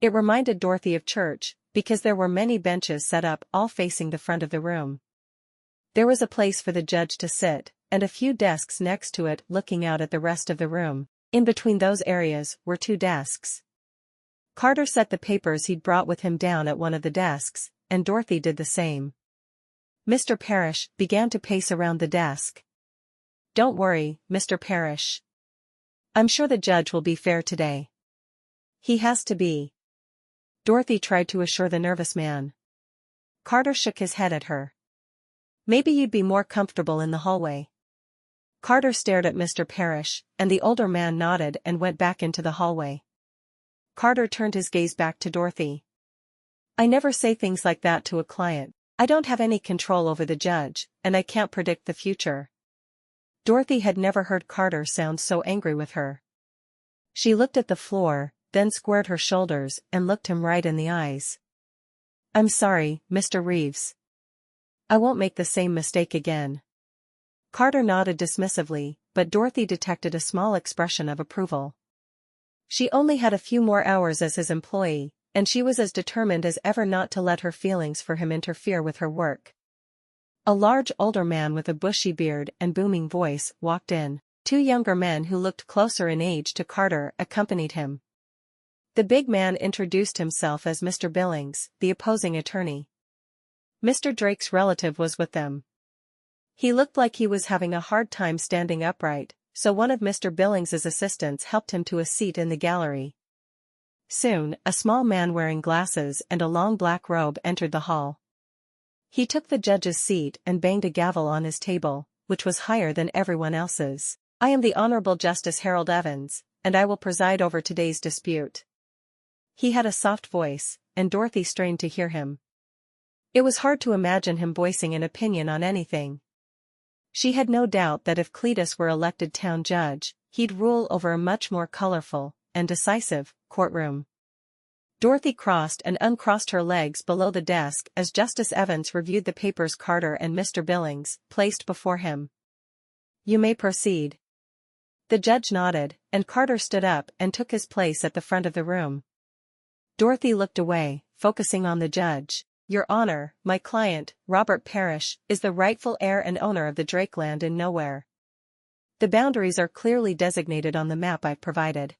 A: It reminded Dorothy of church, because there were many benches set up all facing the front of the room. There was a place for the judge to sit, and a few desks next to it looking out at the rest of the room. In between those areas were 2 desks. Carter set the papers he'd brought with him down at one of the desks, and Dorothy did the same. Mr. Parrish began to pace around the desk. Don't worry, Mr. Parrish. I'm sure the judge will be fair today. He has to be. Dorothy tried to assure the nervous man. Carter shook his head at her. Maybe you'd be more comfortable in the hallway. Carter stared at Mr. Parrish, and the older man nodded and went back into the hallway. Carter turned his gaze back to Dorothy. I never say things like that to a client. I don't have any control over the judge, and I can't predict the future. Dorothy had never heard Carter sound so angry with her. She looked at the floor, then squared her shoulders and looked him right in the eyes. I'm sorry, Mr. Reeves. I won't make the same mistake again. Carter nodded dismissively, but Dorothy detected a small expression of approval. She only had a few more hours as his employee, and she was as determined as ever not to let her feelings for him interfere with her work. A large older man with a bushy beard and booming voice walked in. 2 younger men who looked closer in age to Carter accompanied him. The big man introduced himself as Mr. Billings, the opposing attorney. Mr. Drake's relative was with them. He looked like he was having a hard time standing upright, so one of Mr. Billings's assistants helped him to a seat in the gallery. Soon, a small man wearing glasses and a long black robe entered the hall. He took the judge's seat and banged a gavel on his table, which was higher than everyone else's. I am the Honorable Justice Harold Evans, and I will preside over today's dispute. He had a soft voice, and Dorothy strained to hear him. It was hard to imagine him voicing an opinion on anything. She had no doubt that if Cletus were elected town judge, he'd rule over a much more colorful and decisive courtroom. Dorothy crossed and uncrossed her legs below the desk as Justice Evans reviewed the papers Carter and Mr. Billings placed before him. You may proceed. The judge nodded, and Carter stood up and took his place at the front of the room. Dorothy looked away, focusing on the judge. Your Honor, my client, Robert Parrish, is the rightful heir and owner of the Drake land in Nowhere. The boundaries are clearly designated on the map I've provided.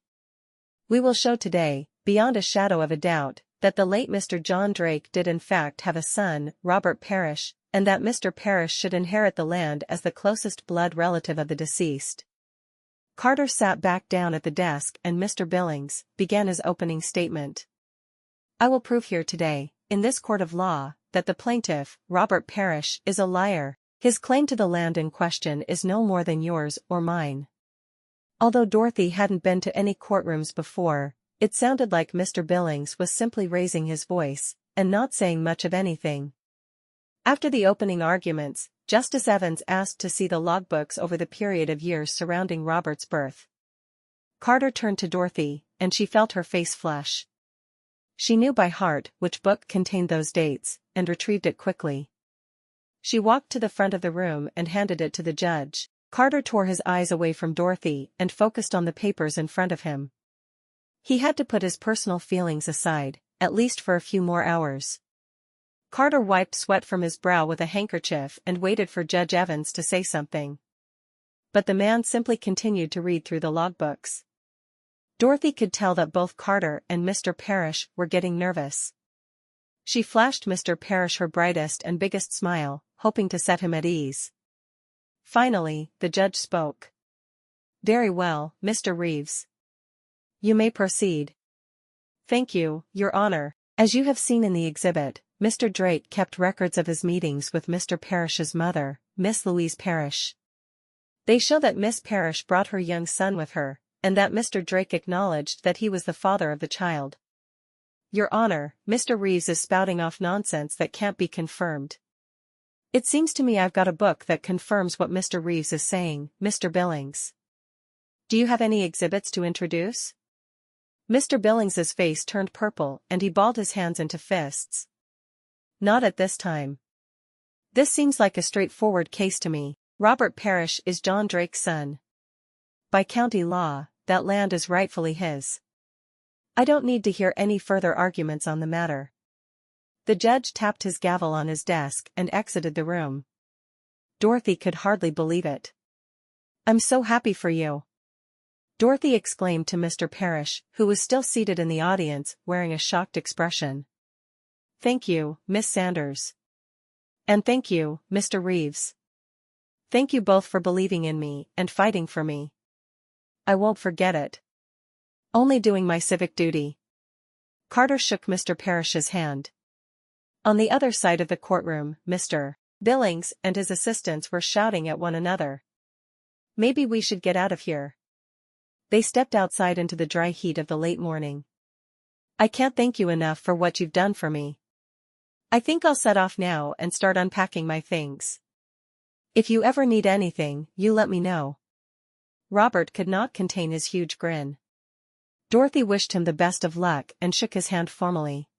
A: We will show today, beyond a shadow of a doubt, that the late Mr. John Drake did in fact have a son, Robert Parrish, and that Mr. Parrish should inherit the land as the closest blood relative of the deceased. Carter sat back down at the desk and Mr. Billings began his opening statement. I will prove here today, in this court of law, that the plaintiff, Robert Parrish, is a liar. His claim to the land in question is no more than yours or mine. Although Dorothy hadn't been to any courtrooms before, it sounded like Mr. Billings was simply raising his voice, and not saying much of anything. After the opening arguments, Justice Evans asked to see the logbooks over the period of years surrounding Robert's birth. Carter turned to Dorothy, and she felt her face flush. She knew by heart which book contained those dates, and retrieved it quickly. She walked to the front of the room and handed it to the judge. Carter tore his eyes away from Dorothy and focused on the papers in front of him. He had to put his personal feelings aside, at least for a few more hours. Carter wiped sweat from his brow with a handkerchief and waited for Judge Evans to say something. But the man simply continued to read through the logbooks. Dorothy could tell that both Carter and Mr. Parrish were getting nervous. She flashed Mr. Parrish her brightest and biggest smile, hoping to set him at ease. Finally, the judge spoke. Very well, Mr. Reeves. You may proceed. Thank you, Your Honor. As you have seen in the exhibit, Mr. Drake kept records of his meetings with Mr. Parrish's mother, Miss Louise Parrish. They show that Miss Parrish brought her young son with her, and that Mr. Drake acknowledged that he was the father of the child. Your Honor, Mr. Reeves is spouting off nonsense that can't be confirmed. It seems to me I've got a book that confirms what Mr. Reeves is saying, Mr. Billings. Do you have any exhibits to introduce? Mr. Billings's face turned purple and he balled his hands into fists. Not at this time. This seems like a straightforward case to me. Robert Parrish is John Drake's son. By county law, that land is rightfully his. I don't need to hear any further arguments on the matter. The judge tapped his gavel on his desk and exited the room. Dorothy could hardly believe it. I'm so happy for you. Dorothy exclaimed to Mr. Parrish, who was still seated in the audience, wearing a shocked expression. Thank you, Miss Sanders. And thank you, Mr. Reeves. Thank you both for believing in me and fighting for me. I won't forget it. Only doing my civic duty. Carter shook Mr. Parrish's hand. On the other side of the courtroom, Mr. Billings and his assistants were shouting at one another. Maybe we should get out of here. They stepped outside into the dry heat of the late morning. I can't thank you enough for what you've done for me. I think I'll set off now and start unpacking my things. If you ever need anything, you let me know. Robert could not contain his huge grin. Dorothy wished him the best of luck and shook his hand formally.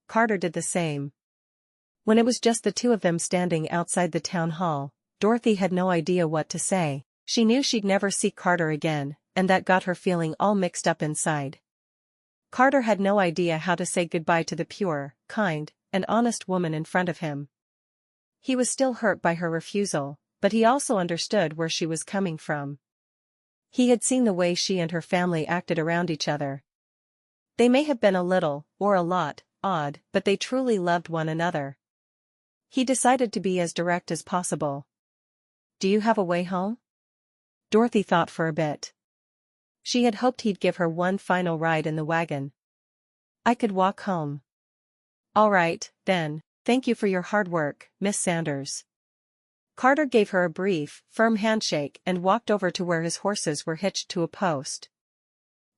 A: Carter did the same. When it was just the two of them standing outside the town hall, Dorothy had no idea what to say. She knew she'd never see Carter again, and that got her feeling all mixed up inside. Carter had no idea how to say goodbye to the pure, kind, and honest woman in front of him. He was still hurt by her refusal, but he also understood where she was coming from. He had seen the way she and her family acted around each other. They may have been a little, or a lot, odd, but they truly loved one another. He decided to be as direct as possible. Do you have a way home? Dorothy thought for a bit. She had hoped he'd give her one final ride in the wagon. I could walk home. All right, then, thank you for your hard work, Miss Sanders. Carter gave her a brief, firm handshake and walked over to where his horses were hitched to a post.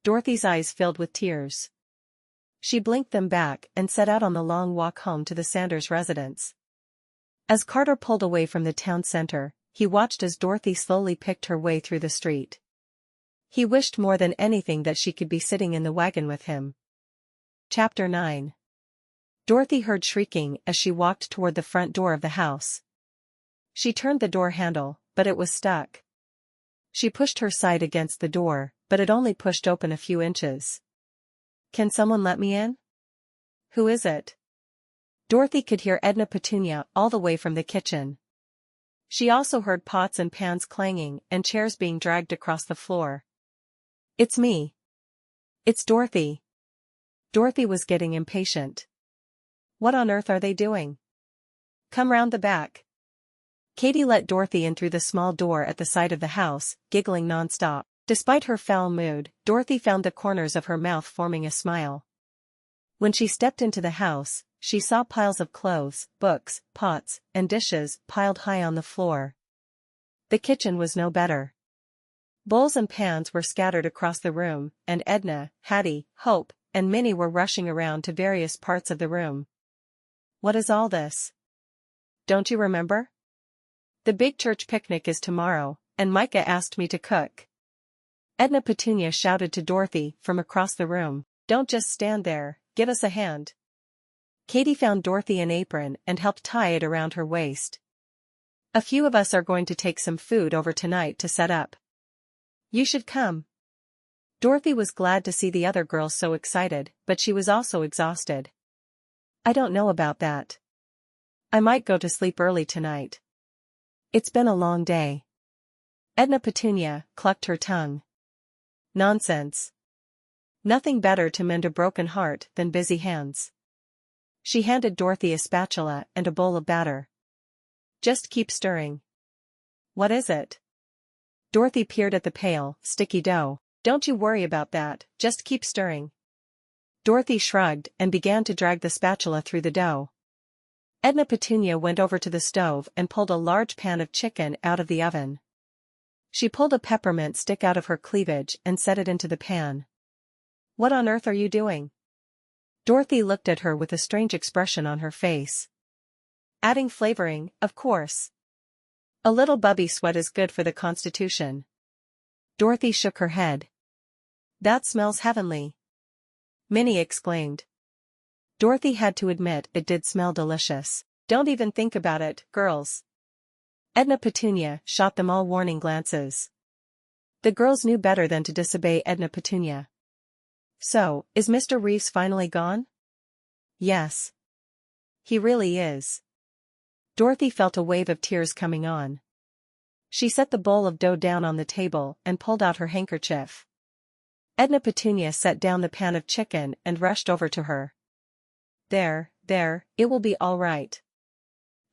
A: Dorothy's eyes filled with tears. She blinked them back and set out on the long walk home to the Sanders residence. As Carter pulled away from the town center, he watched as Dorothy slowly picked her way through the street. He wished more than anything that she could be sitting in the wagon with him. Chapter 9. Dorothy heard shrieking as she walked toward the front door of the house. She turned the door handle, but it was stuck. She pushed her side against the door, but it only pushed open a few inches. Can someone let me in? Who is it? Dorothy could hear Edna Petunia all the way from the kitchen. She also heard pots and pans clanging and chairs being dragged across the floor. It's me. It's Dorothy. Dorothy was getting impatient. What on earth are they doing? Come round the back. Katie let Dorothy in through the small door at the side of the house, giggling nonstop. Despite her foul mood, Dorothy found the corners of her mouth forming a smile. When she stepped into the house, she saw piles of clothes, books, pots, and dishes piled high on the floor. The kitchen was no better. Bowls and pans were scattered across the room, and Edna, Hattie, Hope, and Minnie were rushing around to various parts of the room. What is all this? Don't you remember? The big church picnic is tomorrow, and Micah asked me to cook. Edna Petunia shouted to Dorothy from across the room. Don't just stand there, give us a hand. Katie found Dorothy an apron and helped tie it around her waist. A few of us are going to take some food over tonight to set up. You should come. Dorothy was glad to see the other girls so excited, but she was also exhausted. I don't know about that. I might go to sleep early tonight. It's been a long day. Edna Petunia clucked her tongue. Nonsense. Nothing better to mend a broken heart than busy hands. She handed Dorothy a spatula and a bowl of batter. Just keep stirring. What is it? Dorothy peered at the pale, sticky dough. Don't you worry about that, just keep stirring. Dorothy shrugged and began to drag the spatula through the dough. Edna Petunia went over to the stove and pulled a large pan of chicken out of the oven. She pulled a peppermint stick out of her cleavage and set it into the pan. What on earth are you doing? Dorothy looked at her with a strange expression on her face. Adding flavoring, of course. A little bubby sweat is good for the constitution. Dorothy shook her head. That smells heavenly. Minnie exclaimed. Dorothy had to admit it did smell delicious. Don't even think about it, girls. Edna Petunia shot them all warning glances. The girls knew better than to disobey Edna Petunia. So, is Mr. Reeves finally gone? Yes. He really is. Dorothy felt a wave of tears coming on. She set the bowl of dough down on the table and pulled out her handkerchief. Edna Petunia set down the pan of chicken and rushed over to her. There, it will be all right.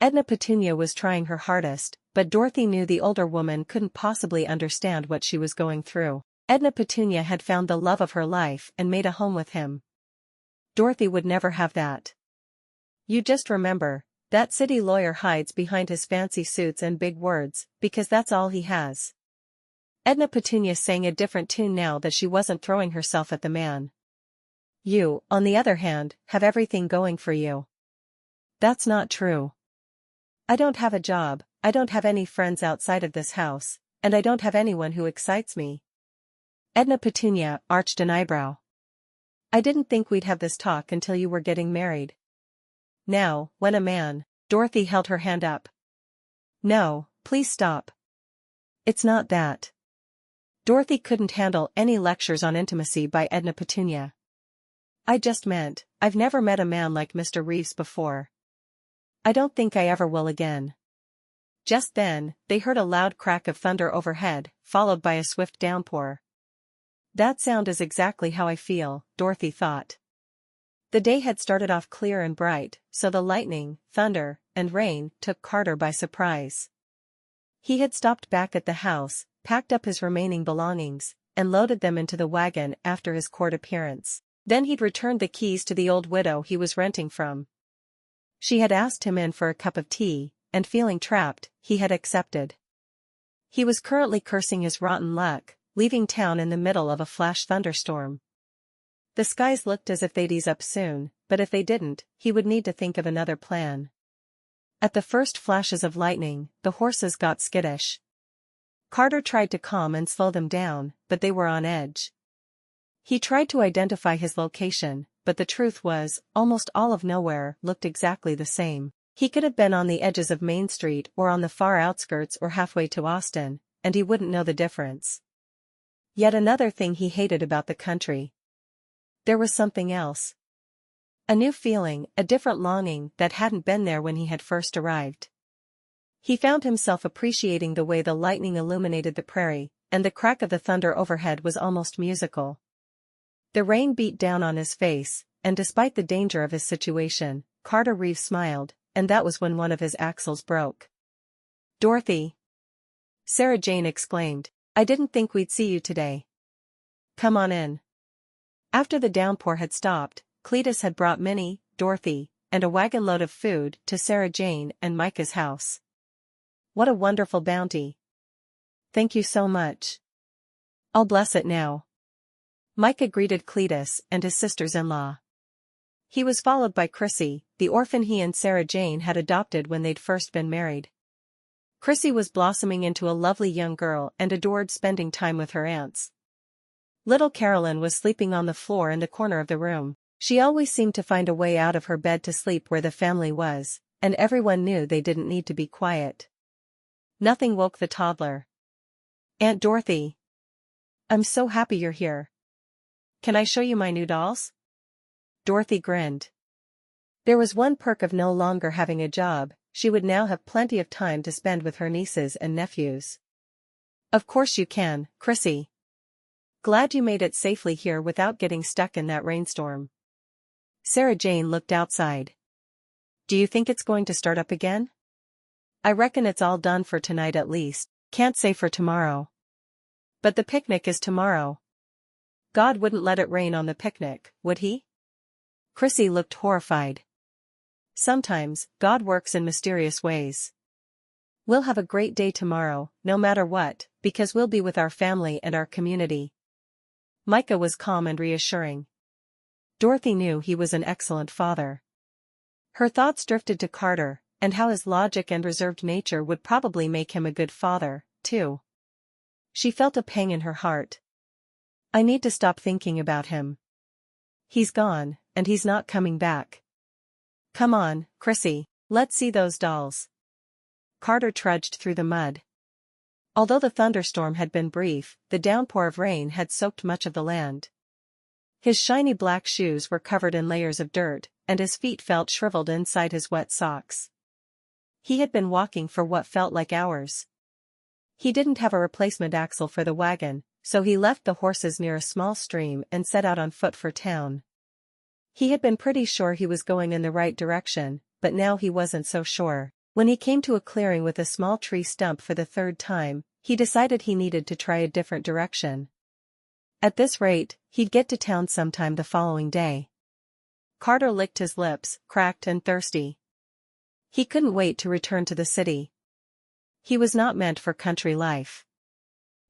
A: Edna Petunia was trying her hardest, but Dorothy knew the older woman couldn't possibly understand what she was going through. Edna Petunia had found the love of her life and made a home with him. Dorothy would never have that. You just remember, that city lawyer hides behind his fancy suits and big words, because that's all he has. Edna Petunia sang a different tune now that she wasn't throwing herself at the man. You, on the other hand, have everything going for you. That's not true. I don't have a job, I don't have any friends outside of this house, and I don't have anyone who excites me. Edna Petunia arched an eyebrow. I didn't think we'd have this talk until you were getting married. Now, when a man, Dorothy held her hand up. No, please stop. It's not that. Dorothy couldn't handle any lectures on intimacy by Edna Petunia. I just meant, I've never met a man like Mr. Reeves before. I don't think I ever will again. Just then, they heard a loud crack of thunder overhead, followed by a swift downpour. That sound is exactly how I feel, Dorothy thought. The day had started off clear and bright, so the lightning, thunder, and rain took Carter by surprise. He had stopped back at the house, packed up his remaining belongings, and loaded them into the wagon after his court appearance. Then he'd returned the keys to the old widow he was renting from. She had asked him in for a cup of tea, and feeling trapped, he had accepted. He was currently cursing his rotten luck, leaving town in the middle of a flash thunderstorm. The skies looked as if they'd ease up soon, but if they didn't, he would need to think of another plan. At the first flashes of lightning, the horses got skittish. Carter tried to calm and slow them down, but they were on edge. He tried to identify his location, but the truth was, almost all of nowhere looked exactly the same. He could have been on the edges of Main Street or on the far outskirts or halfway to Austin, and he wouldn't know the difference. Yet another thing he hated about the country. There was something else. A new feeling, a different longing that hadn't been there when he had first arrived. He found himself appreciating the way the lightning illuminated the prairie, and the crack of the thunder overhead was almost musical. The rain beat down on his face, and despite the danger of his situation, Carter Reeves smiled, and that was when one of his axles broke. Dorothy! Sarah Jane exclaimed. I didn't think we'd see you today. Come on in. After the downpour had stopped, Cletus had brought Minnie, Dorothy, and a wagon load of food to Sarah Jane and Micah's house. What a wonderful bounty. Thank you so much. I'll bless it now. Micah greeted Cletus and his sisters-in-law. He was followed by Chrissy, the orphan he and Sarah Jane had adopted when they'd first been married. Chrissy was blossoming into a lovely young girl and adored spending time with her aunts. Little Carolyn was sleeping on the floor in the corner of the room. She always seemed to find a way out of her bed to sleep where the family was, and everyone knew they didn't need to be quiet. Nothing woke the toddler. Aunt Dorothy. I'm so happy you're here. Can I show you my new dolls? Dorothy grinned. There was one perk of no longer having a job: she would now have plenty of time to spend with her nieces and nephews. Of course you can, Chrissy. Glad you made it safely here without getting stuck in that rainstorm. Sarah Jane looked outside. Do you think it's going to start up again? I reckon it's all done for tonight at least. Can't say for tomorrow. But the picnic is tomorrow. God wouldn't let it rain on the picnic, would he? Chrissy looked horrified. Sometimes, God works in mysterious ways. We'll have a great day tomorrow, no matter what, because we'll be with our family and our community. Micah was calm and reassuring. Dorothy knew he was an excellent father. Her thoughts drifted to Carter, and how his logic and reserved nature would probably make him a good father, too. She felt a pang in her heart. I need to stop thinking about him. He's gone, and he's not coming back. Come on, Chrissy, let's see those dolls. Carter trudged through the mud. Although the thunderstorm had been brief, the downpour of rain had soaked much of the land. His shiny black shoes were covered in layers of dirt, and his feet felt shriveled inside his wet socks. He had been walking for what felt like hours. He didn't have a replacement axle for the wagon, so he left the horses near a small stream and set out on foot for town. He had been pretty sure he was going in the right direction, but now he wasn't so sure. When he came to a clearing with a small tree stump for the third time, he decided he needed to try a different direction. At this rate, he'd get to town sometime the following day. Carter licked his lips, cracked and thirsty. He couldn't wait to return to the city. He was not meant for country life.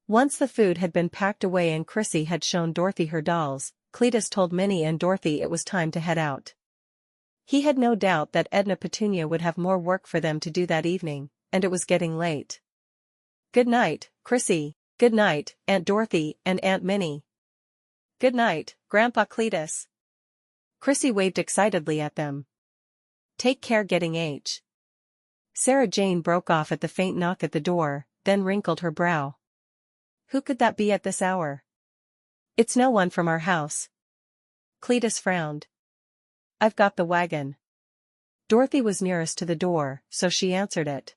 A: Once the food had been packed away and Chrissy had shown Dorothy her dolls, Cletus told Minnie and Dorothy it was time to head out. He had no doubt that Edna Petunia would have more work for them to do that evening, and it was getting late. Good night, Chrissy. Good night, Aunt Dorothy and Aunt Minnie. Good night, Grandpa Cletus. Chrissy waved excitedly at them. Take care getting H. Sarah Jane broke off at the faint knock at the door, then wrinkled her brow. Who could that be at this hour? It's no one from our house. Cletus frowned. I've got the wagon. Dorothy was nearest to the door, so she answered it.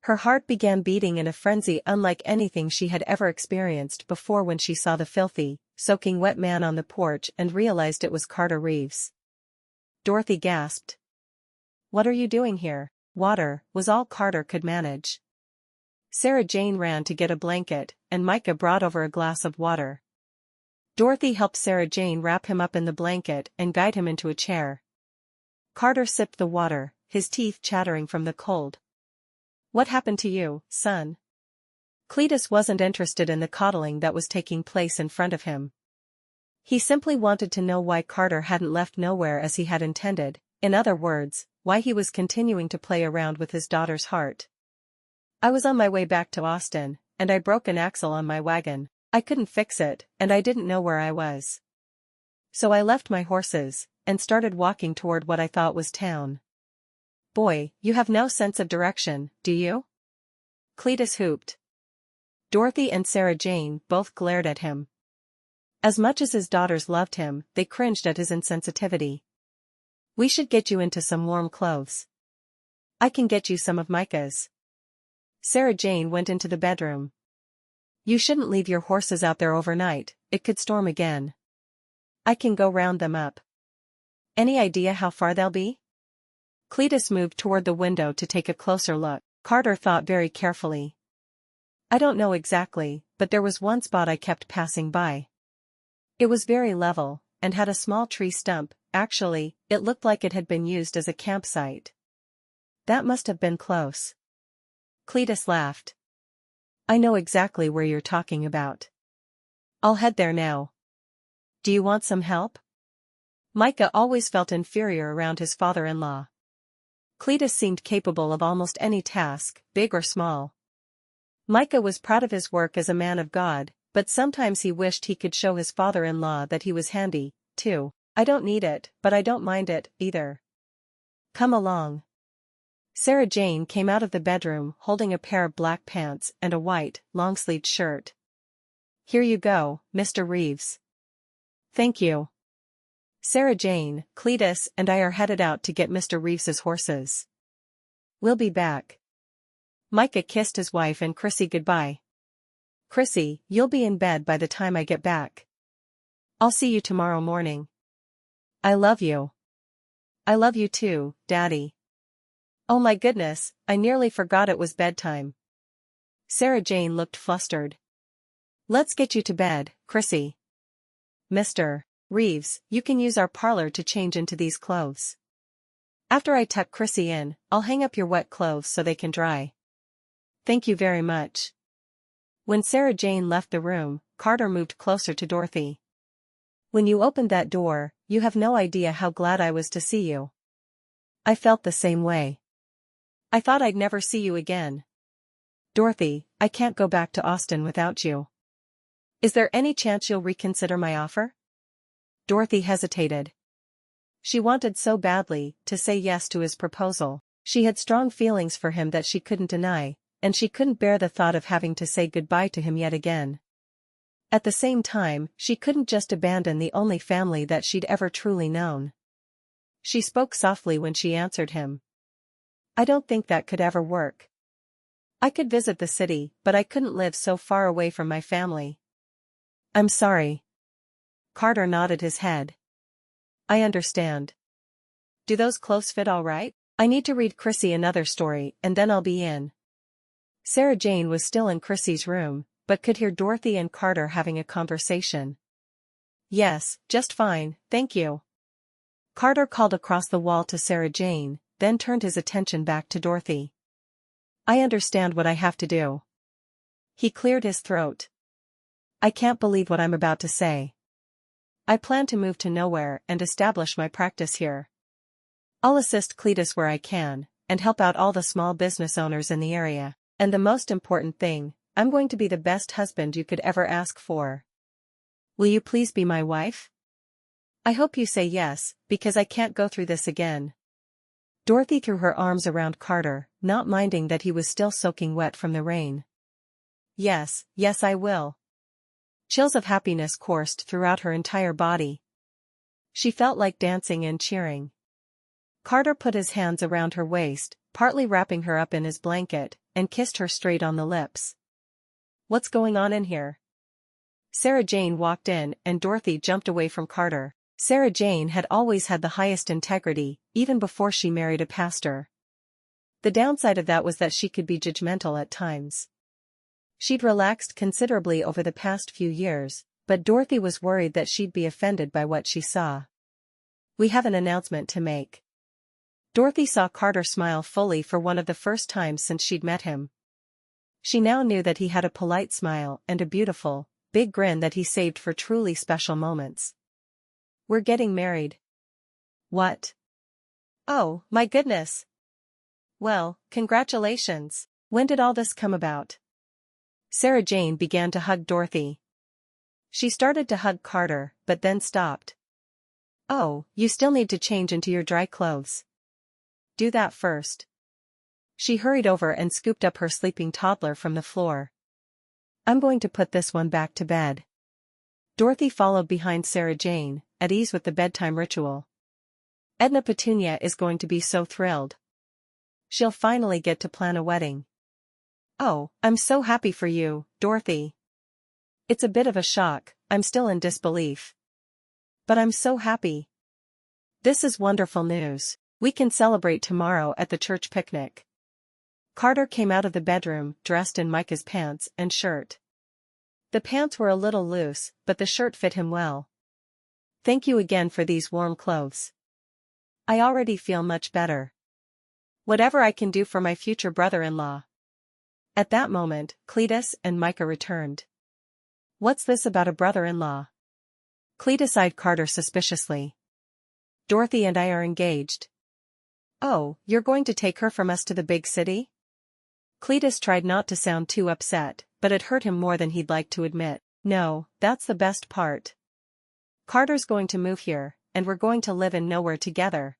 A: Her heart began beating in a frenzy unlike anything she had ever experienced before when she saw the filthy, soaking wet man on the porch and realized it was Carter Reeves. Dorothy gasped. What are you doing here? Water, was all Carter could manage. Sarah Jane ran to get a blanket, and Micah brought over a glass of water. Dorothy helped Sarah Jane wrap him up in the blanket and guide him into a chair. Carter sipped the water, his teeth chattering from the cold. What happened to you, son? Cletus wasn't interested in the coddling that was taking place in front of him. He simply wanted to know why Carter hadn't left nowhere as he had intended, in other words, why he was continuing to play around with his daughter's heart. I was on my way back to Austin, and I broke an axle on my wagon. I couldn't fix it, and I didn't know where I was. So I left my horses, and started walking toward what I thought was town. Boy, you have no sense of direction, do you? Cletus hooped. Dorothy and Sarah Jane both glared at him. As much as his daughters loved him, they cringed at his insensitivity. We should get you into some warm clothes. I can get you some of Micah's. Sarah Jane went into the bedroom. You shouldn't leave your horses out there overnight, it could storm again. I can go round them up. Any idea how far they'll be? Cletus moved toward the window to take a closer look. Carter thought very carefully. I don't know exactly, but there was one spot I kept passing by. It was very level, and had a small tree stump. Actually, it looked like it had been used as a campsite. That must have been close. Cletus laughed. I know exactly where you're talking about. I'll head there now. Do you want some help? Micah always felt inferior around his father-in-law. Cletus seemed capable of almost any task, big or small. Micah was proud of his work as a man of God, but sometimes he wished he could show his father-in-law that he was handy, too. I don't need it, but I don't mind it, either. Come along. Sarah Jane came out of the bedroom holding a pair of black pants and a white, long-sleeved shirt. Here you go, Mr. Reeves. Thank you. Sarah Jane, Cletus and I are headed out to get Mr. Reeves's horses. We'll be back. Micah kissed his wife and Chrissy goodbye. Chrissy, you'll be in bed by the time I get back. I'll see you tomorrow morning. I love you. I love you too, Daddy. Oh my goodness, I nearly forgot it was bedtime. Sarah Jane looked flustered. Let's get you to bed, Chrissy. Mr. Reeves, you can use our parlor to change into these clothes. After I tuck Chrissy in, I'll hang up your wet clothes so they can dry. Thank you very much. When Sarah Jane left the room, Carter moved closer to Dorothy. When you opened that door, you have no idea how glad I was to see you. I felt the same way. I thought I'd never see you again. Dorothy, I can't go back to Austin without you. Is there any chance you'll reconsider my offer? Dorothy hesitated. She wanted so badly to say yes to his proposal. She had strong feelings for him that she couldn't deny, and she couldn't bear the thought of having to say goodbye to him yet again. At the same time, she couldn't just abandon the only family that she'd ever truly known. She spoke softly when she answered him. I don't think that could ever work. I could visit the city, but I couldn't live so far away from my family. I'm sorry. Carter nodded his head. I understand. Do those clothes fit all right? I need to read Chrissy another story, and then I'll be in. Sarah Jane was still in Chrissy's room, but could hear Dorothy and Carter having a conversation. Yes, just fine, thank you. Carter called across the wall to Sarah Jane, then turned his attention back to Dorothy. I understand what I have to do. He cleared his throat. I can't believe what I'm about to say. I plan to move to nowhere and establish my practice here. I'll assist Cletus where I can, and help out all the small business owners in the area, and the most important thing, I'm going to be the best husband you could ever ask for. Will you please be my wife? I hope you say yes, because I can't go through this again. Dorothy threw her arms around Carter, not minding that he was still soaking wet from the rain. Yes, yes I will. Chills of happiness coursed throughout her entire body. She felt like dancing and cheering. Carter put his hands around her waist, partly wrapping her up in his blanket, and kissed her straight on the lips. What's going on in here? Sarah Jane walked in and Dorothy jumped away from Carter. Sarah Jane had always had the highest integrity, even before she married a pastor. The downside of that was that she could be judgmental at times. She'd relaxed considerably over the past few years, but Dorothy was worried that she'd be offended by what she saw. We have an announcement to make. Dorothy saw Carter smile fully for one of the first times since she'd met him. She now knew that he had a polite smile and a beautiful, big grin that he saved for truly special moments. We're getting married. What? Oh, my goodness. Well, congratulations. When did all this come about? Sarah Jane began to hug Dorothy. She started to hug Carter, but then stopped. Oh, you still need to change into your dry clothes. Do that first. She hurried over and scooped up her sleeping toddler from the floor. I'm going to put this one back to bed. Dorothy followed behind Sarah Jane, at ease with the bedtime ritual. Edna Petunia is going to be so thrilled. She'll finally get to plan a wedding. Oh, I'm so happy for you, Dorothy. It's a bit of a shock, I'm still in disbelief. But I'm so happy. This is wonderful news. We can celebrate tomorrow at the church picnic. Carter came out of the bedroom, dressed in Micah's pants and shirt. The pants were a little loose, but the shirt fit him well. "Thank you again for these warm clothes. I already feel much better. Whatever I can do for my future brother-in-law." At that moment, Cletus and Micah returned. "What's this about a brother-in-law?" Cletus eyed Carter suspiciously. "Dorothy and I are engaged." "Oh, you're going to take her from us to the big city?" Cletus tried not to sound too upset, but it hurt him more than he'd like to admit. "No, that's the best part. Carter's going to move here, and we're going to live in nowhere together."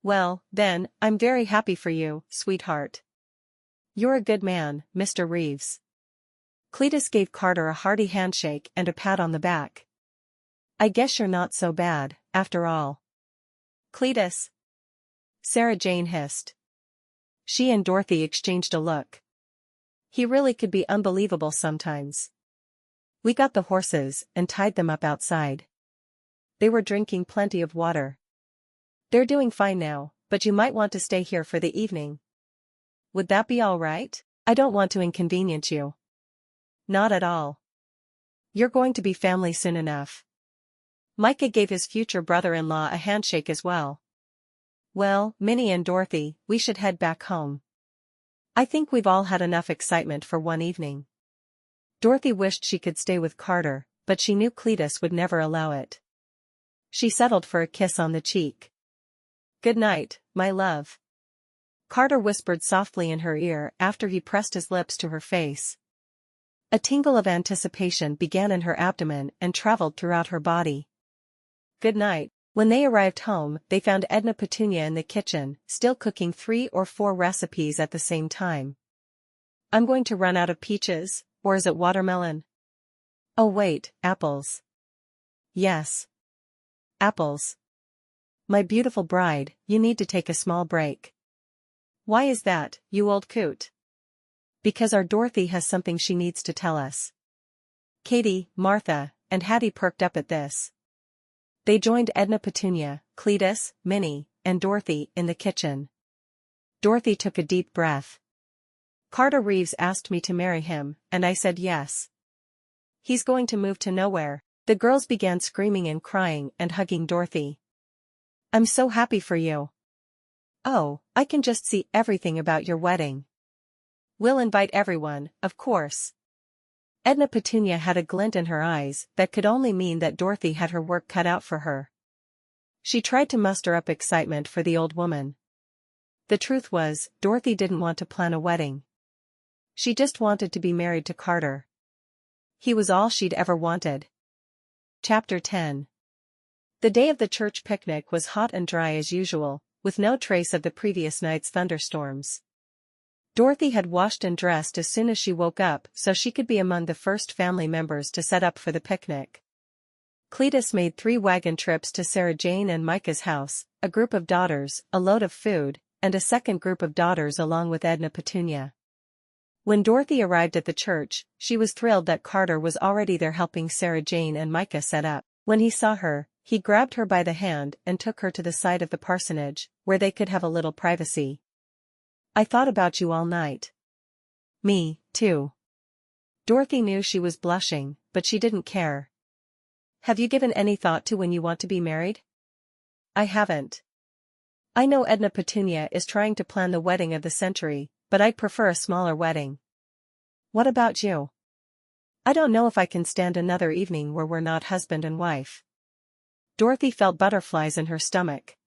A: "Well, then, I'm very happy for you, sweetheart. You're a good man, Mr. Reeves." Cletus gave Carter a hearty handshake and a pat on the back. "I guess you're not so bad, after all." "Cletus," Sarah Jane hissed. She and Dorothy exchanged a look. He really could be unbelievable sometimes. "We got the horses and tied them up outside. They were drinking plenty of water. They're doing fine now, but you might want to stay here for the evening." "Would that be all right? I don't want to inconvenience you." "Not at all. You're going to be family soon enough." Micah gave his future brother-in-law a handshake as well. "Well, Minnie and Dorothy, we should head back home. I think we've all had enough excitement for one evening." Dorothy wished she could stay with Carter, but she knew Cletus would never allow it. She settled for a kiss on the cheek. "Good night, my love," Carter whispered softly in her ear after he pressed his lips to her face. A tingle of anticipation began in her abdomen and traveled throughout her body. "Good night." When they arrived home, they found Edna Petunia in the kitchen, still cooking 3 or 4 recipes at the same time. "I'm going to run out of peaches, or is it watermelon? Oh wait, apples. Yes. Apples. My beautiful bride, you need to take a small break." "Why is that, you old coot?" "Because our Dorothy has something she needs to tell us." Katie, Martha, and Hattie perked up at this. They joined Edna Petunia, Cletus, Minnie, and Dorothy in the kitchen. Dorothy took a deep breath. "Carter Reeves asked me to marry him, and I said yes. He's going to move to nowhere." The girls began screaming and crying and hugging Dorothy. "I'm so happy for you. Oh, I can just see everything about your wedding. We'll invite everyone, of course." Edna Petunia had a glint in her eyes that could only mean that Dorothy had her work cut out for her. She tried to muster up excitement for the old woman. The truth was, Dorothy didn't want to plan a wedding. She just wanted to be married to Carter. He was all she'd ever wanted. Chapter 10. The day of the church picnic was hot and dry as usual, with no trace of the previous night's thunderstorms. Dorothy had washed and dressed as soon as she woke up so she could be among the first family members to set up for the picnic. Cletus made 3 wagon trips to Sarah Jane and Micah's house, a group of daughters, a load of food, and a second group of daughters along with Edna Petunia. When Dorothy arrived at the church, she was thrilled that Carter was already there helping Sarah Jane and Micah set up. When he saw her, he grabbed her by the hand and took her to the side of the parsonage, where they could have a little privacy. "I thought about you all night." "Me, too." Dorothy knew she was blushing, but she didn't care. "Have you given any thought to when you want to be married?" "I haven't. I know Edna Petunia is trying to plan the wedding of the century, but I'd prefer a smaller wedding. What about you?" "I don't know if I can stand another evening where we're not husband and wife." Dorothy felt butterflies in her stomach.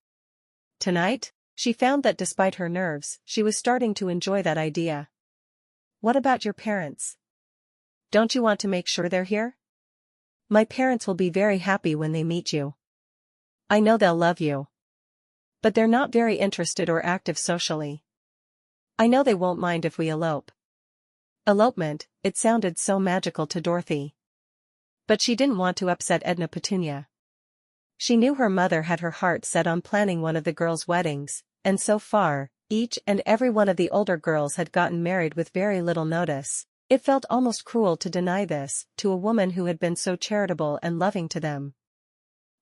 A: Tonight? She found that despite her nerves, she was starting to enjoy that idea. "What about your parents? Don't you want to make sure they're here?" "My parents will be very happy when they meet you. I know they'll love you. But they're not very interested or active socially. I know they won't mind if we elope." Elopement, it sounded so magical to Dorothy. But she didn't want to upset Edna Petunia. She knew her mother had her heart set on planning one of the girls' weddings, and so far, each and every one of the older girls had gotten married with very little notice. It felt almost cruel to deny this to a woman who had been so charitable and loving to them.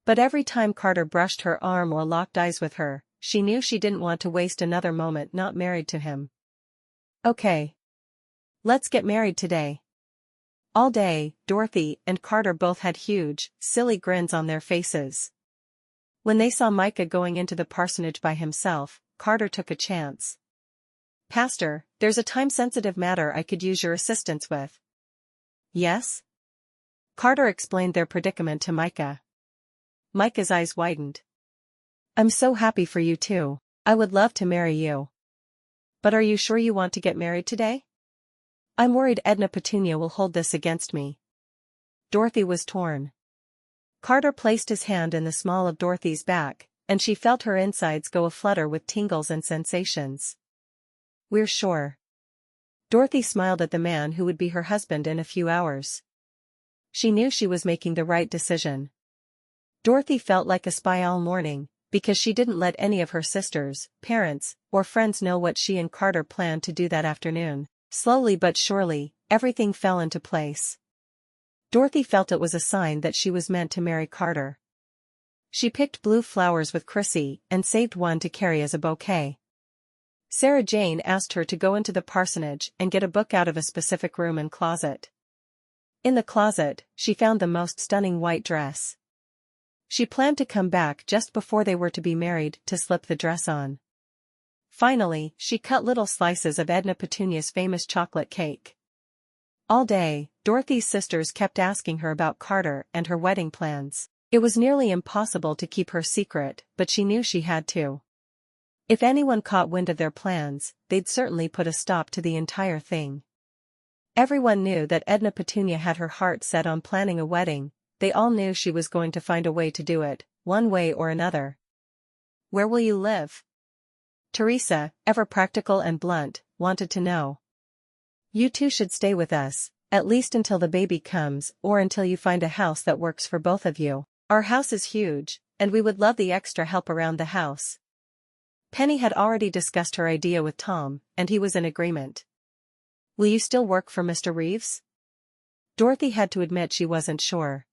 A: But every time Carter brushed her arm or locked eyes with her, she knew she didn't want to waste another moment not married to him. Okay. Let's get married today. All day, Dorothy and Carter both had huge, silly grins on their faces. When they saw Micah going into the parsonage by himself, Carter took a chance. "Pastor, there's a time-sensitive matter I could use your assistance with." "Yes?" Carter explained their predicament to Micah. Micah's eyes widened. "I'm so happy for you too. I would love to marry you. But are you sure you want to get married today? I'm worried Edna Petunia will hold this against me." Dorothy was torn. Carter placed his hand in the small of Dorothy's back, and she felt her insides go aflutter with tingles and sensations. "We're sure." Dorothy smiled at the man who would be her husband in a few hours. She knew she was making the right decision. Dorothy felt like a spy all morning, because she didn't let any of her sisters, parents, or friends know what she and Carter planned to do that afternoon. Slowly but surely, everything fell into place. Dorothy felt it was a sign that she was meant to marry Carter. She picked blue flowers with Chrissy and saved one to carry as a bouquet. Sarah Jane asked her to go into the parsonage and get a book out of a specific room and closet. In the closet, she found the most stunning white dress. She planned to come back just before they were to be married to slip the dress on. Finally, she cut little slices of Edna Petunia's famous chocolate cake. All day, Dorothy's sisters kept asking her about Carter and her wedding plans. It was nearly impossible to keep her secret, but she knew she had to. If anyone caught wind of their plans, they'd certainly put a stop to the entire thing. Everyone knew that Edna Petunia had her heart set on planning a wedding. They all knew she was going to find a way to do it, one way or another. "Where will you live?" Teresa, ever practical and blunt, wanted to know. "You two should stay with us, at least until the baby comes or until you find a house that works for both of you. Our house is huge, and we would love the extra help around the house." Penny had already discussed her idea with Tom, and he was in agreement. "Will you still work for Mr. Reeves?" Dorothy had to admit she wasn't sure.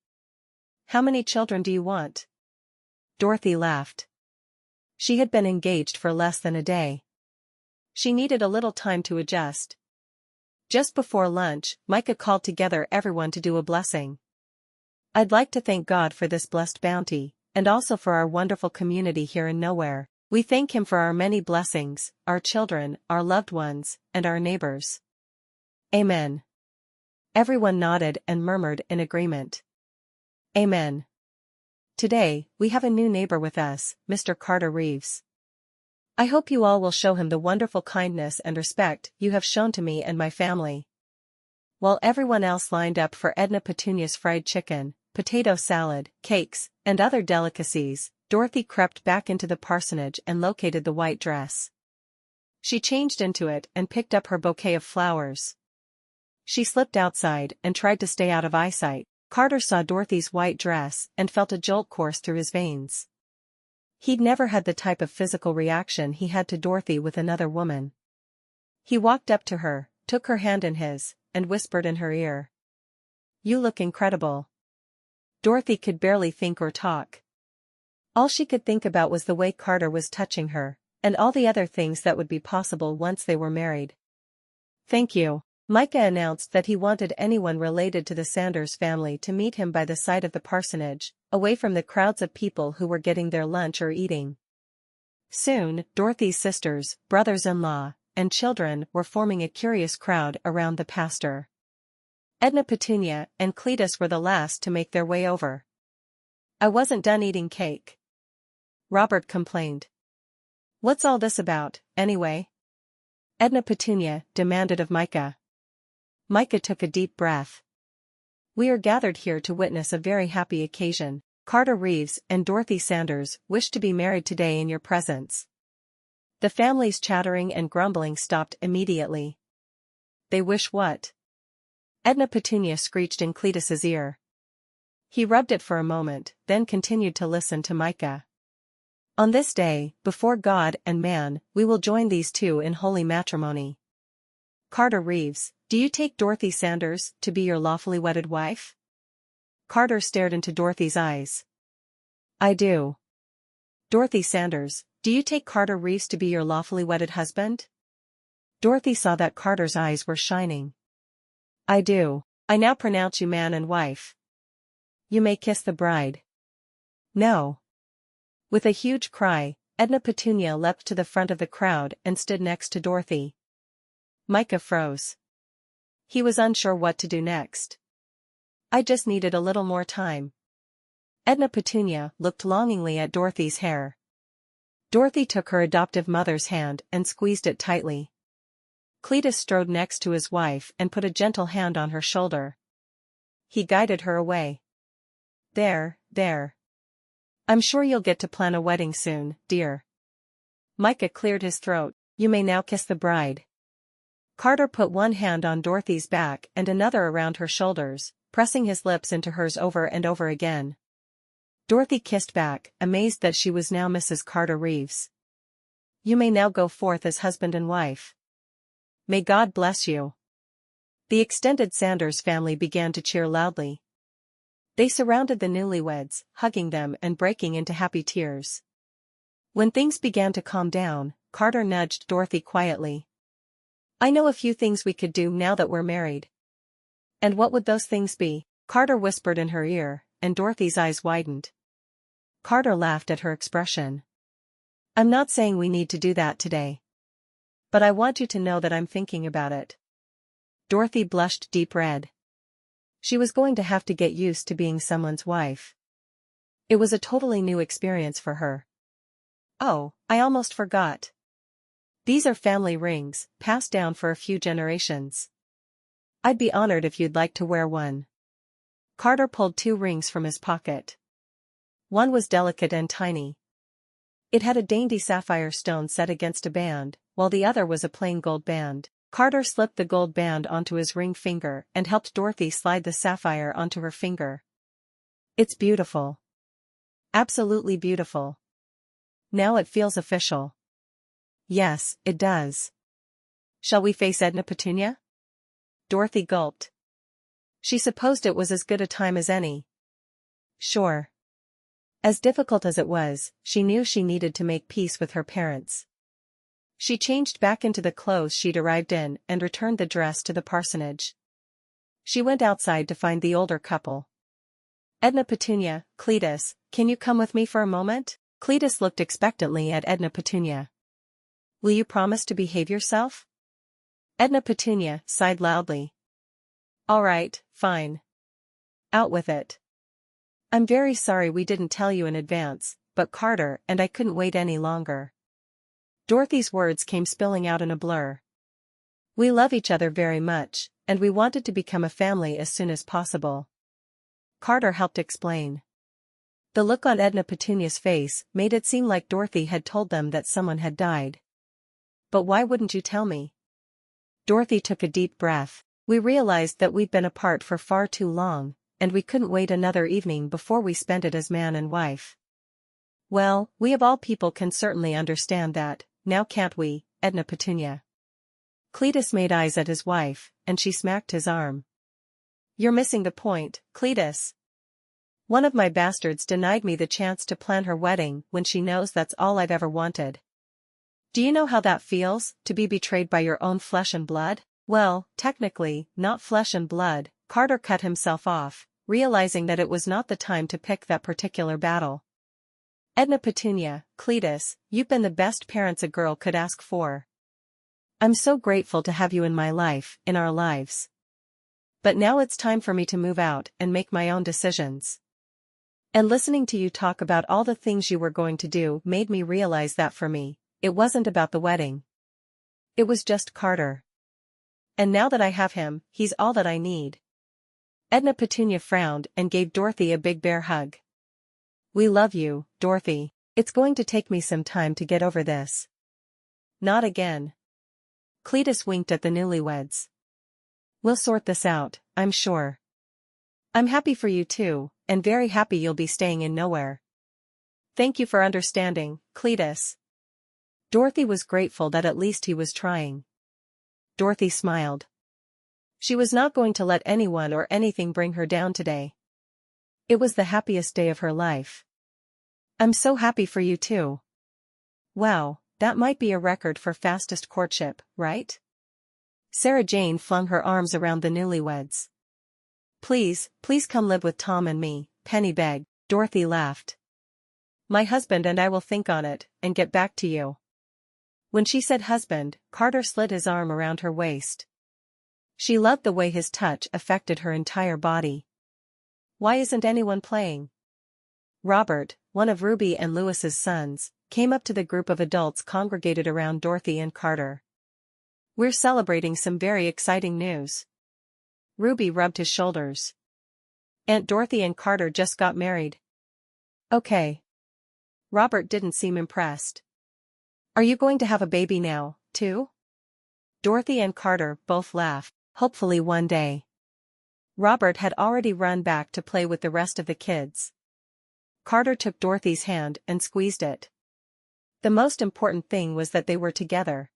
A: "How many children do you want?" Dorothy laughed. She had been engaged for less than a day. She needed a little time to adjust. Just before lunch, Micah called together everyone to do a blessing. "I'd like to thank God for this blessed bounty, and also for our wonderful community here in Nowhere. We thank Him for our many blessings, our children, our loved ones, and our neighbors." "Amen." Everyone nodded and murmured in agreement. "Amen. Today, we have a new neighbor with us, Mr. Carter Reeves. I hope you all will show him the wonderful kindness and respect you have shown to me and my family." While everyone else lined up for Edna Petunia's fried chicken, potato salad, cakes, and other delicacies, Dorothy crept back into the parsonage and located the white dress. She changed into it and picked up her bouquet of flowers. She slipped outside and tried to stay out of eyesight. Carter saw Dorothy's white dress and felt a jolt course through his veins. He'd never had the type of physical reaction he had to Dorothy with another woman. He walked up to her, took her hand in his, and whispered in her ear. "You look incredible." Dorothy could barely think or talk. All she could think about was the way Carter was touching her, and all the other things that would be possible once they were married. "Thank you." Micah announced that he wanted anyone related to the Sanders family to meet him by the side of the parsonage, away from the crowds of people who were getting their lunch or eating. Soon, Dorothy's sisters, brothers-in-law, and children were forming a curious crowd around the pastor. Edna Petunia and Cletus were the last to make their way over. "I wasn't done eating cake," Robert complained. "What's all this about, anyway?" Edna Petunia demanded of Micah. Micah took a deep breath. "We are gathered here to witness a very happy occasion. Carter Reeves and Dorothy Sanders wish to be married today in your presence." The family's chattering and grumbling stopped immediately. "They wish what?" Edna Petunia screeched in Cletus's ear. He rubbed it for a moment, then continued to listen to Micah. "On this day, before God and man, we will join these two in holy matrimony. Carter Reeves, do you take Dorothy Sanders to be your lawfully wedded wife?" Carter stared into Dorothy's eyes. "I do." "Dorothy Sanders, do you take Carter Reeves to be your lawfully wedded husband?" Dorothy saw that Carter's eyes were shining. I do. I now pronounce you man and wife. You may kiss the bride. No. With a huge cry, Edna Petunia leapt to the front of the crowd and stood next to Dorothy. Micah froze. He was unsure what to do next. I just needed a little more time. Edna Petunia looked longingly at Dorothy's hair. Dorothy took her adoptive mother's hand and squeezed it tightly. Cletus strode next to his wife and put a gentle hand on her shoulder. He guided her away. There, there. I'm sure you'll get to plan a wedding soon, dear. Micah cleared his throat. You may now kiss the bride. Carter put one hand on Dorothy's back and another around her shoulders, pressing his lips into hers over and over again. Dorothy kissed back, amazed that she was now Mrs. Carter Reeves. You may now go forth as husband and wife. May God bless you. The extended Sanders family began to cheer loudly. They surrounded the newlyweds, hugging them and breaking into happy tears. When things began to calm down, Carter nudged Dorothy quietly. I know a few things we could do now that we're married. And what would those things be? Carter whispered in her ear, and Dorothy's eyes widened. Carter laughed at her expression. I'm not saying we need to do that today. But I want you to know that I'm thinking about it. Dorothy blushed deep red. She was going to have to get used to being someone's wife. It was a totally new experience for her. Oh, I almost forgot. These are family rings, passed down for a few generations. I'd be honored if you'd like to wear one. Carter pulled 2 rings from his pocket. One was delicate and tiny. It had a dainty sapphire stone set against a band, while the other was a plain gold band. Carter slipped the gold band onto his ring finger and helped Dorothy slide the sapphire onto her finger. It's beautiful. Absolutely beautiful. Now it feels official. Yes, it does. Shall we face Edna Petunia? Dorothy gulped. She supposed it was as good a time as any. Sure. As difficult as it was, she knew she needed to make peace with her parents. She changed back into the clothes she'd arrived in and returned the dress to the parsonage. She went outside to find the older couple. Edna Petunia, Cletus, can you come with me for a moment? Cletus looked expectantly at Edna Petunia. Will you promise to behave yourself? Edna Petunia sighed loudly. All right, fine. Out with it. I'm very sorry we didn't tell you in advance, but Carter and I couldn't wait any longer. Dorothy's words came spilling out in a blur. We love each other very much, and we wanted to become a family as soon as possible. Carter helped explain. The look on Edna Petunia's face made it seem like Dorothy had told them that someone had died. But why wouldn't you tell me? Dorothy took a deep breath. We realized that we'd been apart for far too long, and we couldn't wait another evening before we spent it as man and wife. Well, we of all people can certainly understand that, now can't we, Edna Petunia? Cletus made eyes at his wife, and she smacked his arm. You're missing the point, Cletus. One of my bastards denied me the chance to plan her wedding when she knows that's all I've ever wanted. Do you know how that feels, to be betrayed by your own flesh and blood? Well, technically, not flesh and blood. Carter cut himself off, realizing that it was not the time to pick that particular battle. Edna Petunia, Cletus, you've been the best parents a girl could ask for. I'm so grateful to have you in my life, in our lives. But now it's time for me to move out and make my own decisions. And listening to you talk about all the things you were going to do made me realize that for me, it wasn't about the wedding. It was just Carter. And now that I have him, he's all that I need. Edna Petunia frowned and gave Dorothy a big bear hug. We love you, Dorothy. It's going to take me some time to get over this. Not again. Cletus winked at the newlyweds. We'll sort this out, I'm sure. I'm happy for you too, and very happy you'll be staying in nowhere. Thank you for understanding, Cletus. Dorothy was grateful that at least he was trying. Dorothy smiled. She was not going to let anyone or anything bring her down today. It was the happiest day of her life. I'm so happy for you too. Wow, that might be a record for fastest courtship, right? Sarah Jane flung her arms around the newlyweds. Please, please come live with Tom and me, Penny begged. Dorothy laughed. My husband and I will think on it, and get back to you. When she said husband, Carter slid his arm around her waist. She loved the way his touch affected her entire body. Why isn't anyone playing? Robert, one of Ruby and Lewis's sons, came up to the group of adults congregated around Dorothy and Carter. We're celebrating some very exciting news. Ruby rubbed his shoulders. Aunt Dorothy and Carter just got married. Okay. Robert didn't seem impressed. Are you going to have a baby now, too? Dorothy and Carter both laughed. Hopefully one day. Robert had already run back to play with the rest of the kids. Carter took Dorothy's hand and squeezed it. The most important thing was that they were together.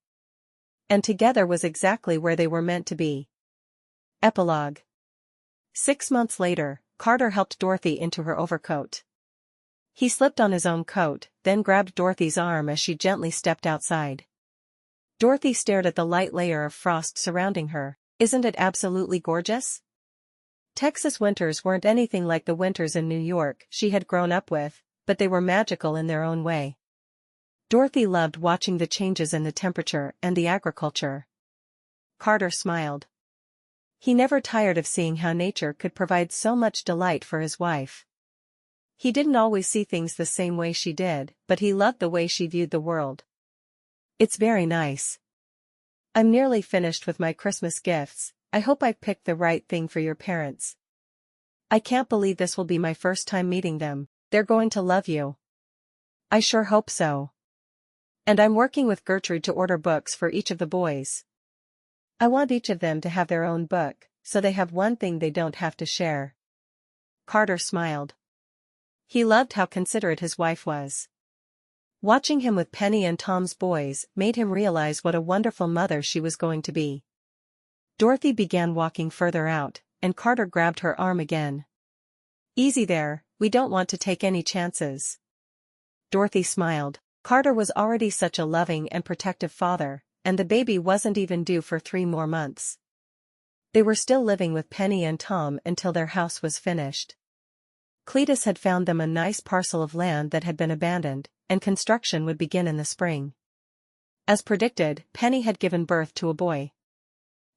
A: And together was exactly where they were meant to be. Epilogue. 6 months later, Carter helped Dorothy into her overcoat. He slipped on his own coat, then grabbed Dorothy's arm as she gently stepped outside. Dorothy stared at the light layer of frost surrounding her. Isn't it absolutely gorgeous? Texas winters weren't anything like the winters in New York she had grown up with, but they were magical in their own way. Dorothy loved watching the changes in the temperature and the agriculture. Carter smiled. He never tired of seeing how nature could provide so much delight for his wife. He didn't always see things the same way she did, but he loved the way she viewed the world. It's very nice. I'm nearly finished with my Christmas gifts. I hope I've picked the right thing for your parents. I can't believe this will be my first time meeting them. They're going to love you. I sure hope so. And I'm working with Gertrude to order books for each of the boys. I want each of them to have their own book, so they have one thing they don't have to share. Carter smiled. He loved how considerate his wife was. Watching him with Penny and Tom's boys made him realize what a wonderful mother she was going to be. Dorothy began walking further out, and Carter grabbed her arm again. Easy there, we don't want to take any chances. Dorothy smiled. Carter was already such a loving and protective father, and the baby wasn't even due for 3 more months. They were still living with Penny and Tom until their house was finished. Cletus had found them a nice parcel of land that had been abandoned, and construction would begin in the spring. As predicted, Penny had given birth to a boy.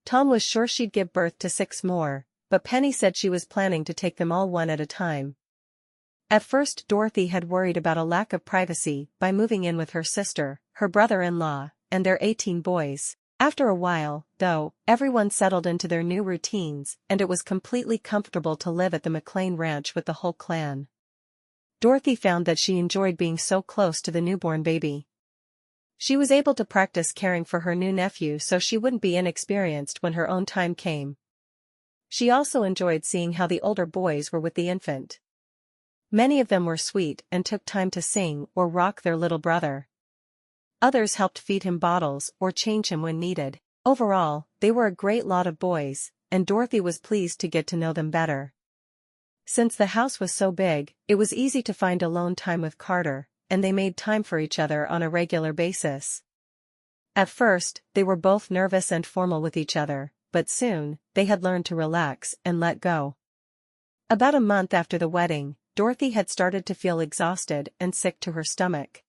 A: Tom was sure she'd give birth to 6 more, but Penny said she was planning to take them all one at a time. At first Dorothy had worried about a lack of privacy by moving in with her sister, her brother-in-law, and their 18 boys. After a while, though, everyone settled into their new routines and it was completely comfortable to live at the McLean Ranch with the whole clan. Dorothy found that she enjoyed being so close to the newborn baby. She was able to practice caring for her new nephew so she wouldn't be inexperienced when her own time came. She also enjoyed seeing how the older boys were with the infant. Many of them were sweet and took time to sing or rock their little brother. Others helped feed him bottles or change him when needed. Overall, they were a great lot of boys, and Dorothy was pleased to get to know them better. Since the house was so big, it was easy to find alone time with Carter, and they made time for each other on a regular basis. At first, they were both nervous and formal with each other, but soon, they had learned to relax and let go. About a month after the wedding, Dorothy had started to feel exhausted and sick to her stomach.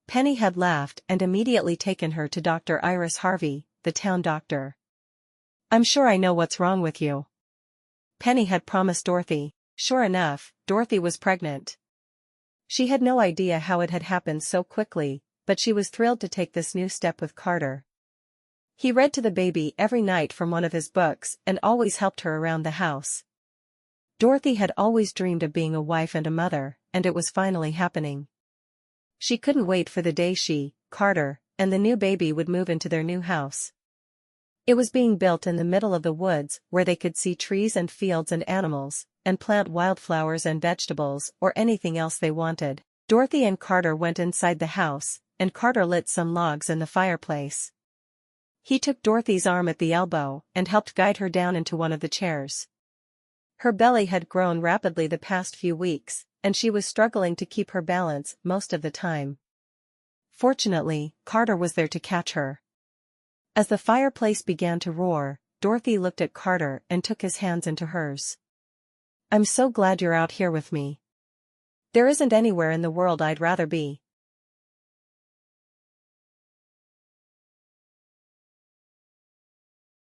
A: Penny had laughed and immediately taken her to Dr. Iris Harvey, the town doctor. I'm sure I know what's wrong with you. Penny had promised Dorothy. Sure enough, Dorothy was pregnant. She had no idea how it had happened so quickly, but she was thrilled to take this new step with Carter. He read to the baby every night from one of his books and always helped her around the house. Dorothy had always dreamed of being a wife and a mother, and it was finally happening. She couldn't wait for the day she, Carter, and the new baby would move into their new house. It was being built in the middle of the woods where they could see trees and fields and animals, and plant wildflowers and vegetables or anything else they wanted. Dorothy and Carter went inside the house, and Carter lit some logs in the fireplace. He took Dorothy's arm at the elbow and helped guide her down into one of the chairs. Her belly had grown rapidly the past few weeks, and she was struggling to keep her balance most of the time. Fortunately, Carter was there to catch her. As the fireplace began to roar, Dorothy looked at Carter and took his hands into hers. "I'm so glad you're out here with me. There isn't anywhere in the world I'd rather be."